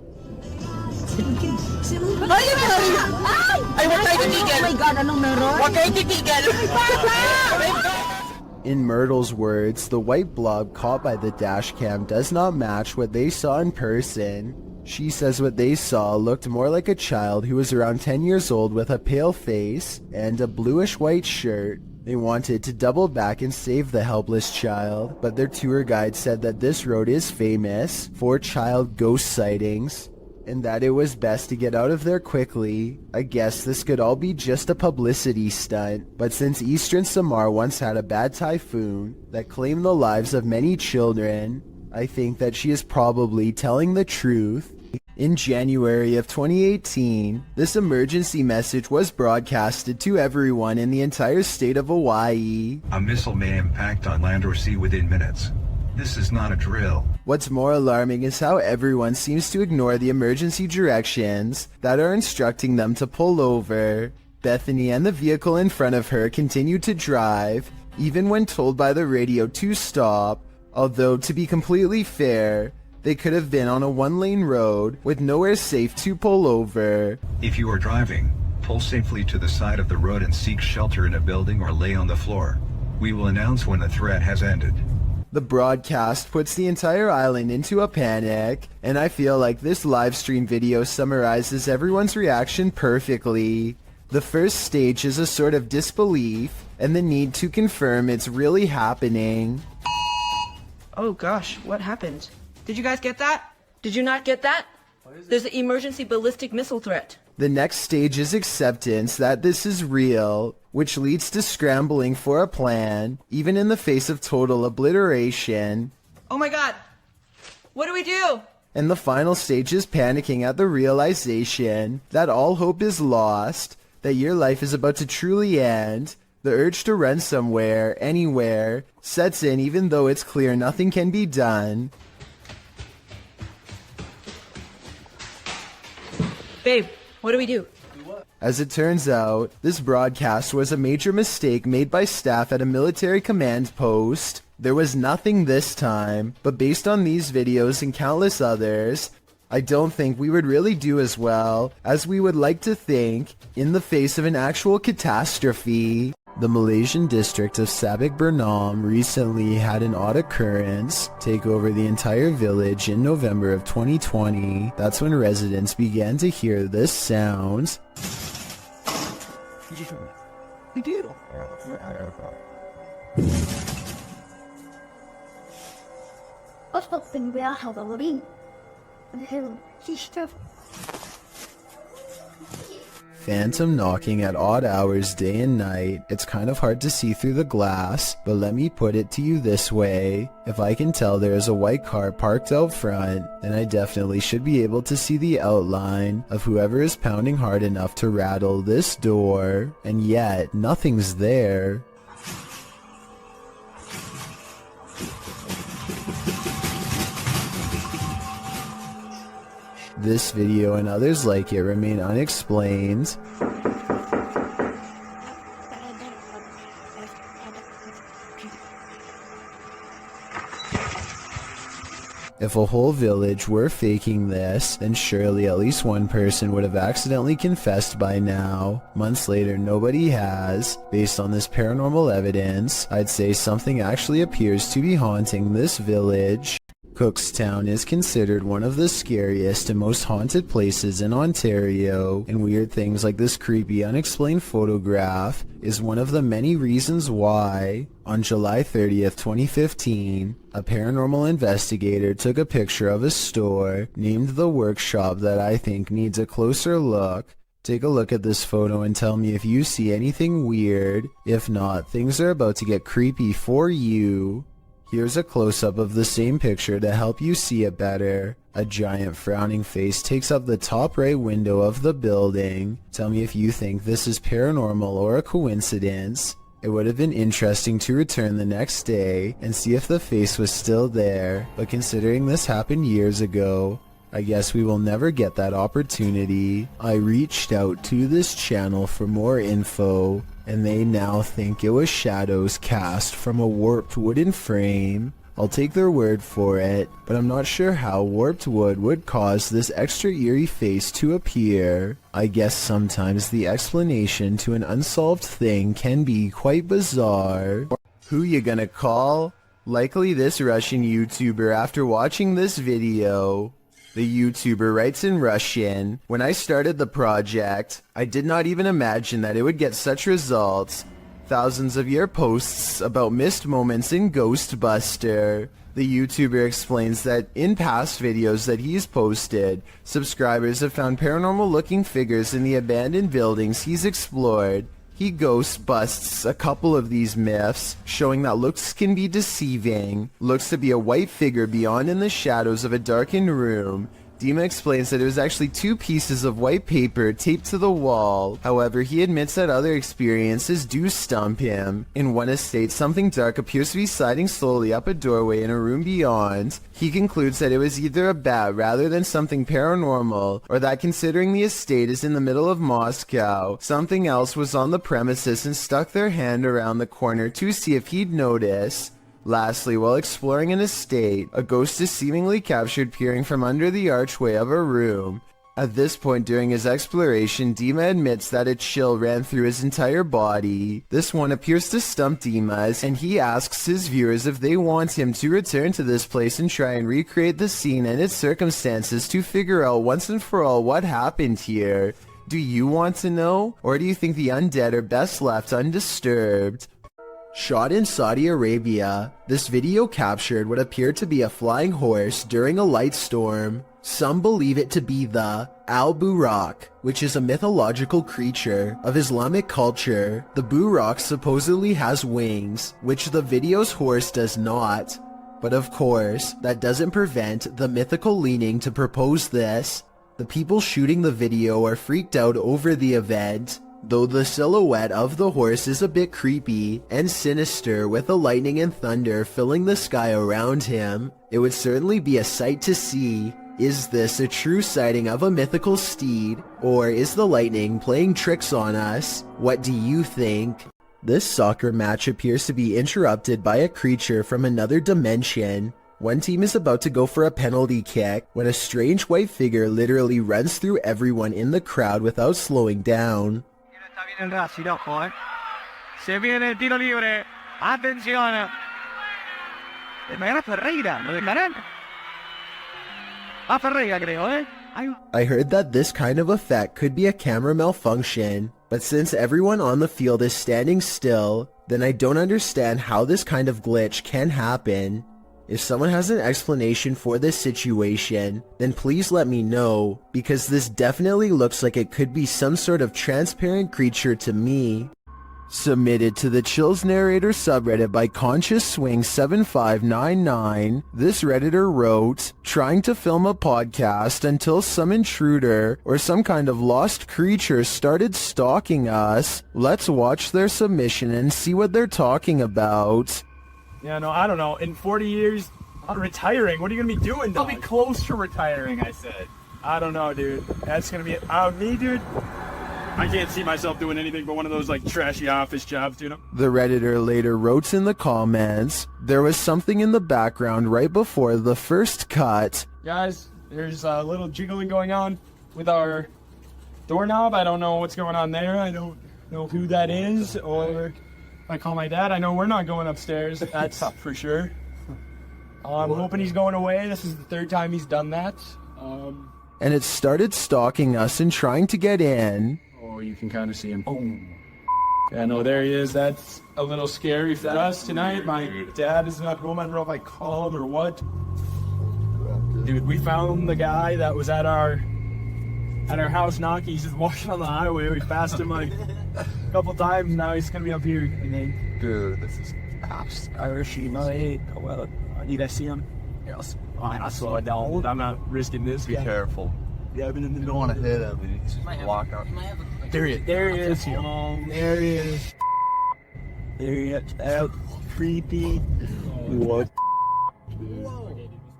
In Myrtle's words, the white blob caught by the dash cam does not match what they saw in person. She says what they saw looked more like a child who was around 10 years old with a pale face and a bluish-white shirt. They wanted to double back and save the helpless child, but their tour guide said that this road is famous for child ghost sightings, and that it was best to get out of there quickly. I guess this could all be just a publicity stunt, but since eastern Samar once had a bad typhoon that claimed the lives of many children, I think that she is probably telling the truth. In January of 2018, this emergency message was broadcasted to everyone in the entire state of Hawaii. A missile may impact on land or sea within minutes. This is not a drill. What's more alarming is how everyone seems to ignore the emergency directions that are instructing them to pull over. Bethany and the vehicle in front of her continued to drive, even when told by the radio to stop, although to be completely fair, they could have been on a one-lane road with nowhere safe to pull over. If you are driving, pull safely to the side of the road and seek shelter in a building or lay on the floor. We will announce when the threat has ended. The broadcast puts the entire island into a panic, and I feel like this live stream video summarizes everyone's reaction perfectly. The first stage is a sort of disbelief and the need to confirm it's really happening. Oh gosh, what happened? Did you guys get that? Did you not get that? There's an emergency ballistic missile threat. The next stage is acceptance that this is real, which leads to scrambling for a plan, even in the face of total obliteration. Oh my god! What do we do? And the final stage is panicking at the realization that all hope is lost, that your life is about to truly end. The urge to run somewhere, anywhere, sets in even though it's clear nothing can be done. Babe, what do we do? As it turns out, this broadcast was a major mistake made by staff at a military command post. There was nothing this time, but based on these videos and countless others, I don't think we would really do as well as we would like to think in the face of an actual catastrophe. The Malaysian district of Sabak Bernam recently had an odd occurrence take over the entire village in November of 2020. That's when residents began to hear this sound. Phantom knocking at odd hours day and night. It's kind of hard to see through the glass, but let me put it to you this way. If I can tell there is a white car parked out front, then I definitely should be able to see the outline of whoever is pounding hard enough to rattle this door, and yet nothing's there. This video and others like it remain unexplained. If a whole village were faking this, then surely at least one person would have accidentally confessed by now. Months later, nobody has. Based on this paranormal evidence, I'd say something actually appears to be haunting this village. Cookstown is considered one of the scariest and most haunted places in Ontario, and weird things like this creepy unexplained photograph is one of the many reasons why. On July 30th, 2015, a paranormal investigator took a picture of a store named The Workshop that I think needs a closer look. Take a look at this photo and tell me if you see anything weird. If not, things are about to get creepy for you. Here's a close-up of the same picture to help you see it better. A giant frowning face takes up the top right window of the building. Tell me if you think this is paranormal or a coincidence. It would have been interesting to return the next day and see if the face was still there, but considering this happened years ago, I guess we will never get that opportunity. I reached out to this channel for more info, and they now think it was shadows cast from a warped wooden frame. I'll take their word for it, but I'm not sure how warped wood would cause this extra eerie face to appear. I guess sometimes the explanation to an unsolved thing can be quite bizarre. Who you gonna call? Likely this Russian YouTuber after watching this video. The YouTuber writes in Russian, "When I started the project, I did not even imagine that it would get such results. Thousands of your posts about missed moments in Ghostbuster." The YouTuber explains that in past videos that he's posted, subscribers have found paranormal looking figures in the abandoned buildings he's explored. He ghost busts a couple of these myths, showing that looks can be deceiving. Looks to be a white figure beyond in the shadows of a darkened room. Dima explains that it was actually 2 pieces of white paper taped to the wall. However, he admits that other experiences do stump him. In one estate, something dark appears to be sliding slowly up a doorway in a room beyond. He concludes that it was either a bat rather than something paranormal, or that considering the estate is in the middle of Moscow, something else was on the premises and stuck their hand around the corner to see if he'd notice. Lastly, while exploring an estate, a ghost is seemingly captured peering from under the archway of a room. At this point during his exploration, Dima admits that a chill ran through his entire body. This one appears to stump Dima, and he asks his viewers if they want him to return to this place and try and recreate the scene and its circumstances to figure out once and for all what happened here. Do you want to know? Or do you think the undead are best left undisturbed? Shot in Saudi Arabia, this video captured what appeared to be a flying horse during a light storm. Some believe it to be the Al-Buraq, which is a mythological creature of Islamic culture. The Buraq supposedly has wings, which the video's horse does not. But of course, that doesn't prevent the mythical leaning to propose this. The people shooting the video are freaked out over the event, though the silhouette of the horse is a bit creepy and sinister with the lightning and thunder filling the sky around him. It would certainly be a sight to see. Is this a true sighting of a mythical steed, or is the lightning playing tricks on us? What do you think? This soccer match appears to be interrupted by a creature from another dimension. One team is about to go for a penalty kick when a strange white figure literally runs through everyone in the crowd without slowing down. El Racing, ojo, Se viene el tiro libre. Atención. Mañana Ferreira, ¿lo dejarán? Ferreira, creo, I heard that this kind of effect could be a camera malfunction, but since everyone on the field is standing still, then I don't understand how this kind of glitch can happen. If someone has an explanation for this situation, then please let me know, because this definitely looks like it could be some sort of transparent creature to me. Submitted to the Chills Narrator subreddit by ConsciousSwing7599, this redditor wrote, trying to film a podcast until some intruder or some kind of lost creature started stalking us. Let's watch their submission and see what they're talking about. Yeah, no, I don't know. In 40 years, I'm retiring. What are you going to be doing, dog? I'll be close to retiring, I said. I don't know, dude. That's going to be... me, dude? I can't see myself doing anything but one of those, like, trashy office jobs, you know? The redditor later wrote in the comments, there was something in the background right before the first cut. Guys, there's a little jiggling going on with our doorknob. I don't know what's going on there. I don't know who that is, or... I call my dad. I know we're not going upstairs. That's for sure. I'm hoping he's going away. This is the 3rd time he's done that. And it started stalking us and trying to get in. Oh, you can kind of see him. Boom. Yeah, no, there he is. That's a little scary for us tonight. My dad is not home. I don't know if I call him or what. Dude, we found the guy that was at our house knocking. He's just walking on the highway. We passed him like a couple times. Now he's gonna be up here. Dude, this is Irish. Well, need I see him? Yes. I'll slow it down. I'm not risking this. Be careful. Yeah, I've been in the You don't want to hit him. He's walk out. There he is. There he is. There he is. There he is. Out. Creepy. What?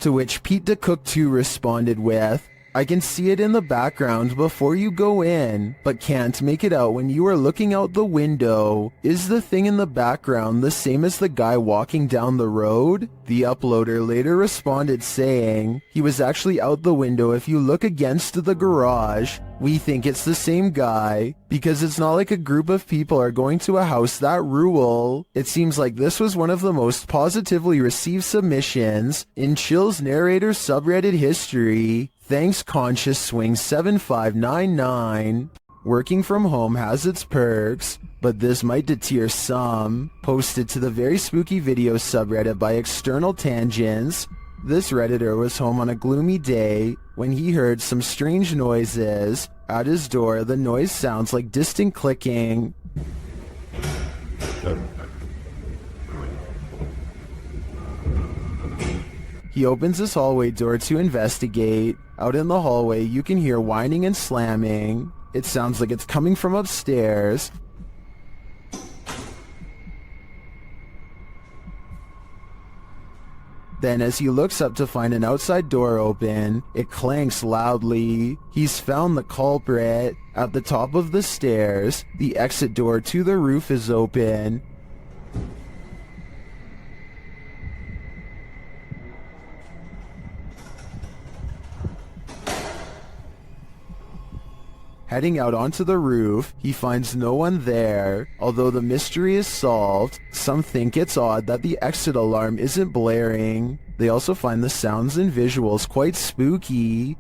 To which Pete the Cook 2 responded with, I can see it in the background before you go in, but can't make it out when you are looking out the window. Is the thing in the background the same as the guy walking down the road? The uploader later responded saying, he was actually out the window if you look against the garage. We think it's the same guy, because it's not like a group of people are going to a house that rule. It seems like this was one of the most positively received submissions in Chill's Narrator subreddit history. Thanks ConsciousSwing7599. Working from home has its perks, but this might deter some. Posted to the Very Spooky Videos subreddit by External Tangents, this redditor was home on a gloomy day when he heard some strange noises. At his door, the noise sounds like distant clicking. He opens this hallway door to investigate. Out in the hallway, you can hear whining and slamming. It sounds like it's coming from upstairs. Then as he looks up to find an outside door open, it clanks loudly. He's found the culprit. At the top of the stairs, the exit door to the roof is open. Heading out onto the roof, he finds no one there. Although the mystery is solved, some think it's odd that the exit alarm isn't blaring. They also find the sounds and visuals quite spooky.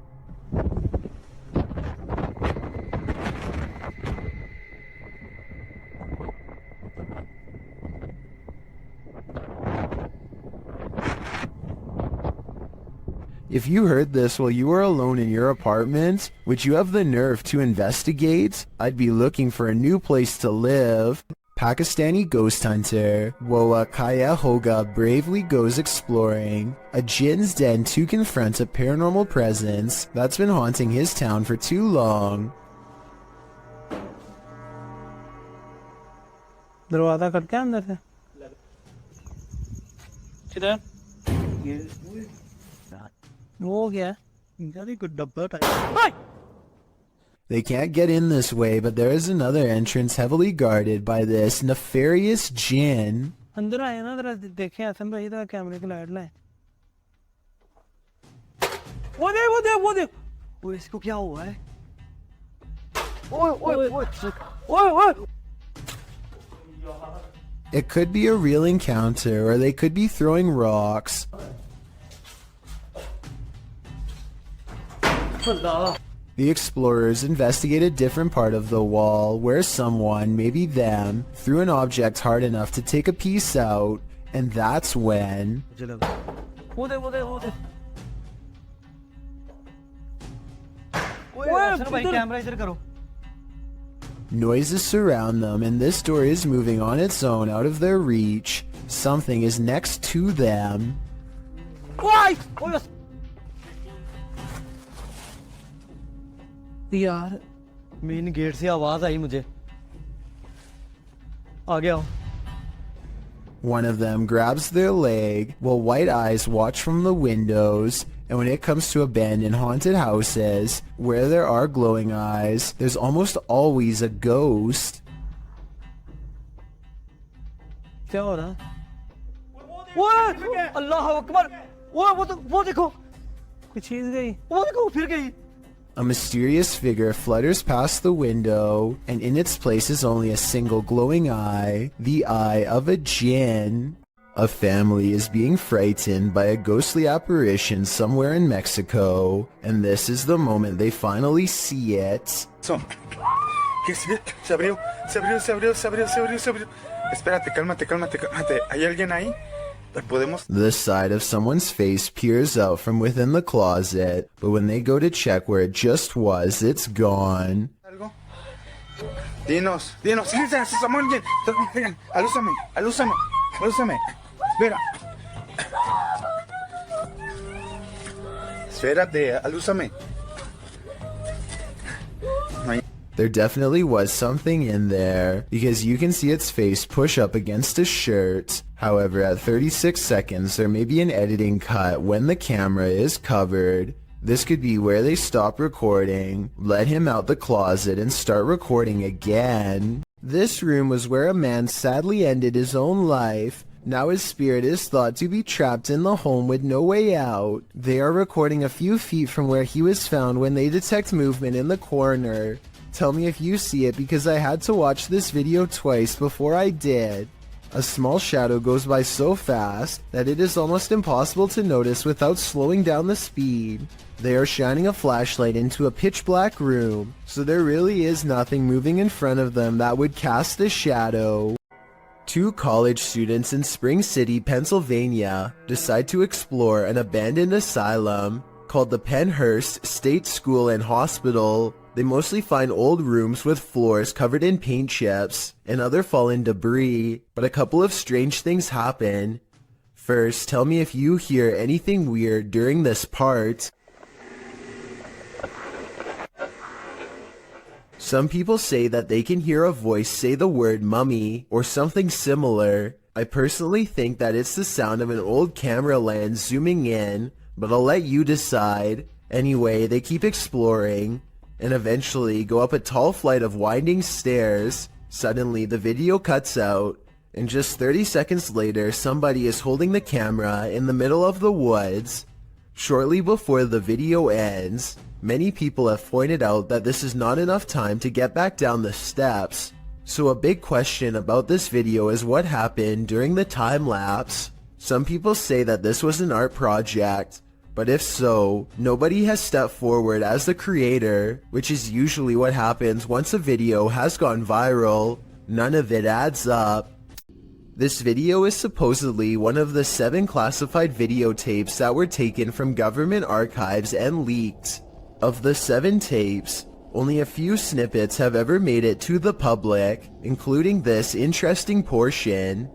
If you heard this while you were alone in your apartment, would you have the nerve to investigate? I'd be looking for a new place to live. Pakistani ghost hunter Woa Kaya Hoga bravely goes exploring a jinn's den to confront a paranormal presence that's been haunting his town for too long. दरवाजा खटका अंदर से किधर वो क्या They can't get in this way, but there is another entrance heavily guarded by this nefarious jinn. अंदर आए ना जरा देखें आसम भाई इधर कैमरे की लाइट लाए वो देख ओए इसको क्या हुआ है ओए It could be a real encounter, or they could be throwing rocks. The explorers investigate a different part of the wall where someone, maybe them, threw an object hard enough to take a piece out, and that's when... Noises surround them, and this door is moving on its own out of their reach. Something is next to them. यार main gate से आवाज आई मुझे आ गया One of them grabs their leg while white eyes watch from the windows, and when it comes to abandoned haunted houses where there are glowing eyes, there's almost always a ghost. क्या हो रहा है अल्लाह अकबर वो देखो कोई चीज गई वो देखो फिर गई A mysterious figure flutters past the window, and in its place is only a single glowing eye, the eye of a jinn. A family is being frightened by a ghostly apparition somewhere in Mexico, and this is the moment they finally see it. Se abrió. Espérate, cálmate. ¿Hay alguien ahí? The side of someone's face peers out from within the closet, but when they go to check where it just was, it's gone. Dinos, Samuel, alúzame. Espérate, alúzame. There definitely was something in there, because you can see its face push up against a shirt. However, at 36 seconds, there may be an editing cut when the camera is covered. This could be where they stop recording, let him out the closet, and start recording again. This room was where a man sadly ended his own life. Now his spirit is thought to be trapped in the home with no way out. They are recording a few feet from where he was found when they detect movement in the corner. Tell me if you see it, because I had to watch this video twice before I did. A small shadow goes by so fast that it is almost impossible to notice without slowing down the speed. They are shining a flashlight into a pitch black room, so there really is nothing moving in front of them that would cast a shadow. Two college students in Spring City, Pennsylvania, decide to explore an abandoned asylum called the Pennhurst State School and Hospital. They mostly find old rooms with floors covered in paint chips and other fallen debris, but a couple of strange things happen. First, tell me if you hear anything weird during this part. Some people say that they can hear a voice say the word mummy or something similar. I personally think that it's the sound of an old camera lens zooming in, but I'll let you decide. Anyway, they keep exploring and eventually go up a tall flight of winding stairs. Suddenly, the video cuts out, and just 30 seconds later, somebody is holding the camera in the middle of the woods. Shortly before the video ends, many people have pointed out that this is not enough time to get back down the steps. So a big question about this video is what happened during the time lapse. Some people say that this was an art project, but if so, nobody has stepped forward as the creator, which is usually what happens once a video has gone viral. None of it adds up. This video is supposedly one of the 7 classified videotapes that were taken from government archives and leaked. Of the 7 tapes, only a few snippets have ever made it to the public, including this interesting portion.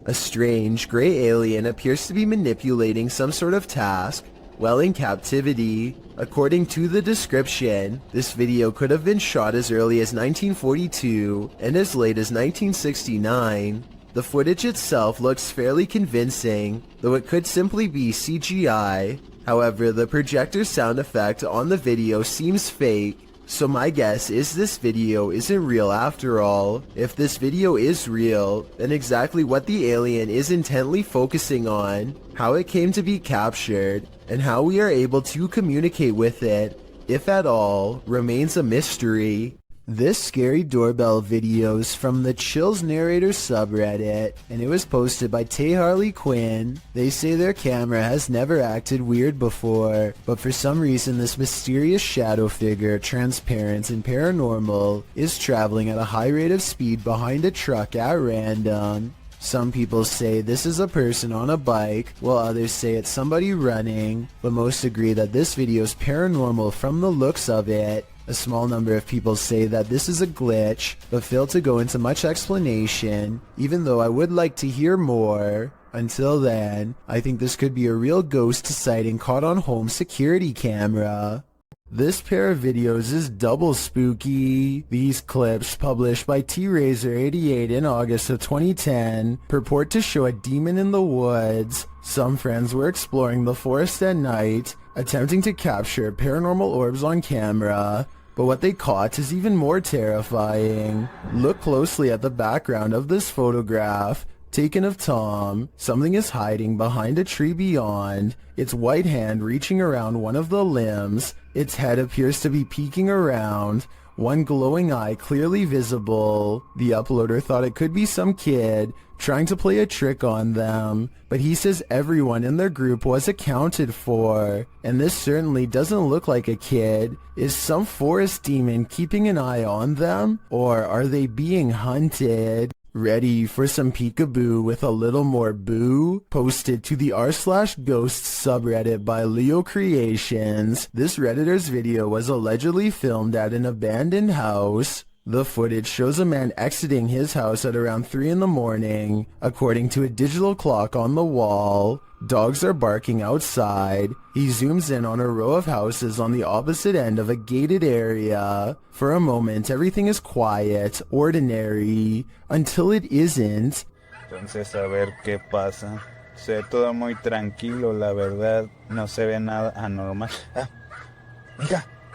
A strange, gray alien appears to be manipulating some sort of task while in captivity. According to the description, this video could have been shot as early as 1942 and as late as 1969. The footage itself looks fairly convincing, though it could simply be CGI. However, the projector sound effect on the video seems fake, so my guess is this video isn't real after all. If this video is real, then exactly what the alien is intently focusing on, how it came to be captured, and how we are able to communicate with it, if at all, remains a mystery. This scary doorbell video is from the Chills Narrator subreddit, and it was posted by Tay Harley Quinn. They say their camera has never acted weird before, but for some reason this mysterious shadow figure, transparent and paranormal, is traveling at a high rate of speed behind a truck at random. Some people say this is a person on a bike, while others say it's somebody running, but most agree that this video is paranormal from the looks of it. A small number of people say that this is a glitch, but fail to go into much explanation, even though I would like to hear more. Until then, I think this could be a real ghost sighting caught on home security camera. This pair of videos is double spooky. These clips, published by T-Razor88 in August of 2010, purport to show a demon in the woods. Some friends were exploring the forest at night, attempting to capture paranormal orbs on camera, but what they caught is even more terrifying. Look closely at the background of this photograph, taken of Tom. Something is hiding behind a tree beyond, its white hand reaching around one of the limbs. Its head appears to be peeking around, one glowing eye clearly visible. The uploader thought it could be some kid trying to play a trick on them, but he says everyone in their group was accounted for, and this certainly doesn't look like a kid. Is some forest demon keeping an eye on them, or are they being hunted? Ready for some peekaboo with a little more boo? Posted to the r/ghosts subreddit by Leo Creations. This Redditor's video was allegedly filmed at an abandoned house. The footage shows a man exiting his house at around 3 in the morning. According to a digital clock on the wall, dogs are barking outside. He zooms in on a row of houses on the opposite end of a gated area. For a moment, everything is quiet, ordinary, until it isn't. Entonces, a ver qué pasa. Se ve todo muy tranquilo, la verdad. No se ve nada anormal.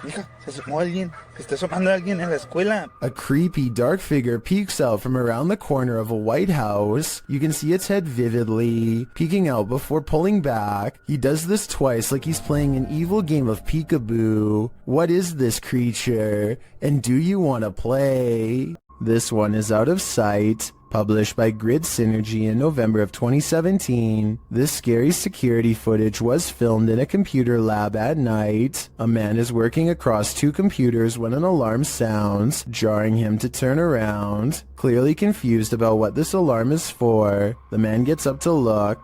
Mira, se asomó alguien. Se está asomando alguien en la escuela. A creepy dark figure peeks out from around the corner of a white house. You can see its head vividly, peeking out before pulling back. He does this twice like he's playing an evil game of peekaboo. What is this creature? And do you want to play? This one is Out of Sight, published by Grid Synergy in November of 2017. This scary security footage was filmed in a computer lab at night. A man is working across 2 computers when an alarm sounds, jarring him to turn around. Clearly confused about what this alarm is for, the man gets up to look.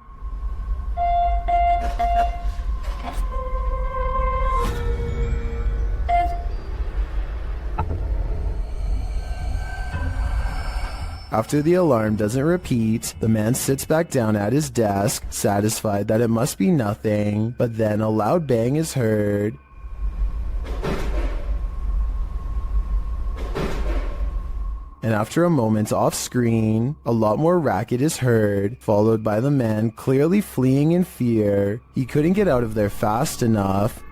After the alarm doesn't repeat, the man sits back down at his desk, satisfied that it must be nothing, but then a loud bang is heard. And after a moment off screen, a lot more racket is heard, followed by the man clearly fleeing in fear. He couldn't get out of there fast enough.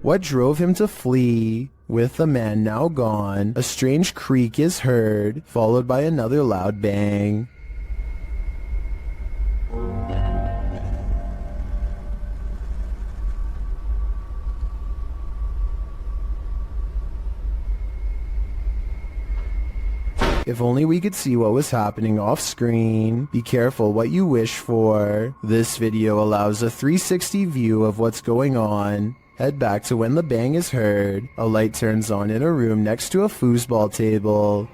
What drove him to flee? With the man now gone, a strange creak is heard, followed by another loud bang. If only we could see what was happening off screen. Be careful what you wish for. This video allows a 360 view of what's going on. Head back to when the bang is heard. A light turns on in a room next to a foosball table.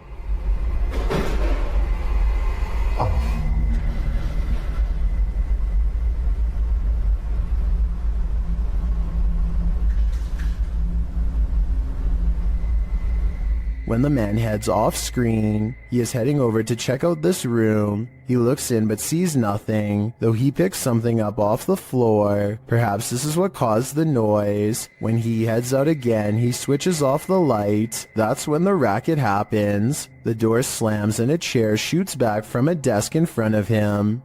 When the man heads off screen, he is heading over to check out this room. He looks in but sees nothing, though he picks something up off the floor. Perhaps this is what caused the noise. When he heads out again, he switches off the light. That's when the racket happens. The door slams and a chair shoots back from a desk in front of him.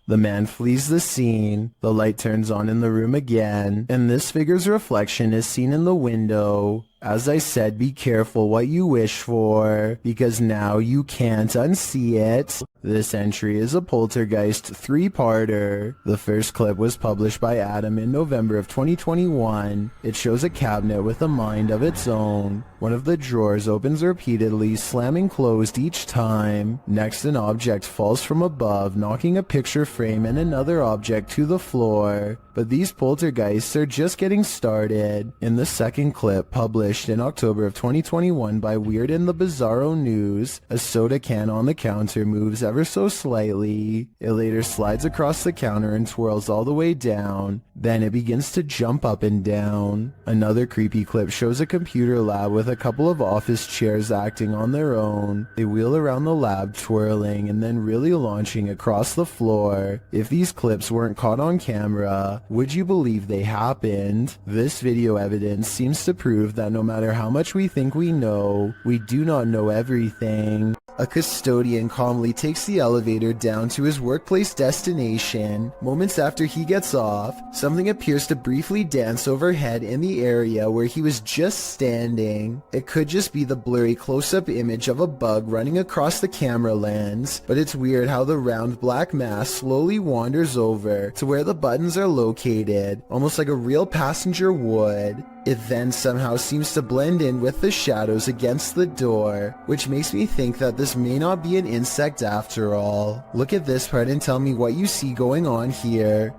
The man flees the scene, the light turns on in the room again, and this figure's reflection is seen in the window. As I said, be careful what you wish for, because now you can't unsee it. This entry is a poltergeist 3-parter. The first clip was published by Adam in November of 2021. It shows a cabinet with a mind of its own. One of the drawers opens repeatedly, slamming closed each time. Next, an object falls from above, knocking a picture frame and another object to the floor. But these poltergeists are just getting started. In the second clip, published in October of 2021 by Weird and the Bizarro News, a soda can on the counter moves ever so slightly. It later slides across the counter and twirls all the way down. Then it begins to jump up and down. Another creepy clip shows a computer lab with a couple of office chairs acting on their own. They wheel around the lab, twirling and then really launching across the floor. If these clips weren't caught on camera, would you believe they happened? This video evidence seems to prove that no matter how much we think we know, we do not know everything. A custodian calmly takes the elevator down to his workplace destination. Moments after he gets off, something appears to briefly dance overhead in the area where he was just standing. It could just be the blurry close-up image of a bug running across the camera lens, but it's weird how the round black mass slowly wanders over to where the buttons are located, almost like a real passenger would. It then somehow seems to blend in with the shadows against the door, which makes me think that this may not be an insect after all. Look at this part and tell me what you see going on here.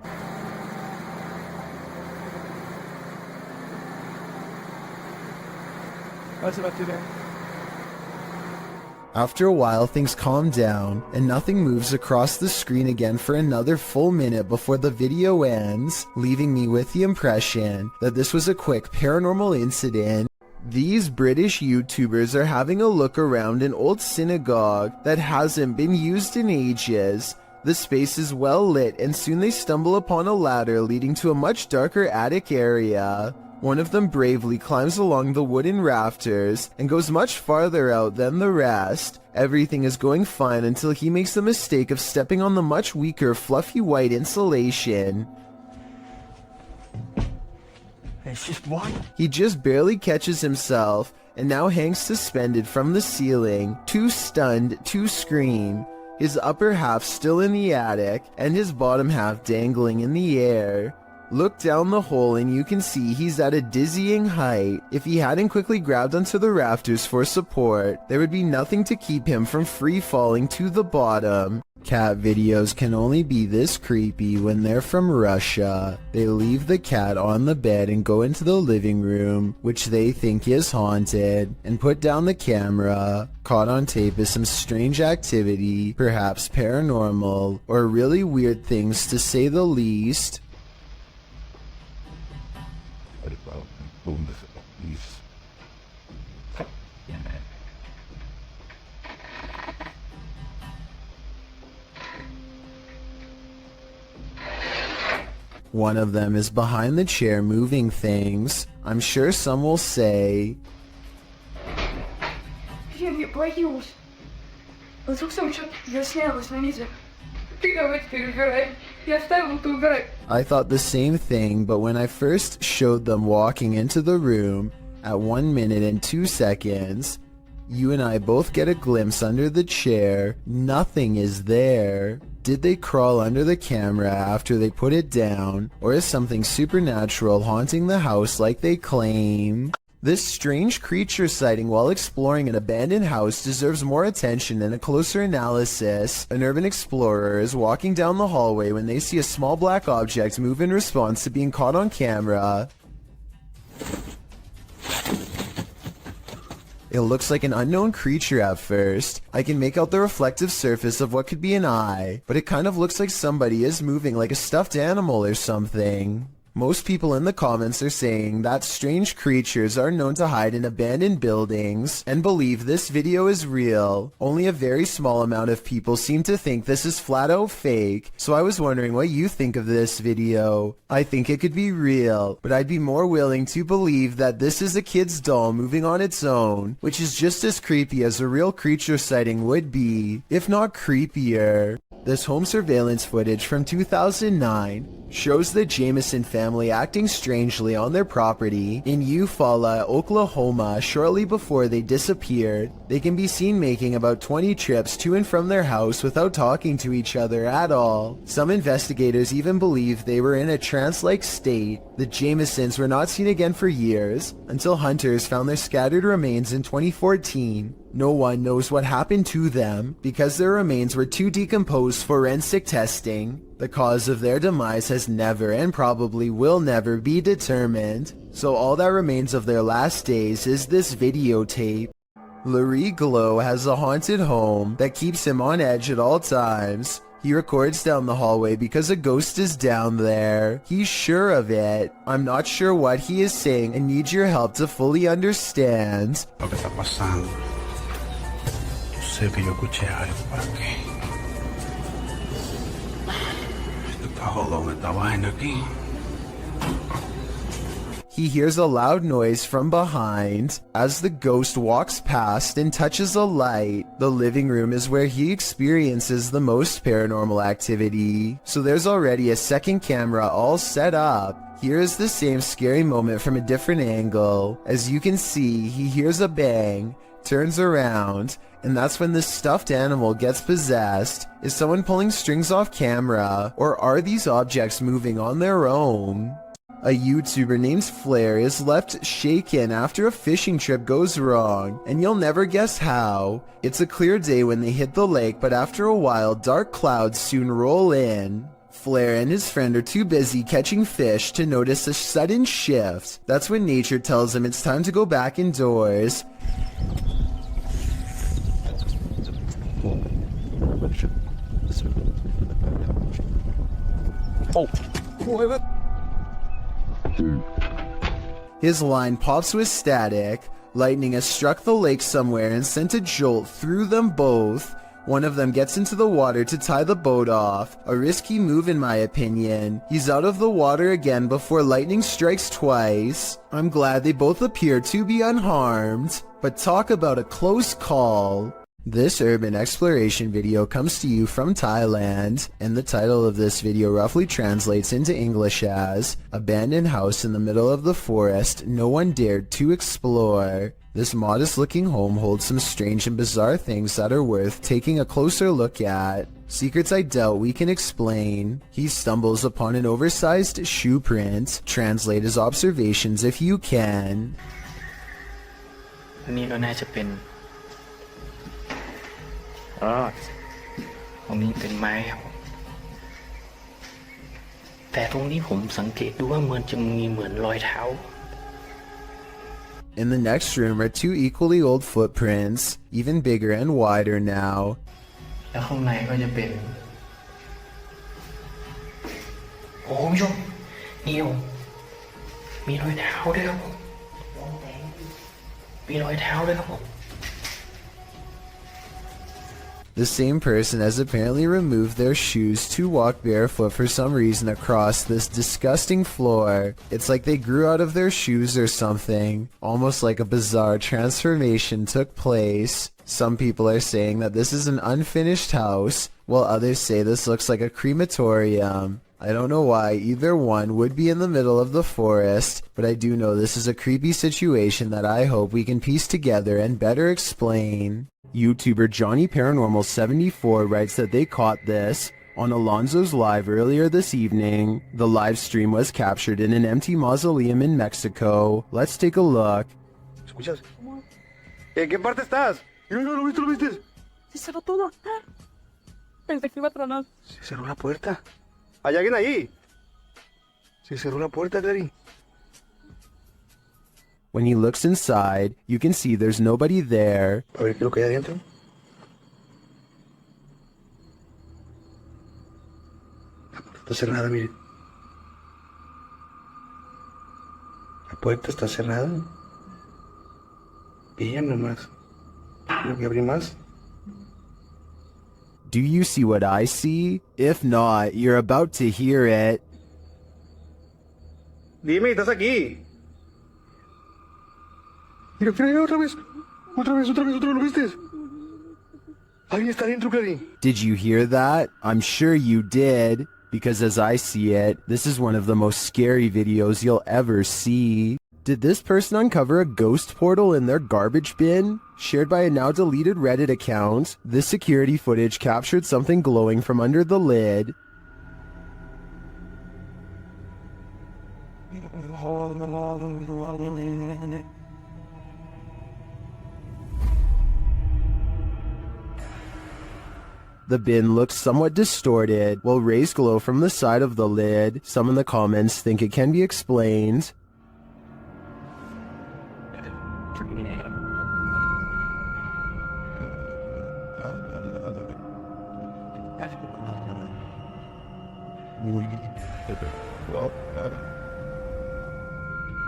What's about to there? After a while, things calm down, and nothing moves across the screen again for another full minute before the video ends, leaving me with the impression that this was a quick paranormal incident. These British YouTubers are having a look around an old synagogue that hasn't been used in ages. The space is well lit, and soon they stumble upon a ladder leading to a much darker attic area. One of them bravely climbs along the wooden rafters and goes much farther out than the rest. Everything is going fine until he makes the mistake of stepping on the much weaker fluffy white insulation. It's just what? He just barely catches himself and now hangs suspended from the ceiling, too stunned to scream. His upper half still in the attic and his bottom half dangling in the air. Look down the hole and you can see he's at a dizzying height. If he hadn't quickly grabbed onto the rafters for support, there would be nothing to keep him from free falling to the bottom. Cat videos can only be this creepy when they're from Russia. They leave the cat on the bed and go into the living room, which they think is haunted, and put down the camera. Caught on tape is some strange activity, perhaps paranormal, or really weird things to say the least. One of them is behind the chair moving things. I'm sure some will say, I thought the same thing, but when I first showed them walking into the room at 1 minute and 2 seconds, you and I both get a glimpse under the chair. Nothing is there. Did they crawl under the camera after they put it down, or is something supernatural haunting the house like they claim? This strange creature sighting while exploring an abandoned house deserves more attention and a closer analysis. An urban explorer is walking down the hallway when they see a small black object move in response to being caught on camera. It looks like an unknown creature at first. I can make out the reflective surface of what could be an eye, but it kind of looks like somebody is moving like a stuffed animal or something. Most people in the comments are saying that strange creatures are known to hide in abandoned buildings and believe this video is real. Only a very small amount of people seem to think this is flat out fake, so I was wondering what you think of this video. I think it could be real, but I'd be more willing to believe that this is a kid's doll moving on its own, which is just as creepy as a real creature sighting would be, if not creepier. This home surveillance footage from 2009 shows the Jameson family acting strangely on their property in Eufaula, Oklahoma shortly before they disappeared. They can be seen making about 20 trips to and from their house without talking to each other at all. Some investigators even believe they were in a trance-like state. The Jamesons were not seen again for years, until hunters found their scattered remains in 2014. No one knows what happened to them because their remains were too decomposed for forensic testing. The cause of their demise has never and probably will never be determined, so all that remains of their last days is this videotape. Larry Glow has a haunted home that keeps him on edge at all times. He records down the hallway because a ghost is down there. He's sure of it. I'm not sure what he is saying and need your help to fully understand. He hears a loud noise from behind as the ghost walks past and touches a light. The living room is where he experiences the most paranormal activity, so there's already a second camera all set up. Here is the same scary moment from a different angle. As you can see, he hears a bang, turns around, and that's when this stuffed animal gets possessed. Is someone pulling strings off camera, or are these objects moving on their own? A YouTuber named Flair is left shaken after a fishing trip goes wrong, and you'll never guess how. It's a clear day when they hit the lake, but after a while, dark clouds soon roll in. Flair and his friend are too busy catching fish to notice a sudden shift. That's when nature tells him it's time to go back indoors. His line pops with static. Lightning has struck the lake somewhere and sent a jolt through them both. One of them gets into the water to tie the boat off. A risky move in my opinion. He's out of the water again before lightning strikes twice. I'm glad they both appear to be unharmed. But talk about a close call. This urban exploration video comes to you from Thailand, and the title of this video roughly translates into English as Abandoned House in the Middle of the Forest No One Dared to Explore. This modest-looking home holds some strange and bizarre things that are worth taking a closer look at. Secrets I doubt we can explain. He stumbles upon an oversized shoe print. Translate his observations if you can. อันนี้ก็น่าจะเป็นอ๋อ ตรงนี้เป็นไม้ครับแต่ตรงนี้ผมสังเกตดูว่าเหมือนจะมีเหมือนรอยเท้า In the next room are two equally old footprints, even bigger and wider now. แล้วข้างในก็จะเป็นโอ้คุณผู้ชมนี่ผมมีรอยเท้าด้วยครับผมมีรอยเท้าด้วยครับผม The same person has apparently removed their shoes to walk barefoot for some reason across this disgusting floor. It's like they grew out of their shoes or something. Almost like a bizarre transformation took place. Some people are saying that this is an unfinished house, while others say this looks like a crematorium. I don't know why either one would be in the middle of the forest, but I do know this is a creepy situation that I hope we can piece together and better explain. YouTuber Johnny Paranormal 74 writes that they caught this on Alonzo's live earlier this evening. The live stream was captured in an empty mausoleum in Mexico. Let's take a look. ¿Escuchas? ¿En qué parte estás? No, ¿lo viste? ¿Lo viste? Se cerró todo. Pensé que iba a tronar. Se cerró la puerta. ¿Hay alguien ahí? Se cerró la puerta, Gary. When he looks inside, you can see there's nobody there. A ver qué es lo que hay adentro. La puerta está cerrada, miren. La puerta está cerrada. Bien nomás. ¿Tengo que abrir más? Do you see what I see? If not, you're about to hear it. Dime, ¿estás aquí? Mira, otra vez. Otra vez, ¿lo viste? Alguien está dentro, Clary. Did you hear that? I'm sure you did, because as I see it, this is one of the most scary videos you'll ever see. Did this person uncover a ghost portal in their garbage bin? Shared by a now deleted Reddit account, this security footage captured something glowing from under the lid. The bin looks somewhat distorted, while rays glow from the side of the lid. Some in the comments think it can be explained.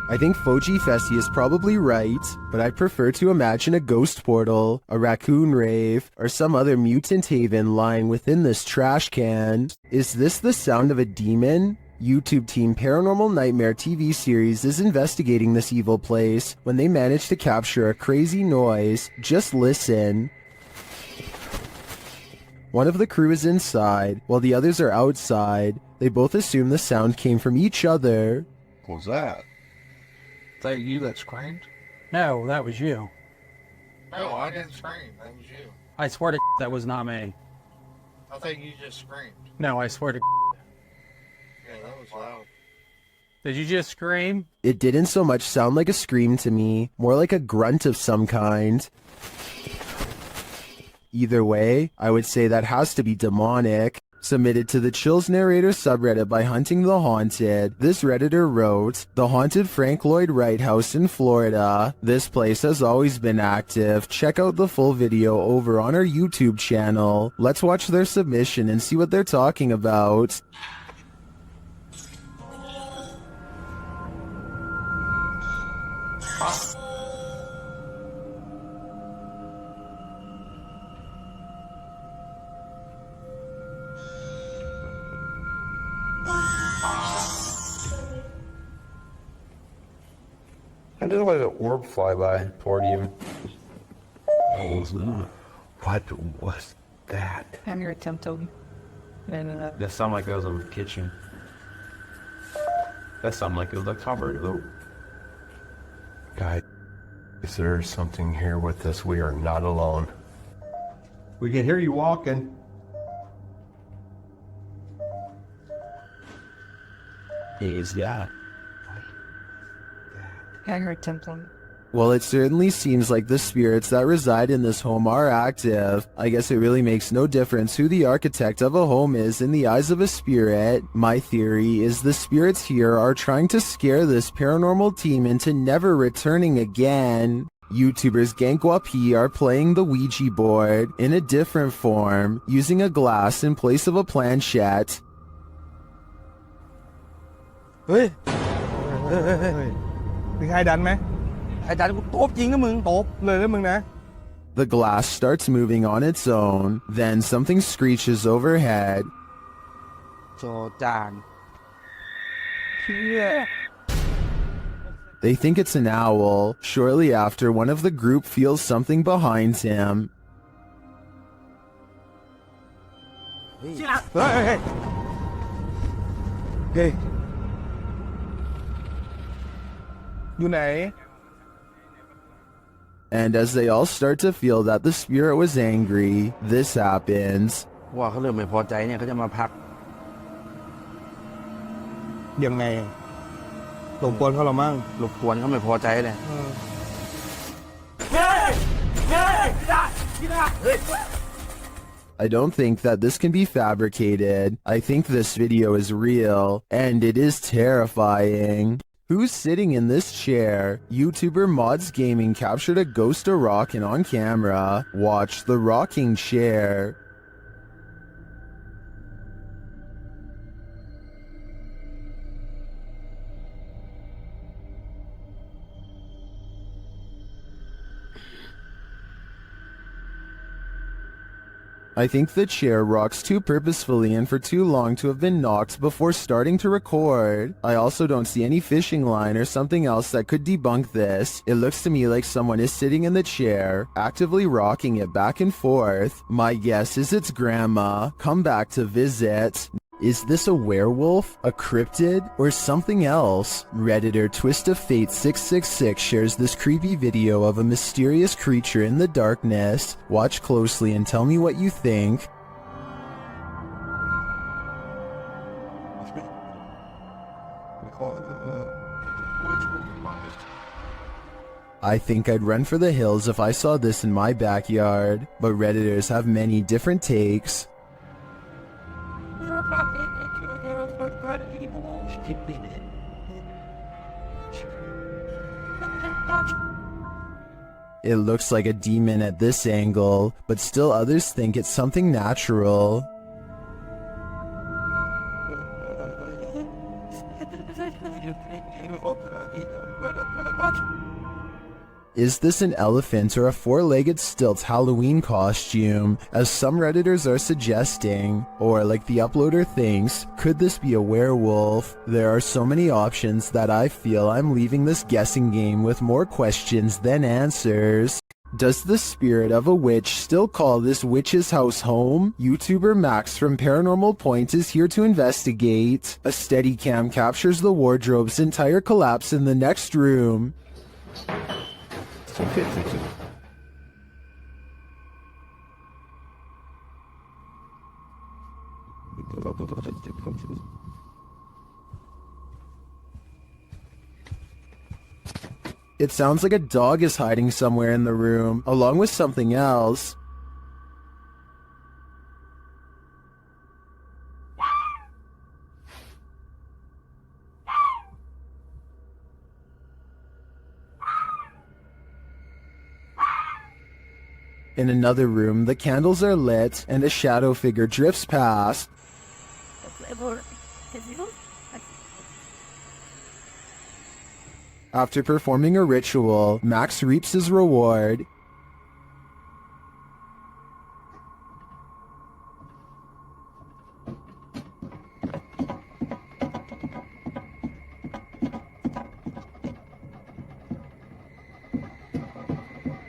I think Foji Festi is probably right, but I prefer to imagine a ghost portal, a raccoon rave, or some other mutant haven lying within this trash can. Is this the sound of a demon? YouTube team Paranormal Nightmare TV series is investigating this evil place when they manage to capture a crazy noise. Just listen. One of the crew is inside, while the others are outside. They both assume the sound came from each other. What was that? Is that you that screamed? No, that was you. No, I didn't scream. That was you. I swear to that was not me. I think you just screamed. No, I swear to Yeah, that was loud. Did you just scream? It didn't so much sound like a scream to me, more like a grunt of some kind. Either way, I would say that has to be demonic. Submitted to the Chills Narrator subreddit by Hunting the Haunted, this redditor wrote, "The haunted Frank Lloyd Wright house in Florida. This place has always been active. Check out the full video over on our YouTube channel." Let's watch their submission and see what they're talking about. I just let an orb fly by toward you. What was that? I'm your attempt, Toby. And That sounded like it was in the kitchen. That sounded like it was like covered though. Guys, is there something here with us? We are not alone. We can hear you walking. Is that? I heard Templum. Well, it certainly seems like the spirits that reside in this home are active. I guess it really makes no difference who the architect of a home is in the eyes of a spirit. My theory is the spirits here are trying to scare this paranormal team into never returning again. YouTubers Gankwapi are playing the Ouija board in a different form, using a glass in place of a planchette. เฮ้ยมีใครดันไหมไอ้ดันกูโต๊บจริงนะมึงโต๊บเลยนะมึงนะ The glass starts moving on its own, then something screeches overhead. โจจาน They think it's an owl. Shortly after, one of the group feels something behind him. เฮ้ยเฮ้ยเฮ้ยอยู่ไหน And as they all start to feel that the spirit was angry, this happens. ว่าเขาเริ่มไม่พอใจเนี่ยเขาจะมาพักยังไงรบกวนเขาหรอมั่งรบกวนเขาไม่พอใจเลย I don't think that this can be fabricated. I think this video is real, and it is terrifying. Who's sitting in this chair? YouTuber Mods Gaming captured a ghost of rocking on camera. Watch the rocking chair. I think the chair rocks too purposefully and for too long to have been knocked before starting to record. I also don't see any fishing line or something else that could debunk this. It looks to me like someone is sitting in the chair, actively rocking it back and forth. My guess is it's Grandma, come back to visit. Is this a werewolf, a cryptid, or something else? Redditor Twist of Fate 666 shares this creepy video of a mysterious creature in the darkness. Watch closely and tell me what you think. I think I'd run for the hills if I saw this in my backyard, but Redditors have many different takes. It looks like a demon at this angle, but still others think it's something natural. Is this an elephant or a four-legged stilt Halloween costume, as some Redditors are suggesting? Or, like the uploader thinks, could this be a werewolf? There are so many options that I feel I'm leaving this guessing game with more questions than answers. Does the spirit of a witch still call this witch's house home? YouTuber Max from Paranormal Point is here to investigate. A Steadicam captures the wardrobe's entire collapse in the next room. It sounds like a dog is hiding somewhere in the room, along with something else. In another room, the candles are lit, and a shadow figure drifts past. After performing a ritual, Max reaps his reward.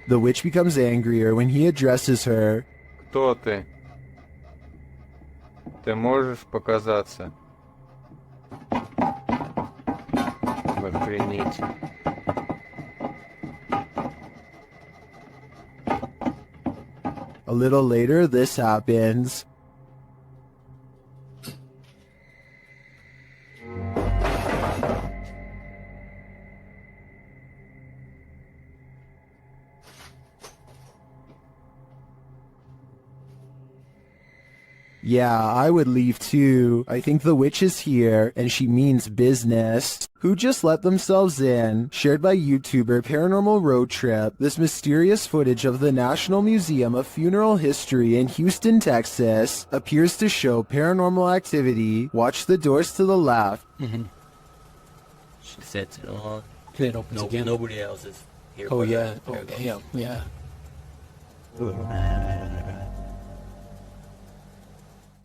The witch becomes angrier when he addresses her. Кто ты? Ты можешь показаться? Охренеть. A little later, this happens. Yeah, I would leave too. I think the witch is here, and she means business. Who just let themselves in? Shared by YouTuber Paranormal Road Trip, this mysterious footage of the National Museum of Funeral History in Houston, Texas, appears to show paranormal activity. Watch the doors to the left. She sets it on. It opens again. Nobody else is here. Oh but yeah. her. Oh There it goes. damn. Yeah.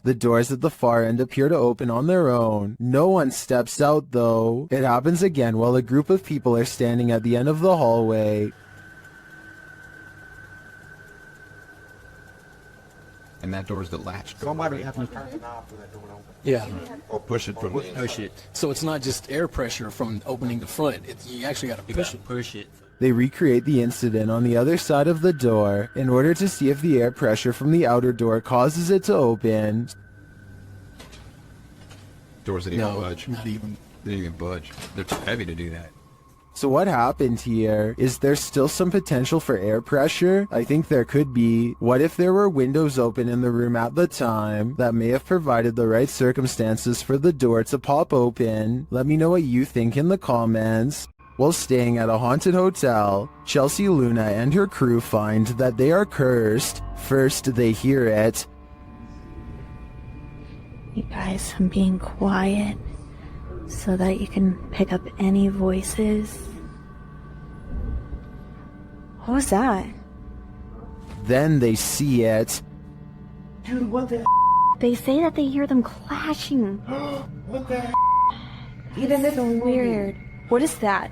The doors at the far end appear to open on their own. No one steps out though. It happens again while a group of people are standing at the end of the hallway. And that door's the latch door. Somebody has to turn the knob for that door to open. Yeah. Or push it from the Push it. So it's not just air pressure from opening the front. You actually got to push it. Push it. They recreate the incident on the other side of the door in order to see if the air pressure from the outer door causes it to open. doors that even No, budge. not even. They didn't even budge. They're too heavy to do that. So what happened here? Is there still some potential for air pressure? I think there could be. What if there were windows open in the room at the time that may have provided the right circumstances for the door to pop open? Let me know what you think in the comments. While staying at a haunted hotel, Chelsea Luna and her crew find that they are cursed. First, they hear it. You guys, I'm being quiet so that you can pick up any voices. What was that? Then they see it. Dude, what the They say that they hear them clashing. What the Even this is weird. What is that?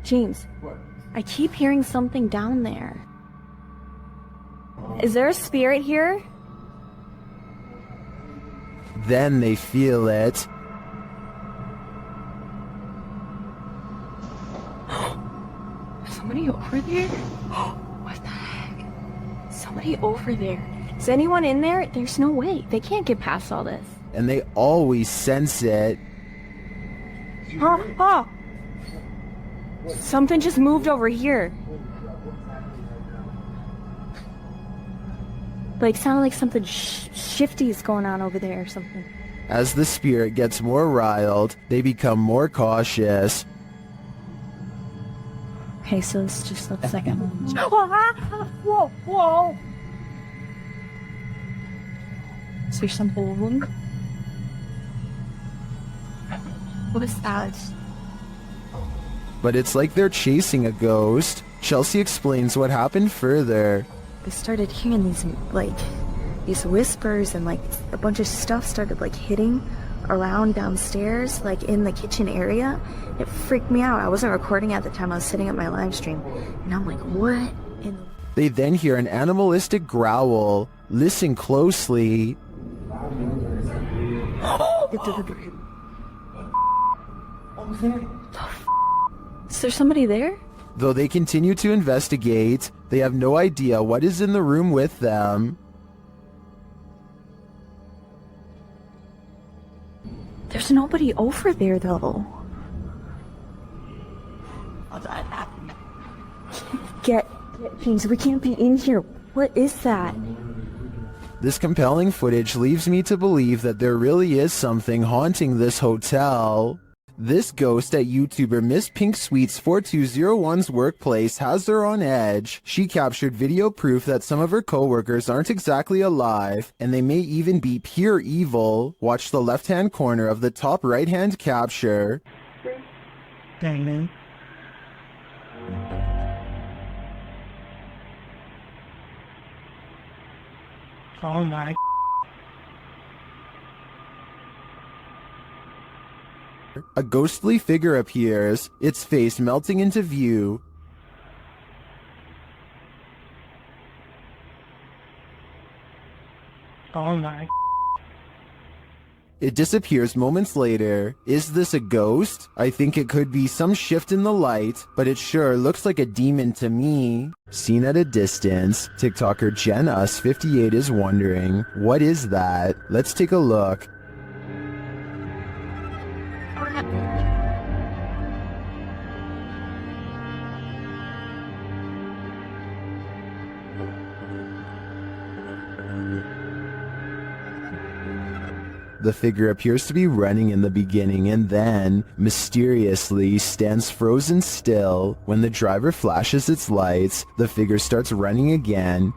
James, What? I keep hearing something down there. Is there a spirit here? Then they feel it. Somebody over there? What the heck? Somebody over there. Is anyone in there? There's no way. They can't get past all this. And they always sense it. Oh! Something just moved over here. Like, sounded like something shifty is going on over there or something. As the spirit gets more riled, they become more cautious. Okay, so let's just let the second one. Whoa, whoa! Is there something? What is that? But it's like they're chasing a ghost. Chelsea explains what happened further. I started hearing these whispers, and like a bunch of stuff started like hitting around downstairs, like in the kitchen area. It freaked me out. I wasn't recording at the time. I was sitting at my live stream, and I'm like, what in the... They then hear an animalistic growl. Listen closely. Is there somebody there? Though they continue to investigate, they have no idea what is in the room with them. There's nobody over there, though. Get James, we can't be in here. What is that? This compelling footage leaves me to believe that there really is something haunting this hotel. This ghost at YouTuber Miss Pink Sweets 4201's workplace has her on edge. She captured video proof that some of her coworkers aren't exactly alive, and they may even be pure evil. Watch the left-hand corner of the top right-hand capture. Dang, man. Oh my. A ghostly figure appears, its face melting into view. Oh my. It disappears moments later. Is this a ghost? I think it could be some shift in the light, but it sure looks like a demon to me. Seen at a distance, TikToker JenUs58 is wondering, what is that? Let's take a look. The figure appears to be running in the beginning and then, mysteriously, stands frozen still. When the driver flashes its lights, the figure starts running again.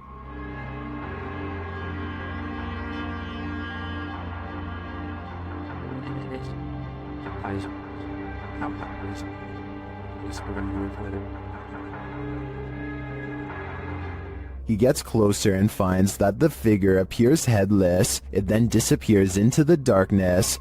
He gets closer and finds that the figure appears headless. It then disappears into the darkness.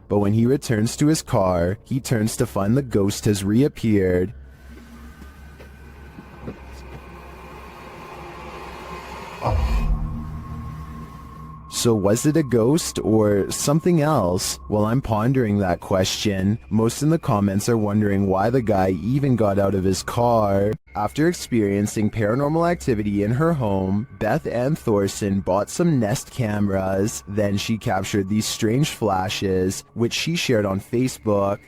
But when he returns to his car, he turns to find the ghost has reappeared. So was it a ghost or something else? While I'm pondering that question, most in the comments are wondering why the guy even got out of his car. After experiencing paranormal activity in her home, Beth Ann Thorson bought some Nest cameras. Then she captured these strange flashes, which she shared on Facebook.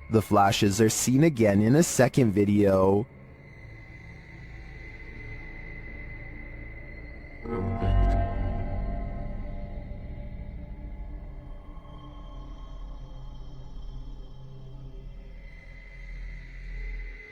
The flashes are seen again in a second video.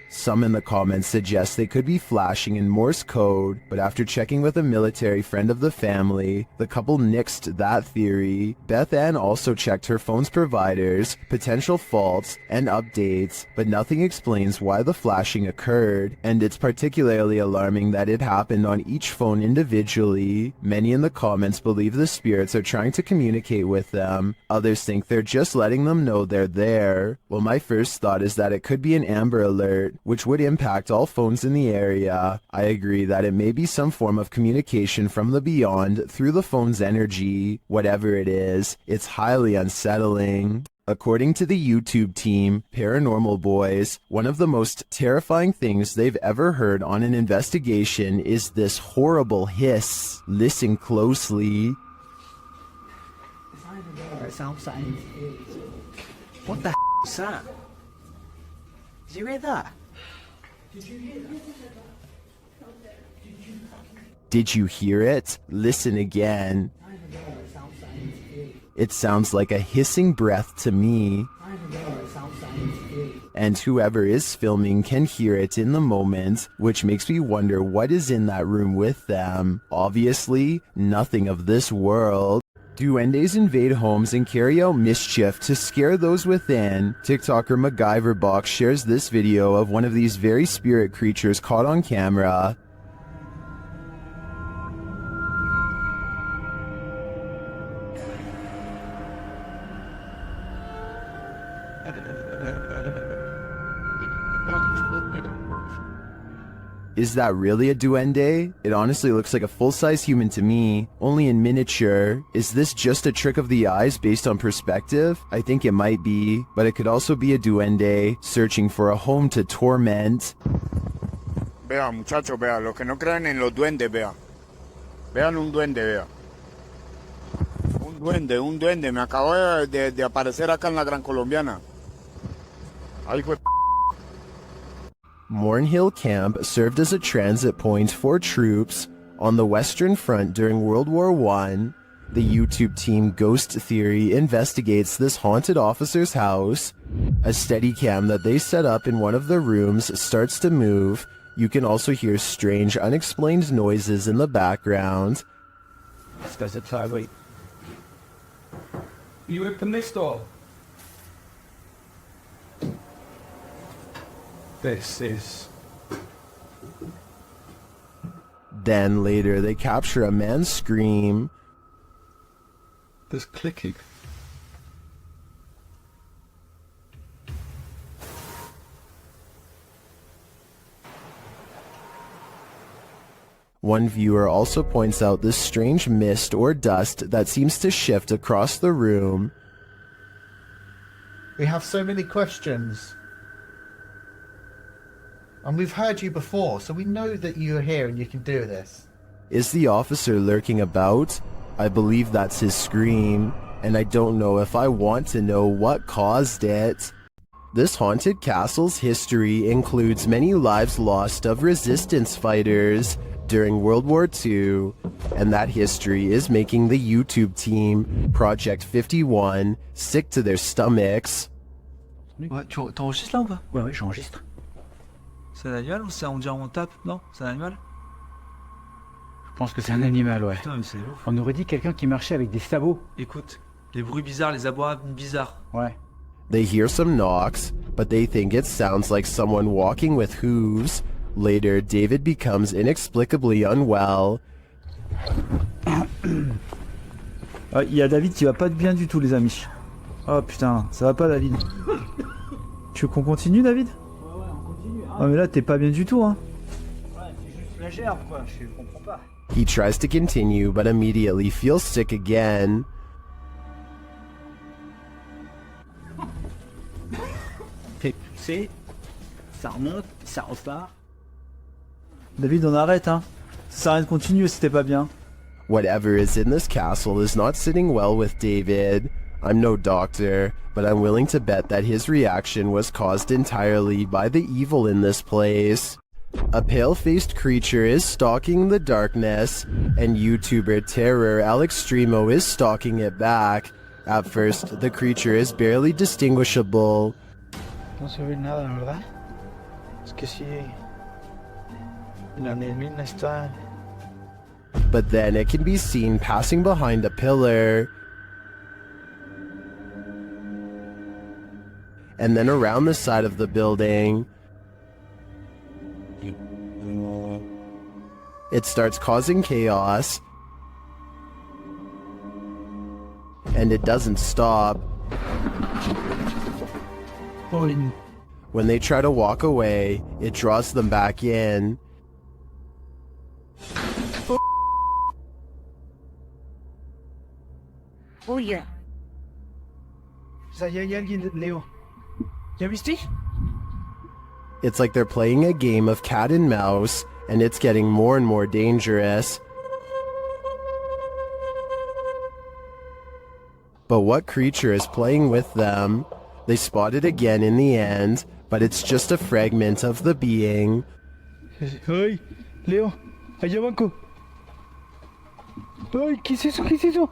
Some in the comments suggest they could be flashing in Morse code, but after checking with a military friend of the family, the couple nixed that theory. Beth Ann also checked her phone's providers, potential faults, and updates, but nothing explains why the flashing occurred, and it's particularly alarming that it happened on each phone individually. Many in the comments believe the spirits are trying to communicate with them. Others think they're just letting them know they're there. Well, my first thought is that it could be an Amber Alert, which would impact all phones in the area. I agree that it may be some form of communication from the beyond through the phone's energy. Whatever it is, it's highly unsettling. According to the YouTube team, Paranormal Boys, one of the most terrifying things they've ever heard on an investigation is this horrible hiss. Listen closely. What the is that? Did you hear that? Did you hear it? Listen again. It sounds like a hissing breath to me. And whoever is filming can hear it in the moment, which makes me wonder what is in that room with them. Obviously, nothing of this world. Duendes invade homes and carry out mischief to scare those within. TikToker MacGyverBox shares this video of one of these very spirit creatures caught on camera. Is that really a duende? It honestly looks like a full-size human to me, only in miniature. Is this just a trick of the eyes based on perspective? I think it might be, but it could also be a duende searching for a home to torment. Vea, muchachos, vea, los que no crean en los duendes, vea. Vean un duende, vea. Un duende, me acabo de aparecer acá en la Gran Colombiana. Ay, hijo de Mornhill Camp served as a transit point for troops on the Western Front during World War I. The YouTube team Ghost Theory investigates this haunted officer's house. A Steadicam that they set up in one of the rooms starts to move. You can also hear strange, unexplained noises in the background. Estás atrás, güey. You open this door. This is... Then later they capture a man's scream. There's clicking. One viewer also points out this strange mist or dust that seems to shift across the room. We have so many questions. And we've heard you before, so we know that you're here and you can do this. Is the officer lurking about? I believe that's his scream, and I don't know if I want to know what caused it. This haunted castle's history includes many lives lost of resistance fighters during World War II, and that history is making the YouTube team, Project 51, sick to their stomachs. Ouais, t'enregistres là ou pas? Ouais, j'enregistre. C'est un animal ou c'est on dirait on tape? Non, c'est un animal? Je pense que c'est un animal, ouais. Putain, mais c'est ouf. On aurait dit quelqu'un qui marchait avec des sabots. Écoute, les bruits bizarres, les abois bizarres. Ouais. They hear some knocks, but they think it sounds like someone walking with hooves. Later, David becomes inexplicably unwell. Il y a David qui va pas bien du tout, les amis. Oh putain, ça va pas, David. Tu veux qu'on continue, David? Ouais, on continue. Hein. Ah mais là, t'es pas bien du tout, hein. Ouais, c'est juste la gerbe, quoi. Je comprends pas. He tries to continue, but immediately feels sick again. Fait pousser, ça remonte, ça repart. David, on arrête, hein. Ça sert à rien de continuer si t'es pas bien. Whatever is in this castle is not sitting well with David. I'm no doctor, but I'm willing to bet that his reaction was caused entirely by the evil in this place. A pale-faced creature is stalking the darkness, and YouTuber Terror Al Extremo is stalking it back. At first, the creature is barely distinguishable. No se ve nada, ¿verdad? Es que sí. La neblina está. But then it can be seen passing behind a pillar. And then around the side of the building. It starts causing chaos. And it doesn't stop. When they try to walk away, it draws them back in. Oh yeah. Ça y est, alguien, Léo. ¿Ya viste? It's like they're playing a game of cat and mouse, and it's getting more and more dangerous. But what creature is playing with them? They spot it again in the end, but it's just a fragment of the being. Ay, Leo, allá abajo. Ay, ¿qué es eso? ¿Qué es eso?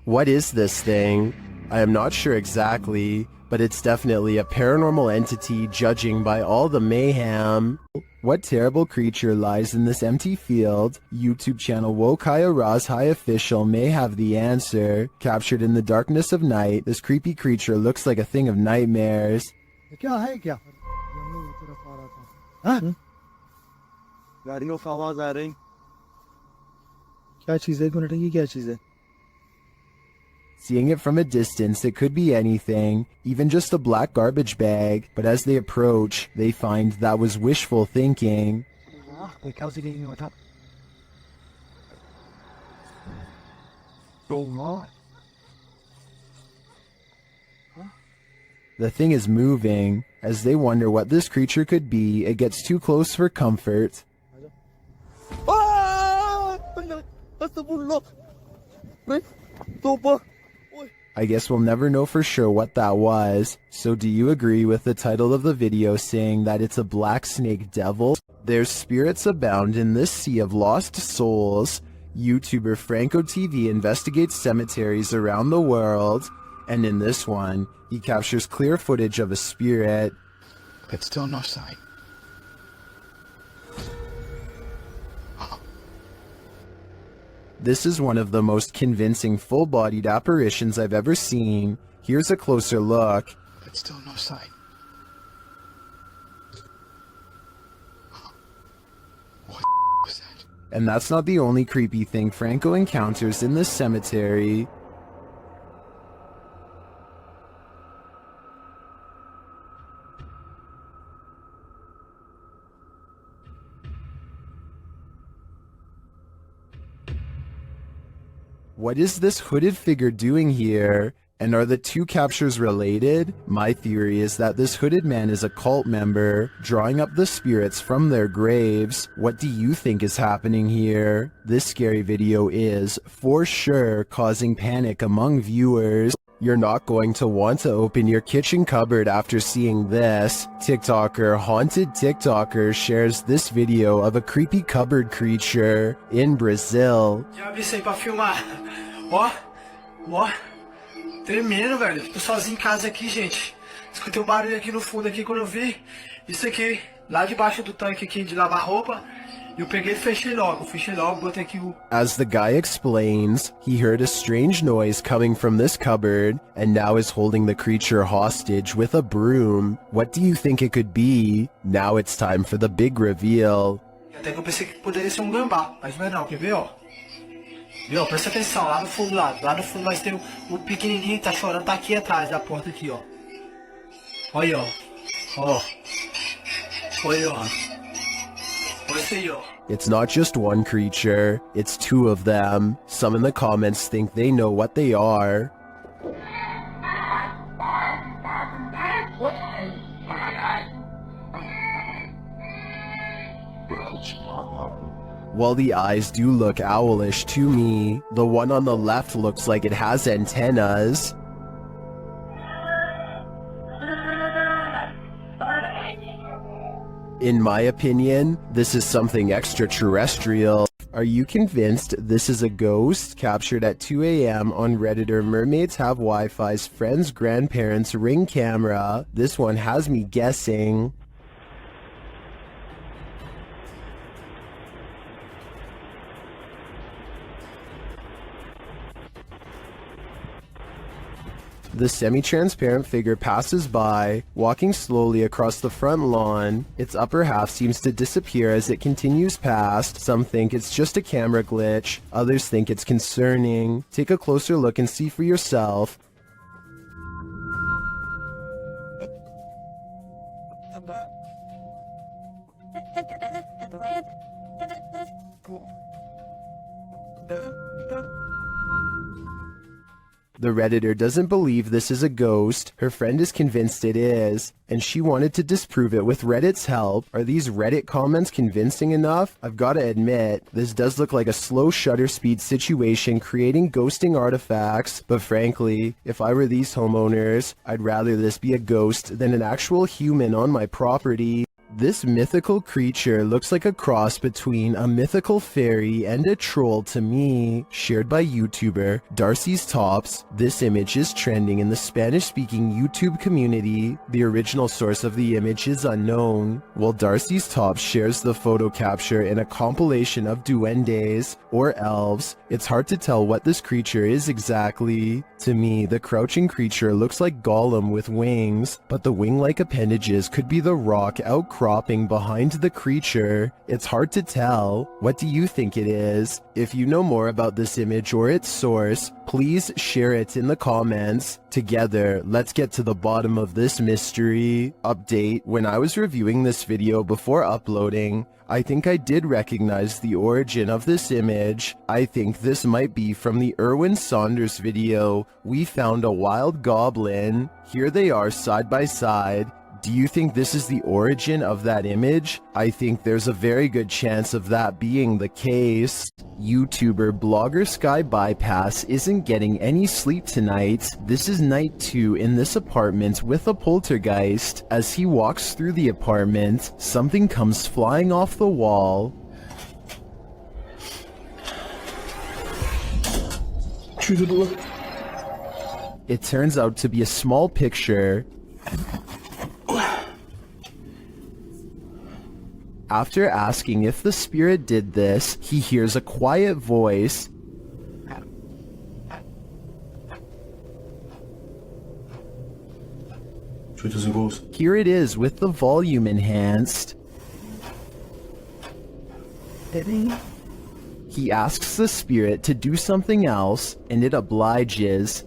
What is this thing? I am not sure exactly, but it's definitely a paranormal entity judging by all the mayhem. What terrible creature lies in this empty field? YouTube channel Wokaya Raz High Official may have the answer. Captured in the darkness of night, this creepy creature looks like a thing of nightmares. क्या है क्या? हाँ? गाड़ियों की आवाज आ रही। क्या चीज़ है? एक मिनट, ये क्या चीज़ है? Seeing it from a distance, it could be anything, even just a black garbage bag, but as they approach, they find that was wishful thinking. The thing is moving. As they wonder what this creature could be, it gets too close for comfort. I guess we'll never know for sure what that was. So do you agree with the title of the video saying that it's a black snake devil? There's spirits abound in this sea of lost souls. YouTuber Franco TV investigates cemeteries around the world, and in this one, he captures clear footage of a spirit. But still no sign. This is one of the most convincing full-bodied apparitions I've ever seen. Here's a closer look. But still no sign. What was that? And that's not the only creepy thing Franco encounters in this cemetery. What is this hooded figure doing here? And are the two captures related? My theory is that this hooded man is a cult member, drawing up the spirits from their graves. What do you think is happening here? This scary video is, for sure, causing panic among viewers. You're not going to want to open your kitchen cupboard after seeing this. TikToker Haunted TikToker shares this video of a creepy cupboard creature in Brazil. Já abri isso aí pra filmar. Ó, ó. Tremendo, velho. Tô sozinho em casa aqui, gente. Escutei um barulho aqui no fundo aqui quando eu vi. Isso aqui, lá debaixo do tanque aqui de lavar roupa. Eu peguei e fechei logo, botei aqui o... As the guy explains, he heard a strange noise coming from this cupboard and now is holding the creature hostage with a broom. What do you think it could be? Now it's time for the big reveal. Até que eu pensei que poderia ser um gambá, mas não é não, quer ver, ó? Viu? Presta atenção, lá no fundo, lá no fundo nós temos o pequenininho que tá chorando, tá aqui atrás da porta aqui, ó. Olha aí, ó. Ó. Olha aí, ó. Olha isso aí, ó. It's not just one creature, it's two of them. Some in the comments think they know what they are. While the eyes do look owlish to me, the one on the left looks like it has antennas. In my opinion, this is something extraterrestrial. Are you convinced this is a ghost? Captured at 2 a.m. on Redditor Mermaids Have Wi-Fi's friend's grandparents' Ring camera. This one has me guessing. The semi-transparent figure passes by, walking slowly across the front lawn. Its upper half seems to disappear as it continues past. Some think it's just a camera glitch, others think it's concerning. Take a closer look and see for yourself. The Redditor doesn't believe this is a ghost, her friend is convinced it is, and she wanted to disprove it with Reddit's help. Are these Reddit comments convincing enough? I've gotta admit, this does look like a slow shutter speed situation creating ghosting artifacts, but frankly, if I were these homeowners, I'd rather this be a ghost than an actual human on my property. This mythical creature looks like a cross between a mythical fairy and a troll to me. Shared by YouTuber Darcy's Tops, this image is trending in the Spanish-speaking YouTube community. The original source of the image is unknown, while Darcy's Tops shares the photo capture in a compilation of duendes, or elves. It's hard to tell what this creature is exactly. To me, the crouching creature looks like Gollum with wings, but the wing-like appendages could be the rock outcropping behind the creature. It's hard to tell. What do you think it is? If you know more about this image or its source, please share it in the comments. Together, let's get to the bottom of this mystery. Update: when I was reviewing this video before uploading, I think I did recognize the origin of this image. I think this might be from the Erwin Saunders video, We Found a Wild Goblin. Here they are side by side. Do you think this is the origin of that image? I think there's a very good chance of that being the case. YouTuber blogger Sky Bypass isn't getting any sleep tonight. This is night 2 in this apartment with a poltergeist. As he walks through the apartment, something comes flying off the wall. It turns out to be a small picture. After asking if the spirit did this, he hears a quiet voice. Here it is with the volume enhanced. He asks the spirit to do something else, and it obliges.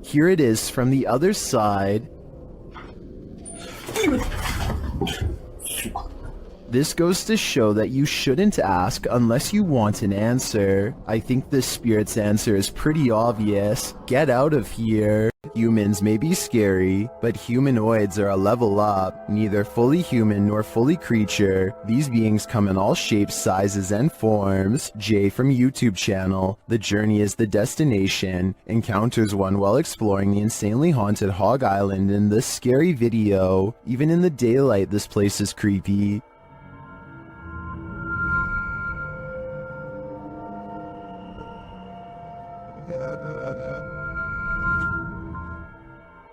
Here it is from the other side. This goes to show that you shouldn't ask unless you want an answer. I think this spirit's answer is pretty obvious. Get out of here. Humans may be scary, but humanoids are a level up. Neither fully human nor fully creature. These beings come in all shapes, sizes, and forms. Jay from YouTube channel. The journey is the destination. Encounters one while exploring the insanely haunted Hog Island in this scary video. Even in the daylight, this place is creepy.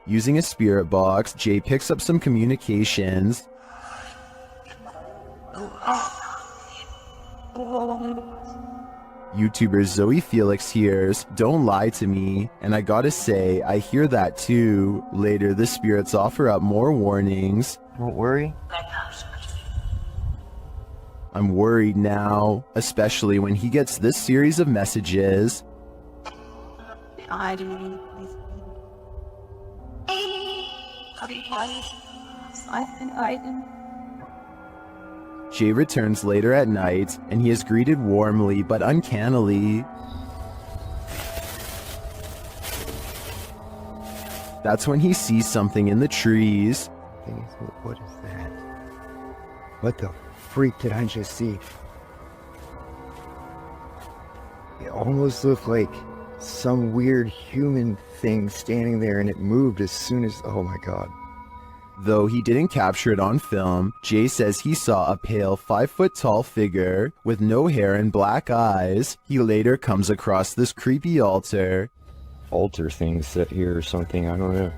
Using a spirit box, Jay picks up some communications. YouTuber Zoe Felix hears, "Don't lie to me," and I gotta say, I hear that too. Later, the spirits offer up more warnings. Don't worry. I'm worried now, especially when he gets this series of messages. Jay returns later at night, and he is greeted warmly but uncannily. That's when he sees something in the trees. What is that? What the freak did I just see? It almost looked like some weird human thing standing there, and it moved as soon as... oh my god. Though he didn't capture it on film, Jay says he saw a pale 5-foot-tall figure with no hair and black eyes. He later comes across this creepy altar. Altar thing set here or something, I don't know.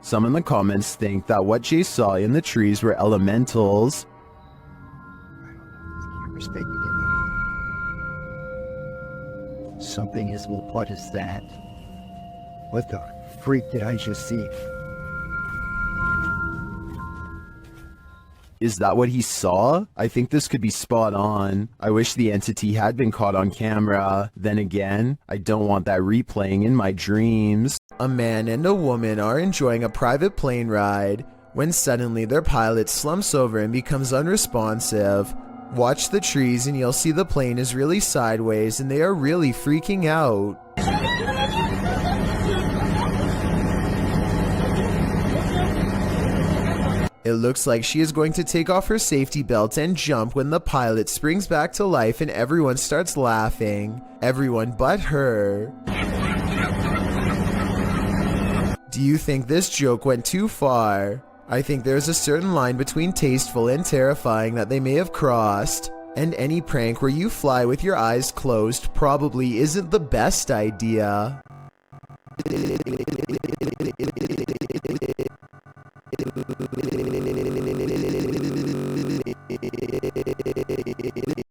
Some in the comments think that what Jay saw in the trees were elementals. Something is... what is that? What the freak did I just see? Is that what he saw? I think this could be spot on. I wish the entity had been caught on camera. Then again, I don't want that replaying in my dreams. A man and a woman are enjoying a private plane ride when suddenly their pilot slumps over and becomes unresponsive. Watch the trees and you'll see the plane is really sideways and they are really freaking out. It looks like she is going to take off her safety belt and jump when the pilot springs back to life and everyone starts laughing. Everyone but her. Do you think this joke went too far? I think there's a certain line between tasteful and terrifying that they may have crossed. And any prank where you fly with your eyes closed probably isn't the best idea.